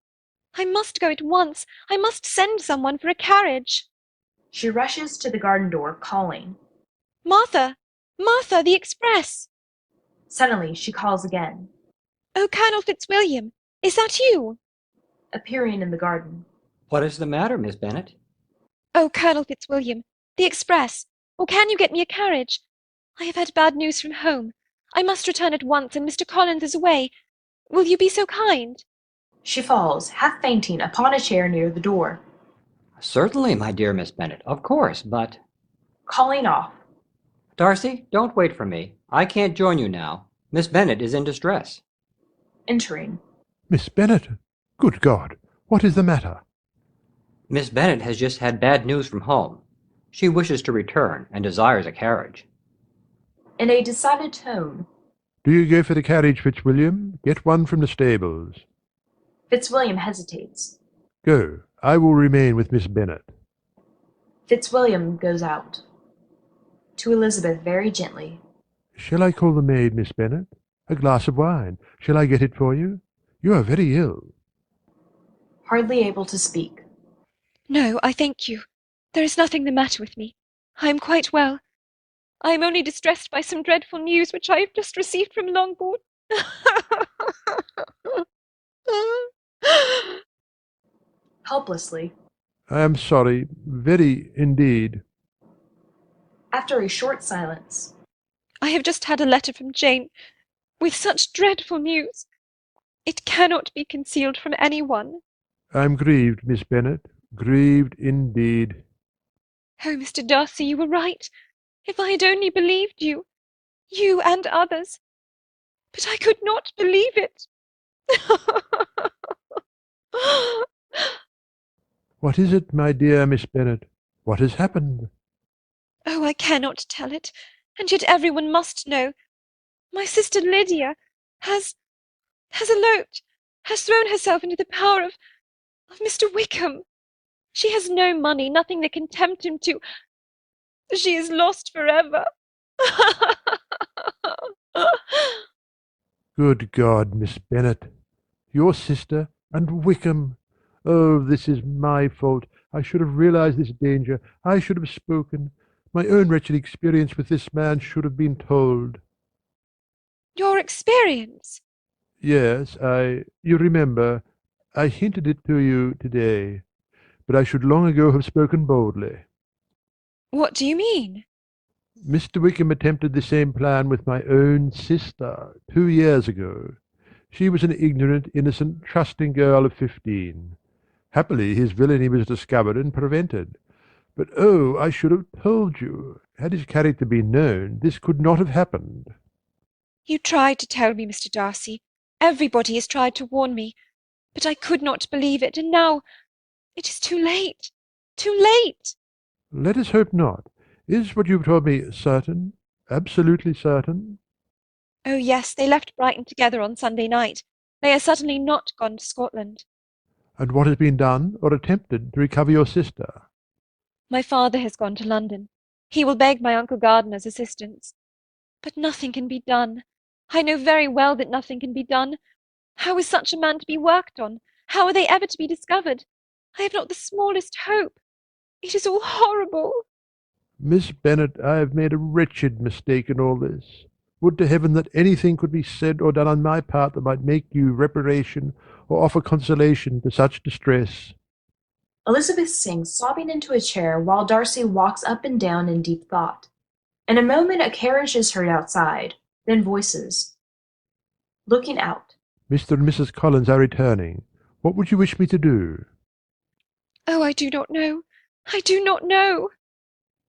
I must go at once. I must send someone for a carriage. She rushes to the garden door, calling. Martha! Martha, the express! Suddenly she calls again. Oh, Colonel Fitzwilliam, is that you? Appearing in the garden. What is the matter, Miss Bennet? Oh, Colonel Fitzwilliam, the express. Or can you get me a carriage? I have had bad news from home. I must return at once, and Mr. Collins is away. Will you be so kind? She falls, half fainting, upon a chair near the door. Certainly, my dear Miss Bennet, of course, but— Calling off. Darcy, don't wait for me. I can't join you now. Miss Bennet is in distress. Entering. Miss Bennet! Good God! What is the matter? Miss Bennet has just had bad news from home. She wishes to return and desires a carriage. In a decided tone. Do you go for the carriage, Fitzwilliam? Get one from the stables. Fitzwilliam hesitates. Go. I will remain with Miss Bennet. Fitzwilliam goes out. To Elizabeth very gently. Shall I call the maid, Miss Bennet? A glass of wine. Shall I get it for you? You are very ill. Hardly able to speak. No, I thank you. There is nothing the matter with me. I am quite well. I am only distressed by some dreadful news which I have just received from Longbourn. Helplessly. I am sorry, very indeed. After a short silence. I have just had a letter from Jane, with such dreadful news. It cannot be concealed from any one. I am grieved, Miss Bennet, grieved indeed. Oh, Mr. Darcy, you were right. If I had only believed you, you and others. But I could not believe it. What is it, my dear Miss Bennet? What has happened? Oh, I cannot tell it, and yet everyone must know. My sister Lydia has eloped, has thrown herself into the power of Mr. Wickham. She has no money, nothing that can tempt him to— She is lost forever. Good God, Miss Bennet! Your sister and Wickham! Oh, this is my fault. I should have realized this danger. I should have spoken. My own wretched experience with this man should have been told. Your experience? Yes, you remember, I hinted it to you today, but I should long ago have spoken boldly. What do you mean? Mr. Wickham attempted the same plan with my own sister 2 years ago. She was an ignorant, innocent, trusting girl of 15. Happily his villainy was discovered and prevented. But oh, I should have told you. Had his character been known, this could not have happened. You tried to tell me, Mr. Darcy. Everybody has tried to warn me. But I could not believe it, and now it is too late. Too late! Let us hope not. Is what you've told me certain? Absolutely certain? Oh, yes, they left Brighton together on Sunday night. They are certainly not gone to Scotland. And what has been done or attempted to recover your sister? My father has gone to London. He will beg my Uncle Gardiner's assistance. But nothing can be done. I know very well that nothing can be done. How is such a man to be worked on? How are they ever to be discovered? I have not the smallest hope. It is all horrible. Miss Bennet, I have made a wretched mistake in all this. Would to heaven that anything could be said or done on my part that might make you reparation or offer consolation to such distress. Elizabeth sinks sobbing into a chair while Darcy walks up and down in deep thought. In a moment a carriage is heard outside, then voices. Looking out. Mr. and Mrs. Collins are returning. What would you wish me to do? Oh, I do not know. I do not know.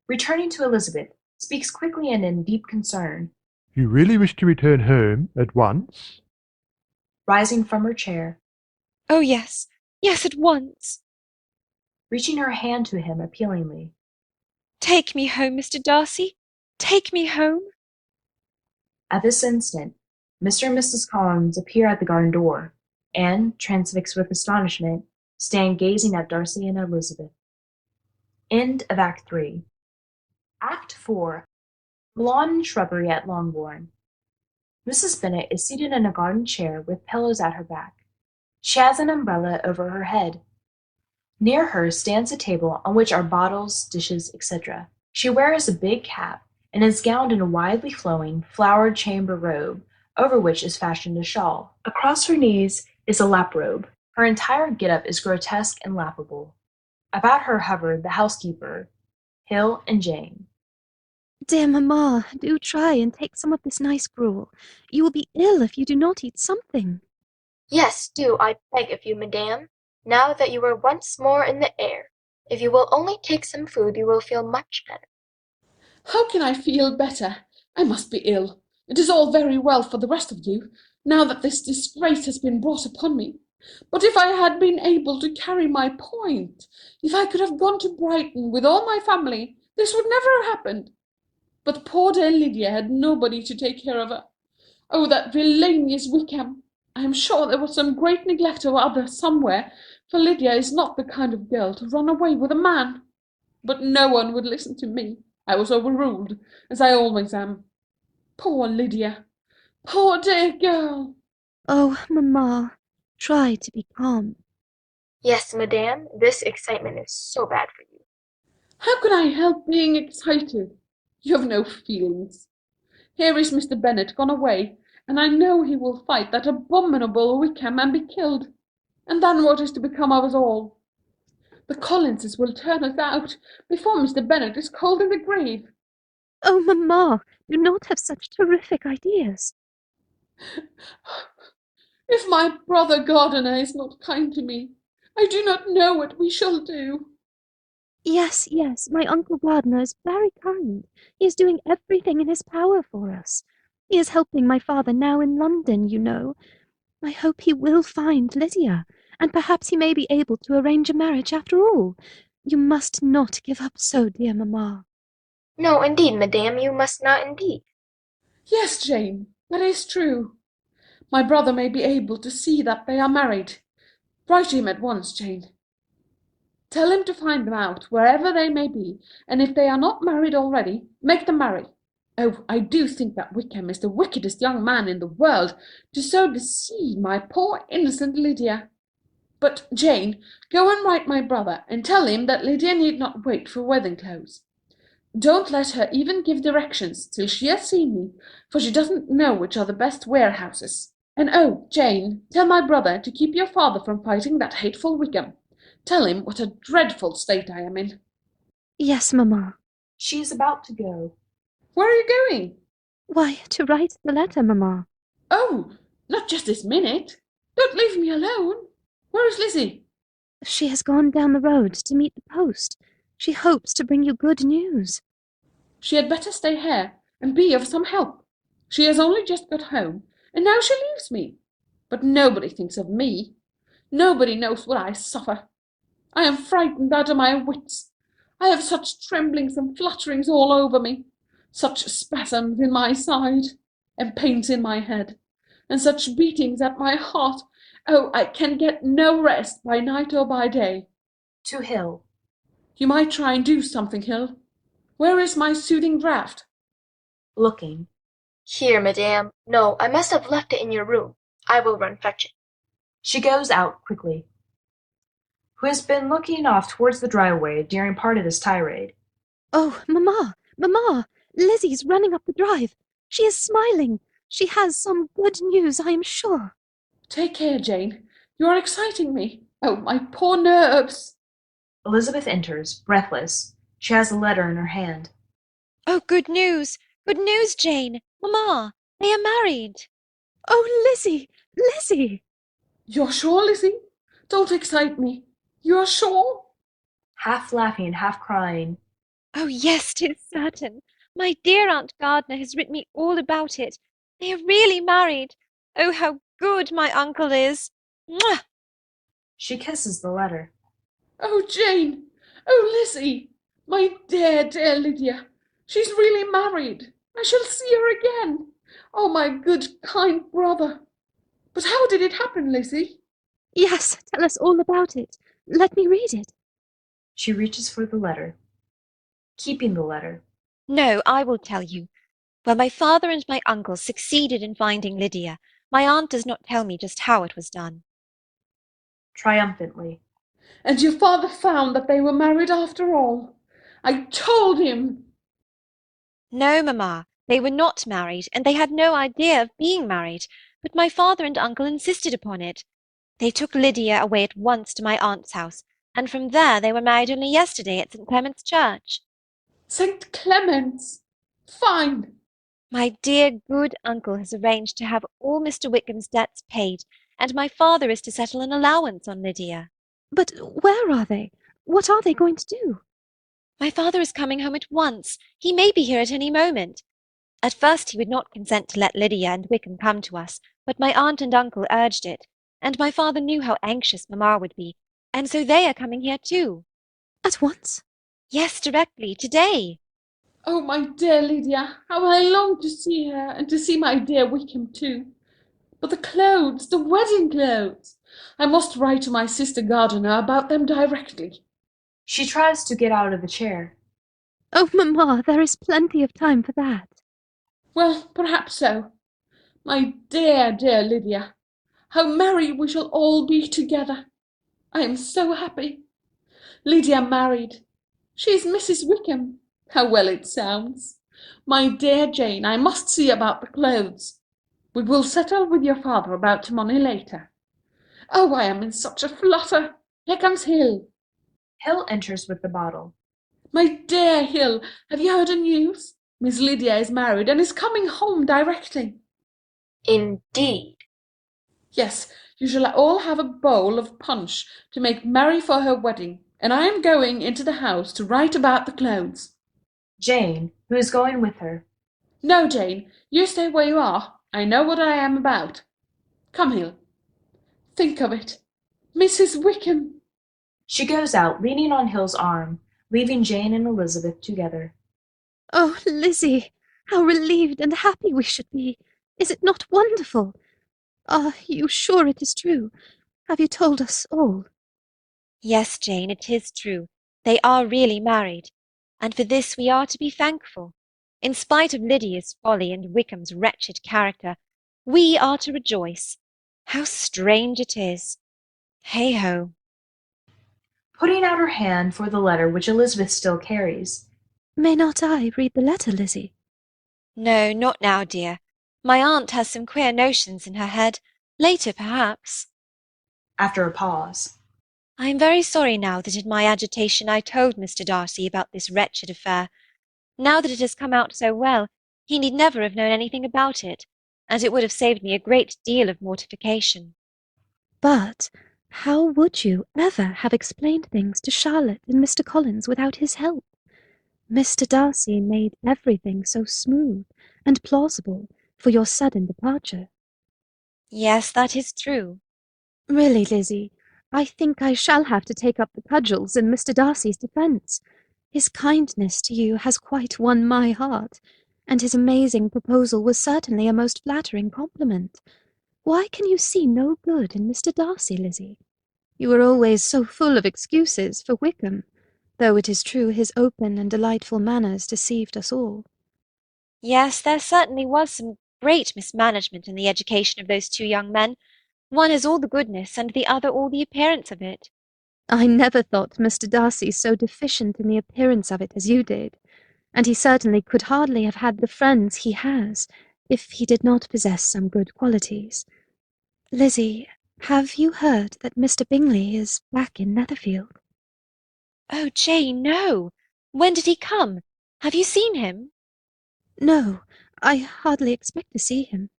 Returning to Elizabeth, speaks quickly and in deep concern. You really wish to return home at once? Rising from her chair. Oh, yes. Yes, at once. Reaching her hand to him appealingly. Take me home, Mr. Darcy. Take me home. At this instant, Mr. and Mrs. Collins appear at the garden door, and, transfixed with astonishment, stand gazing at Darcy and Elizabeth. End of Act 3. Act 4. Lawn and shrubbery at Longbourn. Mrs. Bennet is seated in a garden chair with pillows at her back. She has an umbrella over her head. Near her stands a table on which are bottles, dishes, etc. She wears a big cap and is gowned in a widely flowing, flowered chamber robe, over which is fashioned a shawl. Across her knees is a lap robe. Her entire get-up is grotesque and laughable. About her hover the housekeeper, Hill and Jane. Dear mamma, do try and take some of this nice gruel. You will be ill if you do not eat something. Yes, do, I beg of you, madame, now that you are once more in the air. If you will only take some food, you will feel much better. How can I feel better? I must be ill. It is all very well for the rest of you, now that this disgrace has been brought upon me. But if I had been able to carry my point, if I could have gone to Brighton with all my family, this would never have happened. But poor dear Lydia had nobody to take care of her. Oh, that villainous Wickham! I am sure there was some great neglect or other somewhere, for Lydia is not the kind of girl to run away with a man. But no one would listen to me. I was overruled, as I always am. Poor Lydia! Poor dear girl! Oh, mamma, try to be calm. Yes, madame, this excitement is so bad for you. How can I help being excited? You have no feelings. Here is Mr. Bennet gone away, and I know he will fight that abominable Wickham and be killed. And then what is to become of us all? The Collinses will turn us out before Mr. Bennet is cold in the grave. Oh, mamma, do not have such terrific ideas. If my brother Gardiner is not kind to me, I do not know what we shall do. Yes, yes, my Uncle Gardiner is very kind. He is doing everything in his power for us. He is helping my father now in London, you know. I hope he will find Lydia, and perhaps he may be able to arrange a marriage after all. You must not give up so, dear mamma. No, indeed, madame, you must not indeed. Yes, Jane, that is true. My brother may be able to see that they are married. Write to him at once, Jane. Tell him to find them out, wherever they may be, and if they are not married already, make them marry. Oh, I do think that Wickham is the wickedest young man in the world, to so deceive my poor innocent Lydia. But, Jane, go and write my brother, and tell him that Lydia need not wait for wedding clothes. Don't let her even give directions till she has seen me, for she doesn't know which are the best warehouses. And oh, Jane, tell my brother to keep your father from fighting that hateful Wickham. Tell him what a dreadful state I am in. Yes, mamma. She is about to go. Where are you going? Why, to write the letter, mamma. Oh, not just this minute. Don't leave me alone. Where is Lizzie? She has gone down the road to meet the post. She hopes to bring you good news. She had better stay here and be of some help. She has only just got home, and now she leaves me. But nobody thinks of me. Nobody knows what I suffer. I am frightened out of my wits. I have such tremblings and flutterings all over me, such spasms in my side. and pains in my head, and such beatings at my heart. Oh, I can get no rest by night or by day. To Hill. You might try and do something, Hill. Where is my soothing draught? Looking. Here, madame. No, I must have left it in your room. I will run fetch it. She goes out quickly. Who has been looking off towards the driveway during part of this tirade. Oh, Mamma! Mamma! Lizzie's running up the drive. She is smiling. She has some good news, I am sure. Take care, Jane. You are exciting me. Oh, my poor nerves. Elizabeth enters, breathless. She has a letter in her hand. Oh, good news! Good news, Jane! Mamma! They are married! Oh, Lizzie! Lizzie! You're sure, Lizzie? Don't excite me. You're sure? Half laughing, half crying. Oh, yes, 'tis certain. My dear Aunt Gardner has written me all about it. They are really married. Oh, how good my uncle is! Mwah! She kisses the letter. Oh, Jane! Oh, Lizzie! My dear, dear Lydia! She's really married. I shall see her again. Oh, my good, kind brother! But how did it happen, Lizzie? Yes, tell us all about it. Let me read it. She reaches for the letter. Keeping the letter. No, I will tell you. Well, my father and my uncle succeeded in finding Lydia. My aunt does not tell me just how it was done. Triumphantly. And your father found that they were married after all. I told him. No, mamma, they were not married, and they had no idea of being married, but my father and uncle insisted upon it. They took Lydia away at once to my aunt's house, and from there they were married only yesterday at St. Clement's Church. St. Clement's! Fine! My dear good uncle has arranged to have all Mr. Wickham's debts paid, and my father is to settle an allowance on Lydia. But where are they? What are they going to do? My father is coming home at once. He may be here at any moment. At first he would not consent to let Lydia and Wickham come to us, but my aunt and uncle urged it, and my father knew how anxious mamma would be, and so they are coming here too. At once? Yes, directly, today. Oh, my dear Lydia, how I long to see her, and to see my dear Wickham too. But the clothes, the wedding clothes! I must write to my sister Gardiner about them directly. She tries to get out of the chair. Oh, Mamma, there is plenty of time for that. Well, perhaps so. My dear, dear Lydia, how merry we shall all be together. I am so happy. Lydia married. She is Mrs. Wickham. How well it sounds. My dear Jane, I must see about the clothes. We will settle with your father about money later. Oh, I am in such a flutter. Here comes Hill. Hill enters with the bottle. My dear Hill, have you heard the news? Miss Lydia is married and is coming home directly. Indeed. Yes, you shall all have a bowl of punch to make merry for her wedding, and I am going into the house to write about the clothes. Jane, who is going with her. No, Jane, you stay where you are. I know what I am about. Come, Hill. Think of it. Mrs. Wickham. She goes out, leaning on Hill's arm, leaving Jane and Elizabeth together. Oh, Lizzie, how relieved and happy we should be. Is it not wonderful? Are you sure it is true? Have you told us all? Yes, Jane, it is true. They are really married, and for this we are to be thankful. In spite of Lydia's folly and Wickham's wretched character, we are to rejoice. How strange it is! Hey-ho! Putting out her hand for the letter which Elizabeth still carries. May not I read the letter, Lizzie? No, not now, dear. My aunt has some queer notions in her head. Later, perhaps. After a pause. I am very sorry now that in my agitation I told Mr. Darcy about this wretched affair. Now that it has come out so well, he need never have known anything about it, and it would have saved me a great deal of mortification. But how would you ever have explained things to Charlotte and Mr. Collins without his help? Mr. Darcy made everything so smooth and plausible for your sudden departure. Yes, that is true. Really, Lizzie, I think I shall have to take up the cudgels in Mr. Darcy's defence. His kindness to you has quite won my heart. and his amazing proposal was certainly a most flattering compliment. Why can you see no good in Mr. Darcy, Lizzie? You were always so full of excuses for Wickham, though it is true his open and delightful manners deceived us all. Yes, there certainly was some great mismanagement in the education of those two young men. One has all the goodness, and the other all the appearance of it. I never thought Mr. Darcy so deficient in the appearance of it as you did, and he certainly could hardly have had the friends he has, if he did not possess some good qualities. Lizzie, have you heard that Mr. Bingley is back in Netherfield? Oh, Jane, no! When did he come? Have you seen him? No, I hardly expect to see him.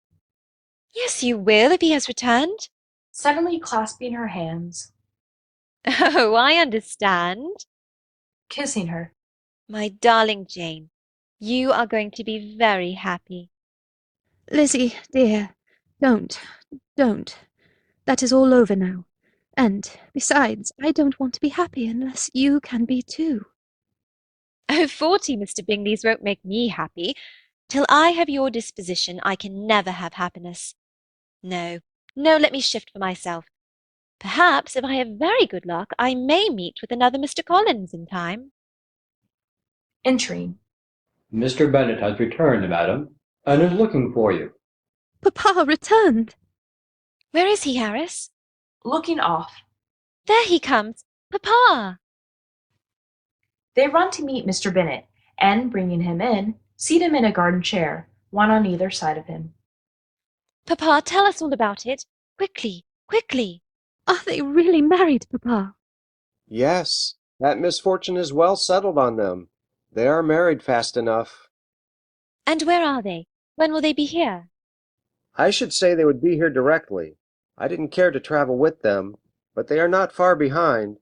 Yes, you will, if he has returned. Suddenly clasping her hands. Oh, I understand. Kissing her. My darling Jane, you are going to be very happy. Lizzie, dear, don't. That is all over now. And, besides, I don't want to be happy unless you can be too. Oh, 40 Mr. Bingleys won't make me happy. Till I have your disposition, I can never have happiness. No, let me shift for myself. Perhaps, if I have very good luck, I may meet with another Mr. Collins in time. Entering. Mr. Bennet has returned, madam, and is looking for you. Papa returned! Where is he, Harris? Looking off. There he comes! Papa! They run to meet Mr. Bennet, and, bringing him in, seat him in a garden chair, one on either side of him. Papa, tell us all about it. Quickly, quickly. Are they really married, Papa? Yes, that misfortune is well settled on them. They are married fast enough. And where are they? When will they be here? I should say they would be here directly. I didn't care to travel with them, but they are not far behind,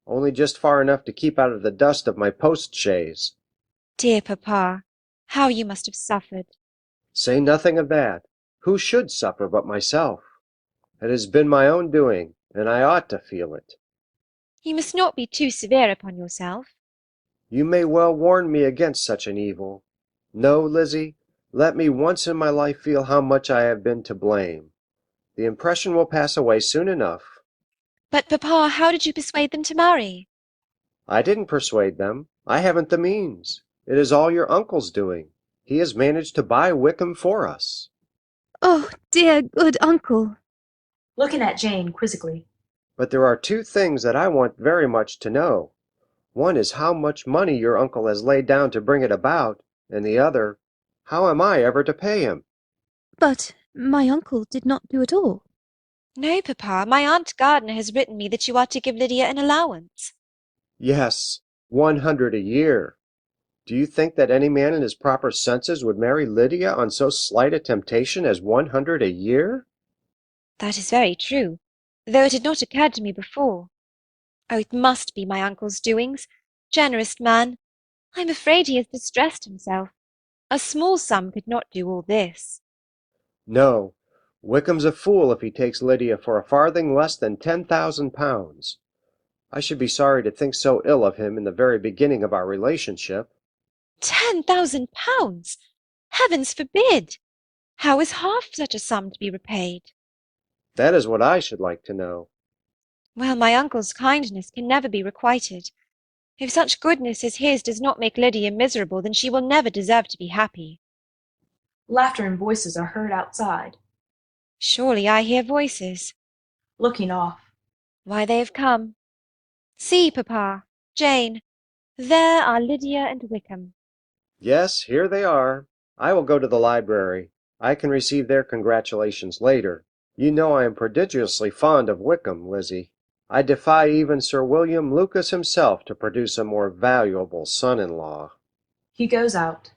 only just far enough to keep out of the dust of my post-chaise. Dear Papa, how you must have suffered. Say nothing of that. Who should suffer but myself? It has been my own doing, and I ought to feel it. You must not be too severe upon yourself. You may well warn me against such an evil. No, Lizzie, let me once in my life feel how much I have been to blame. The impression will pass away soon enough. But, Papa, how did you persuade them to marry? I didn't persuade them. I haven't the means. It is all your uncle's doing. He has managed to buy Wickham for us. Oh, dear good uncle! Looking at Jane quizzically. But there are two things that I want very much to know. One is how much money your uncle has laid down to bring it about, and the other, how am I ever to pay him? But my uncle did not do it all. No, Papa, my Aunt Gardiner has written me that you are to give Lydia an allowance. Yes, 100 a year. Do you think that any man in his proper senses would marry Lydia on so slight a temptation as 100 a year? That is very true, though it had not occurred to me before. Oh, it must be my uncle's doings. Generous man! I'm afraid he has distressed himself. A small sum could not do all this. No, Wickham's a fool if he takes Lydia for a farthing less than £10,000. I should be sorry to think so ill of him in the very beginning of our relationship. £10,000! Heavens forbid! How is half such a sum to be repaid? That is what I should like to know. Well, my uncle's kindness can never be requited. If such goodness as his does not make Lydia miserable, then she will never deserve to be happy. Laughter and voices are heard outside. Surely I hear voices. Looking off. Why, they have come. See, Papa, Jane, there are Lydia and Wickham. Yes, here they are. I will go to the library. I can receive their congratulations later. You know I am prodigiously fond of Wickham, Lizzie. I defy even Sir William Lucas himself to produce a more valuable son-in-law. He goes out.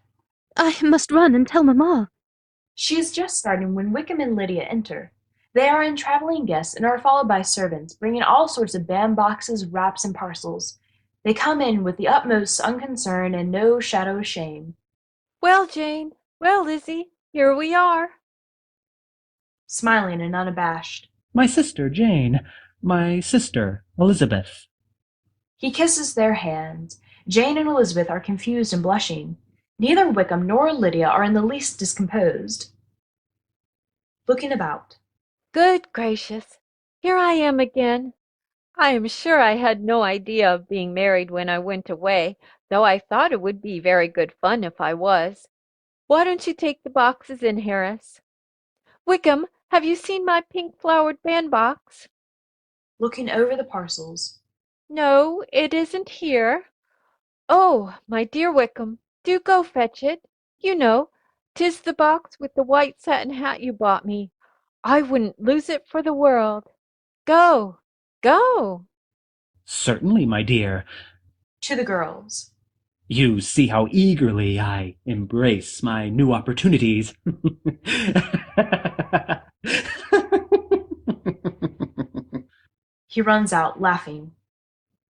I must run and tell Mamma. She is just starting when Wickham and Lydia enter. They are in travelling guests and are followed by servants, bringing all sorts of bandboxes, wraps, and parcels. They come in with the utmost unconcern and no shadow of shame. Well, Jane, well, Lizzie, here we are. Smiling and unabashed. My sister, Jane. My sister, Elizabeth. He kisses their hands. Jane and Elizabeth are confused and blushing. Neither Wickham nor Lydia are in the least discomposed. Looking about. Good gracious! Here I am again. I am sure I had no idea of being married when I went away, though I thought it would be very good fun if I was. Why don't you take the boxes in, Harris? Wickham, have you seen my pink-flowered bandbox? Looking over the parcels. No, it isn't here. Oh, my dear Wickham, do go fetch it. You know, 'tis the box with the white satin hat you bought me. I wouldn't lose it for the world. Go, go! Certainly, my dear. To the girls. You see how eagerly I embrace my new opportunities. He runs out, laughing.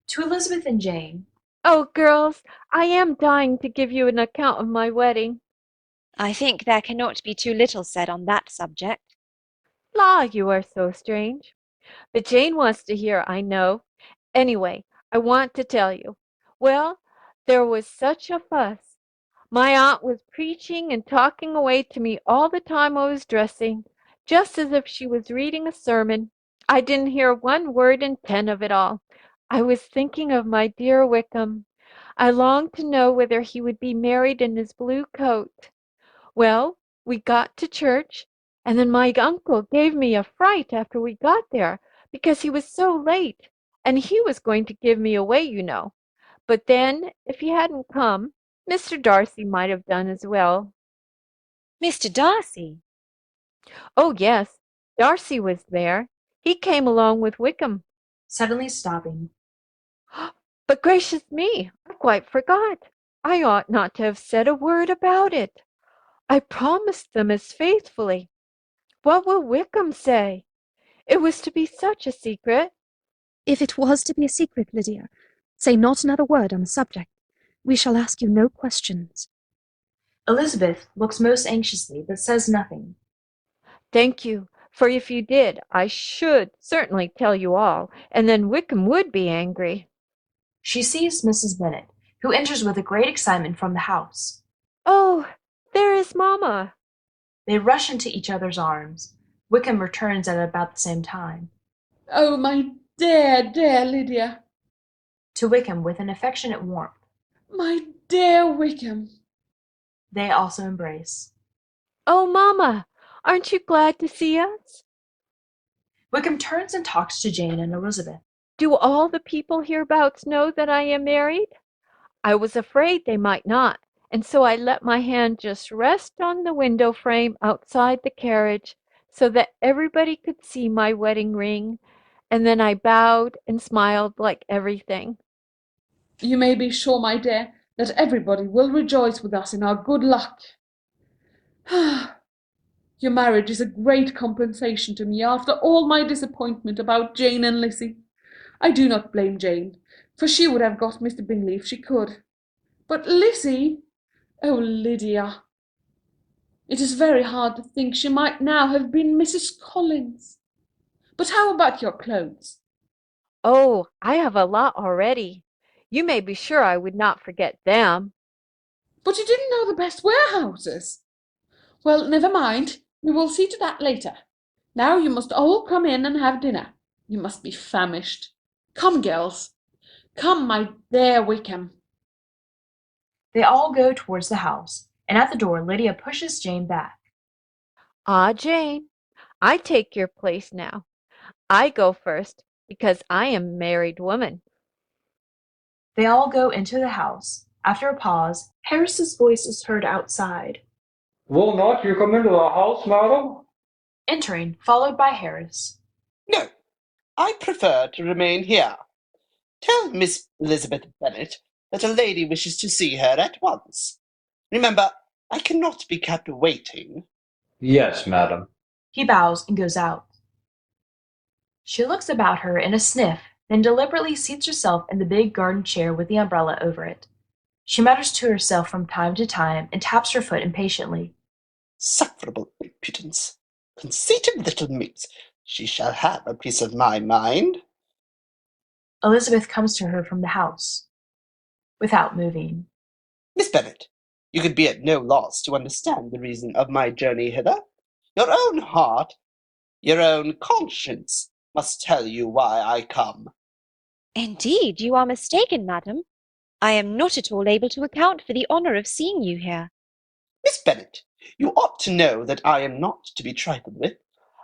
To Elizabeth and Jane. Oh, girls, I am dying to give you an account of my wedding. I think there cannot be too little said on that subject. La, you are so strange. But Jane wants to hear, I know. Anyway, I want to tell you. Well, there was such a fuss. My aunt was preaching and talking away to me all the time I was dressing, just as if she was reading a sermon. I didn't hear one word in 10 of it all. I was thinking of my dear Wickham. I longed to know whether he would be married in his blue coat. Well, we got to church, and then my uncle gave me a fright after we got there, because he was so late, and he was going to give me away, you know. But then, if he hadn't come, Mr. Darcy might have done as well. Mr. Darcy? Oh, yes, Darcy was there. He came along with Wickham. Suddenly stopping. But gracious me, I quite forgot. I ought not to have said a word about it. I promised them as faithfully. What will Wickham say? It was to be such a secret. If it was to be a secret, Lydia, say not another word on the subject. We shall ask you no questions. Elizabeth looks most anxiously, but says nothing. Thank you, for if you did, I should certainly tell you all, and then Wickham would be angry. She sees Mrs. Bennet, who enters with a great excitement from the house. Oh, there is Mamma. They rush into each other's arms. Wickham returns at about the same time. Oh, my dear, dear Lydia. To Wickham with an affectionate warmth. My dear Wickham. They also embrace. Oh, Mamma, aren't you glad to see us? Wickham turns and talks to Jane and Elizabeth. Do all the people hereabouts know that I am married? I was afraid they might not, and so I let my hand just rest on the window frame outside the carriage, so that everybody could see my wedding ring, and then I bowed and smiled like everything. You may be sure, my dear, that everybody will rejoice with us in our good luck. Your marriage is a great compensation to me after all my disappointment about Jane and Lizzie. I do not blame Jane, for she would have got Mr. Bingley if she could. But Lizzie, oh, Lydia, it is very hard to think she might now have been Mrs. Collins. But how about your clothes? Oh, I have a lot already. You may be sure I would not forget them. But you didn't know the best warehouses. Well, never mind. We will see to that later. Now you must all come in and have dinner. You must be famished. Come, girls. Come, my dear Wickham. They all go towards the house, and at the door Lydia pushes Jane back. Ah, Jane, I take your place now. I go first, because I am a married woman. They all go into the house. After a pause, Harris's voice is heard outside. Will not you come into the house, madam? Entering, followed by Harris. No, I prefer to remain here. Tell Miss Elizabeth Bennet that a lady wishes to see her at once. Remember, I cannot be kept waiting. Yes, madam. He bows and goes out. She looks about her in a sniff, then deliberately seats herself in the big garden chair with the umbrella over it. She mutters to herself from time to time and taps her foot impatiently. Sufferable impudence! Conceited little minx! She shall have a piece of my mind. Elizabeth comes to her from the house, without moving. Miss Bennet, You could be at no loss to understand the reason of my journey hither. Your own heart, your own conscience, must tell you why I come. Indeed, you are mistaken, madam. I am not at all able to account for the honour of seeing you here. Miss Bennet, you ought to know that I am not to be trifled with.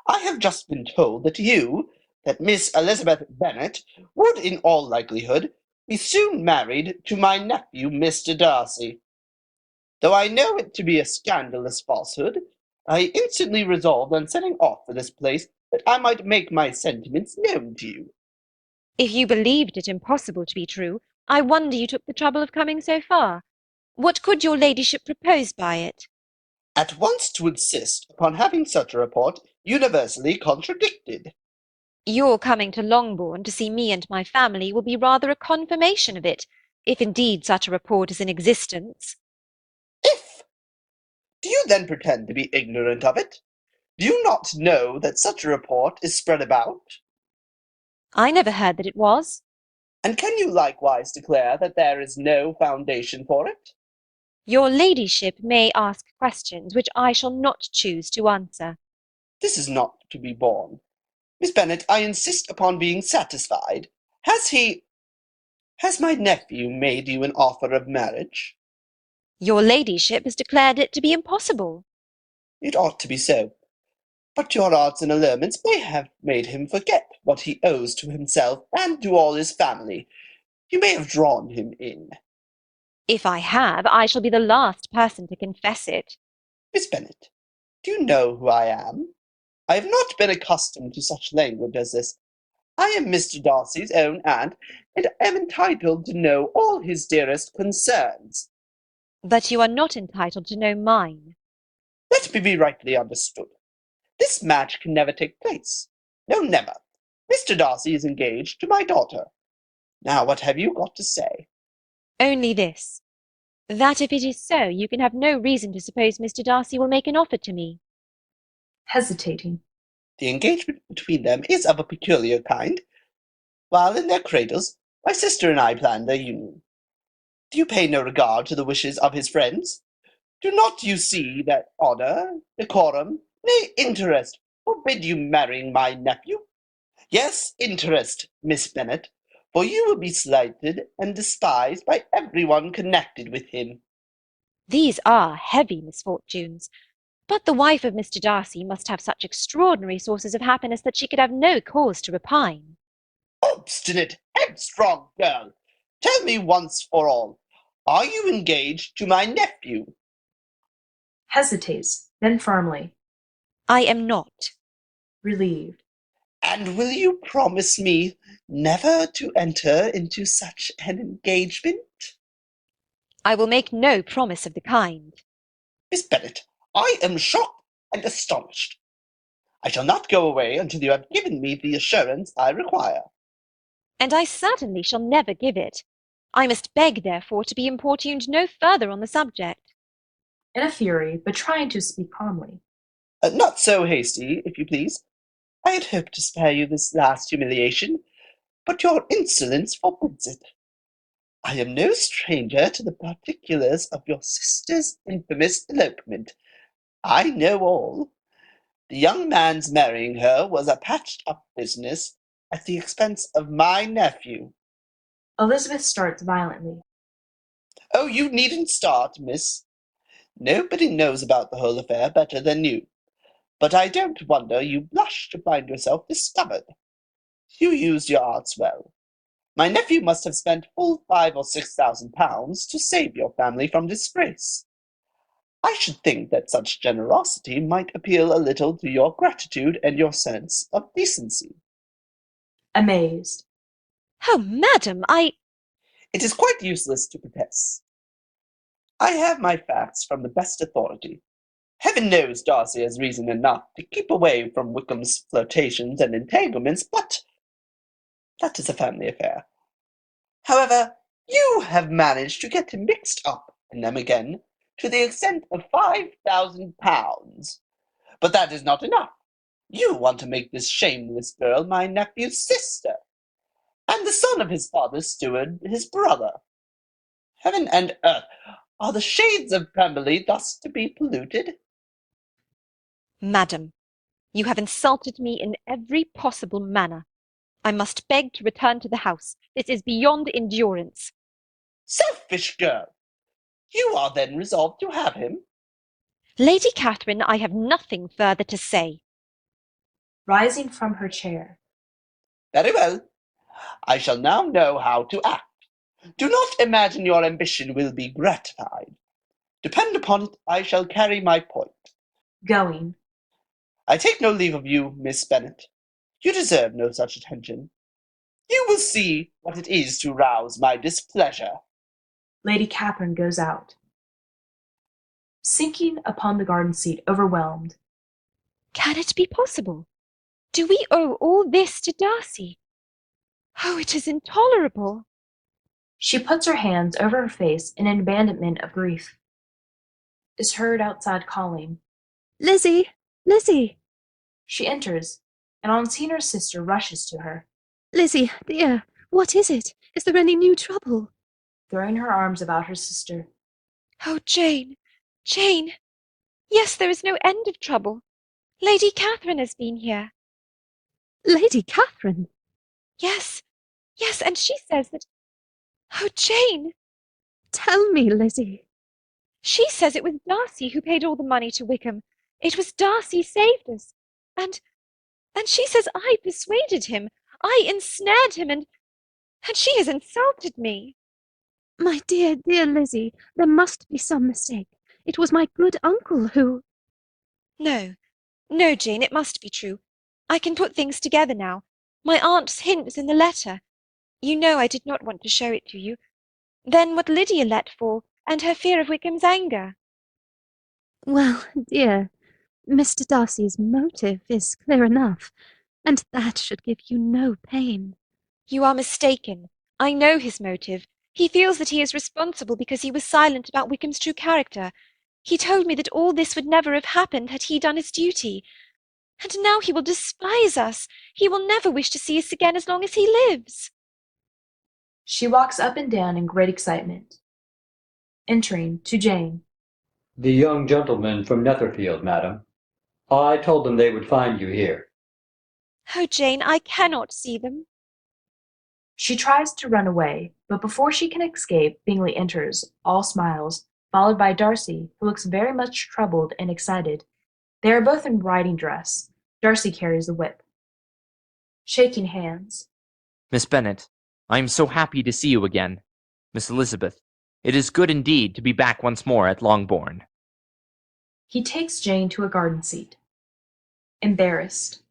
I have just been told that Miss Elizabeth Bennet, would in all likelihood be soon married to my nephew, Mr. Darcy. Though I know it to be a scandalous falsehood, I instantly resolved on setting off for this place that I might make my sentiments known to you. If you believed it impossible to be true, I wonder you took the trouble of coming so far. What could your ladyship propose by it? At once to insist upon having such a report universally contradicted. Your coming to Longbourn to see me and my family will be rather a confirmation of it, if indeed such a report is in existence. If! Do you then pretend to be ignorant of it? Do you not know that such a report is spread about? I never heard that it was. And can you likewise declare that there is no foundation for it? Your ladyship may ask questions which I shall not choose to answer. This is not to be borne. Miss Bennet, I insist upon being satisfied. Has my nephew made you an offer of marriage? Your ladyship has declared it to be impossible. It ought to be so. But your arts and allurements may have made him forget what he owes to himself and to all his family. You may have drawn him in. If I have, I shall be the last person to confess it. Miss Bennet, do you know who I am? I have not been accustomed to such language as this. I am Mr. Darcy's own aunt, and am entitled to know all his dearest concerns. But you are not entitled to know mine. Let me be rightly understood. This match can never take place. No, never. Mr. Darcy is engaged to my daughter. Now, what have you got to say? Only this, that if it is so, you can have no reason to suppose Mr. Darcy will make an offer to me. Hesitating. The engagement between them is of a peculiar kind. While in their cradles, my sister and I planned their union. Do you pay no regard to the wishes of his friends? Do not you see that honour, decorum, nay, interest, forbid you marrying my nephew? Yes, interest, Miss Bennet, for you will be slighted and despised by everyone connected with him. These are heavy misfortunes, but the wife of Mr. Darcy must have such extraordinary sources of happiness that she could have no cause to repine. Obstinate, headstrong girl! Tell me once for all, are you engaged to my nephew? Hesitates, then firmly. I am not. Relieved. And will you promise me never to enter into such an engagement? I will make no promise of the kind. Miss Bennet, I am shocked and astonished. I shall not go away until you have given me the assurance I require. And I certainly shall never give it. I must beg, therefore, to be importuned no further on the subject. In a fury, but trying to speak calmly. Not so hasty, if you please. I had hoped to spare you this last humiliation, but your insolence forbids it. I am no stranger to the particulars of your sister's infamous elopement. I know all. The young man's marrying her was a patched-up business at the expense of my nephew. Elizabeth starts violently. Oh, you needn't start, miss. Nobody knows about the whole affair better than you. But I don't wonder you blush to find yourself discovered. You used your arts well. My nephew must have spent full £5,000 or £6,000 to save your family from disgrace. I should think that such generosity might appeal a little to your gratitude and your sense of decency. Amazed. Oh, madam, It is quite useless to protest. I have my facts from the best authority. Heaven knows Darcy has reason enough to keep away from Wickham's flirtations and entanglements, but that is a family affair. However, you have managed to get mixed up in them again to the extent of £5,000. But that is not enough. You want to make this shameless girl my nephew's sister, and the son of his father's steward his brother. Heaven and earth! Are the shades of Pemberley thus to be polluted? Madam, you have insulted me in every possible manner. I must beg to return to the house. This is beyond endurance. Selfish girl! You are then resolved to have him? Lady Catherine, I have nothing further to say. Rising from her chair. Very well. I shall now know how to act. Do not imagine your ambition will be gratified. Depend upon it, I shall carry my point. Going. I take no leave of you, Miss Bennet. You deserve no such attention. You will see what it is to rouse my displeasure. Lady Catherine goes out. Sinking upon the garden seat, overwhelmed. Can it be possible? Do we owe all this to Darcy? Oh, it is intolerable. She puts her hands over her face in an abandonment of grief. Is heard outside calling. Lizzie! Lizzie! She enters, and on seeing her sister rushes to her. Lizzie, dear, what is it? Is there any new trouble? Throwing her arms about her sister. Oh, Jane! Jane! Yes, there is no end of trouble. Lady Catherine has been here. Lady Catherine? Yes, yes, and she says that... Oh, Jane! Tell me, Lizzie. She says it was Darcy who paid all the money to Wickham. It was Darcy saved us. And she says I persuaded him. I ensnared him, and she has insulted me. My dear, dear Lizzie, there must be some mistake. It was my good uncle who... No, no, Jane, it must be true. I can put things together now. My aunt's hint was in the letter. You know I did not want to show it to you. Then what Lydia let fall, and her fear of Wickham's anger. Well, dear, Mr. Darcy's motive is clear enough, and that should give you no pain. You are mistaken. I know his motive. He feels that he is responsible because he was silent about Wickham's true character. He told me that all this would never have happened had he done his duty. And now he will despise us. He will never wish to see us again as long as he lives. She walks up and down in great excitement. Entering, to Jane. The young gentlemen from Netherfield, madam. I told them they would find you here. Oh, Jane, I cannot see them. She tries to run away, but before she can escape, Bingley enters, all smiles, followed by Darcy, who looks very much troubled and excited. They are both in riding dress. Darcy carries the whip. Shaking hands. Miss Bennet, I am so happy to see you again. Miss Elizabeth, it is good indeed to be back once more at Longbourn. He takes Jane to a garden seat. Embarrassed.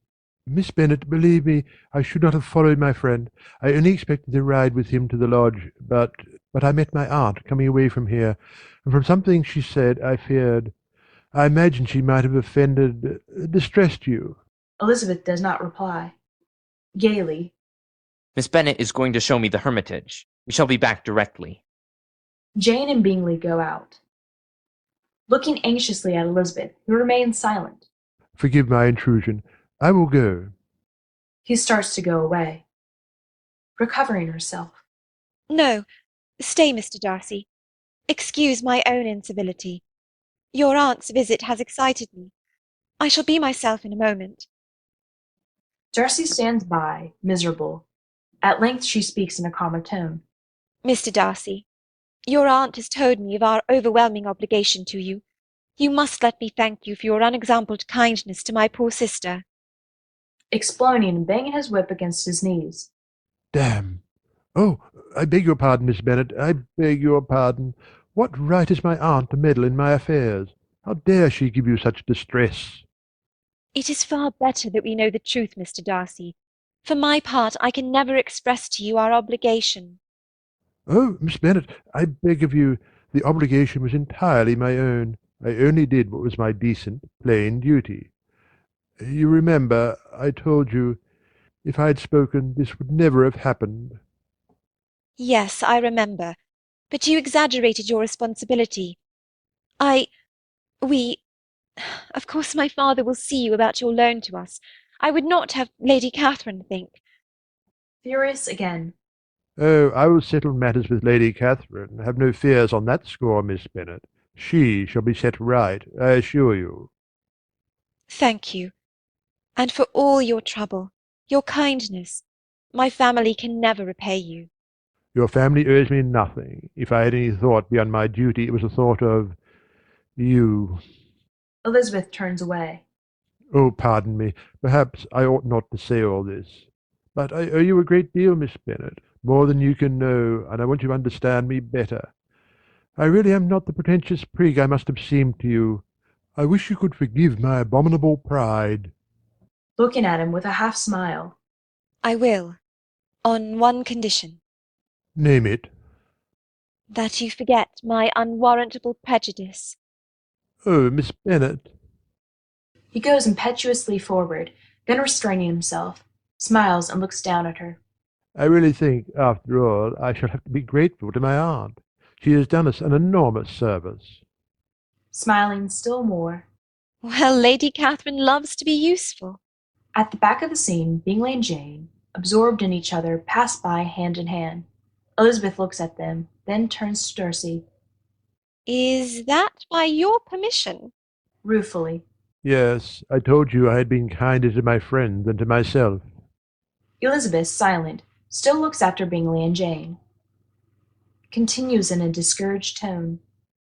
Miss Bennet, believe me, I should not have followed my friend. I only expected to ride with him to the lodge, but I met my aunt coming away from here, and from something she said, I feared. I imagined she might have offended, distressed you. Elizabeth does not reply. Gaily. Miss Bennet is going to show me the hermitage. We shall be back directly. Jane and Bingley go out. Looking anxiously at Elizabeth, who remains silent. Forgive my intrusion. I will go. He starts to go away. Recovering herself. No, stay, Mr. Darcy. Excuse my own incivility. Your aunt's visit has excited me. I shall be myself in a moment. Darcy stands by, miserable. At length she speaks in a calmer tone. Mr. Darcy, your aunt has told me of our overwhelming obligation to you. You must let me thank you for your unexampled kindness to my poor sister. Exploding and banging his whip against his knees. Damn. Oh, I beg your pardon, Miss Bennet. I beg your pardon. What right has my aunt to meddle in my affairs? How dare she give you such distress? It is far better that we know the truth, Mr. Darcy. For my part, I can never express to you our obligation. Oh, Miss Bennet, I beg of you, the obligation was entirely my own. I only did what was my decent, plain duty. You remember, I told you, if I had spoken, this would never have happened. Yes, I remember. But you exaggerated your responsibility. We... Of course my father will see you about your loan to us. I would not have Lady Catherine think. Furious again. Oh, I will settle matters with Lady Catherine. Have no fears on that score, Miss Bennet. She shall be set right, I assure you. Thank you. And for all your trouble, your kindness. My family can never repay you. Your family owes me nothing. If I had any thought beyond my duty, it was a thought of you. Elizabeth turns away. Oh, pardon me. Perhaps I ought not to say all this. But I owe you a great deal, Miss Bennet, more than you can know, and I want you to understand me better. I really am not the pretentious prig I must have seemed to you. I wish you could forgive my abominable pride. Looking at him with a half smile. I will, on one condition. Name it. That you forget my unwarrantable prejudice. Oh, Miss Bennet. He goes impetuously forward, then restraining himself, smiles and looks down at her. I really think, after all, I shall have to be grateful to my aunt. She has done us an enormous service. Smiling still more. Well, Lady Catherine loves to be useful. At the back of the scene, Bingley and Jane, absorbed in each other, pass by hand in hand. Elizabeth looks at them, then turns to Darcy. Is that by your permission? Ruefully. Yes, I told you I had been kinder to my friend than to myself. Elizabeth, silent, still looks after Bingley and Jane. Continues in a discouraged tone.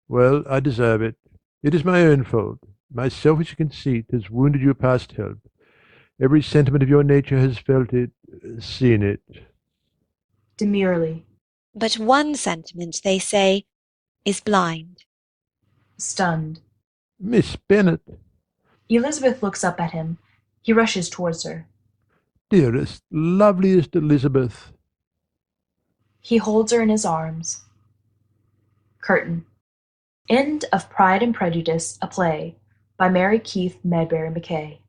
Well, I deserve it. It is my own fault. My selfish conceit has wounded you past help. Every sentiment of your nature has felt it, seen it. Demurely. But one sentiment, they say, is blind. Stunned. Miss Bennet. Elizabeth looks up at him. He rushes towards her. Dearest, loveliest Elizabeth. He holds her in his arms. Curtain. End of Pride and Prejudice, a play, by Mary Keith Medbury Mackay.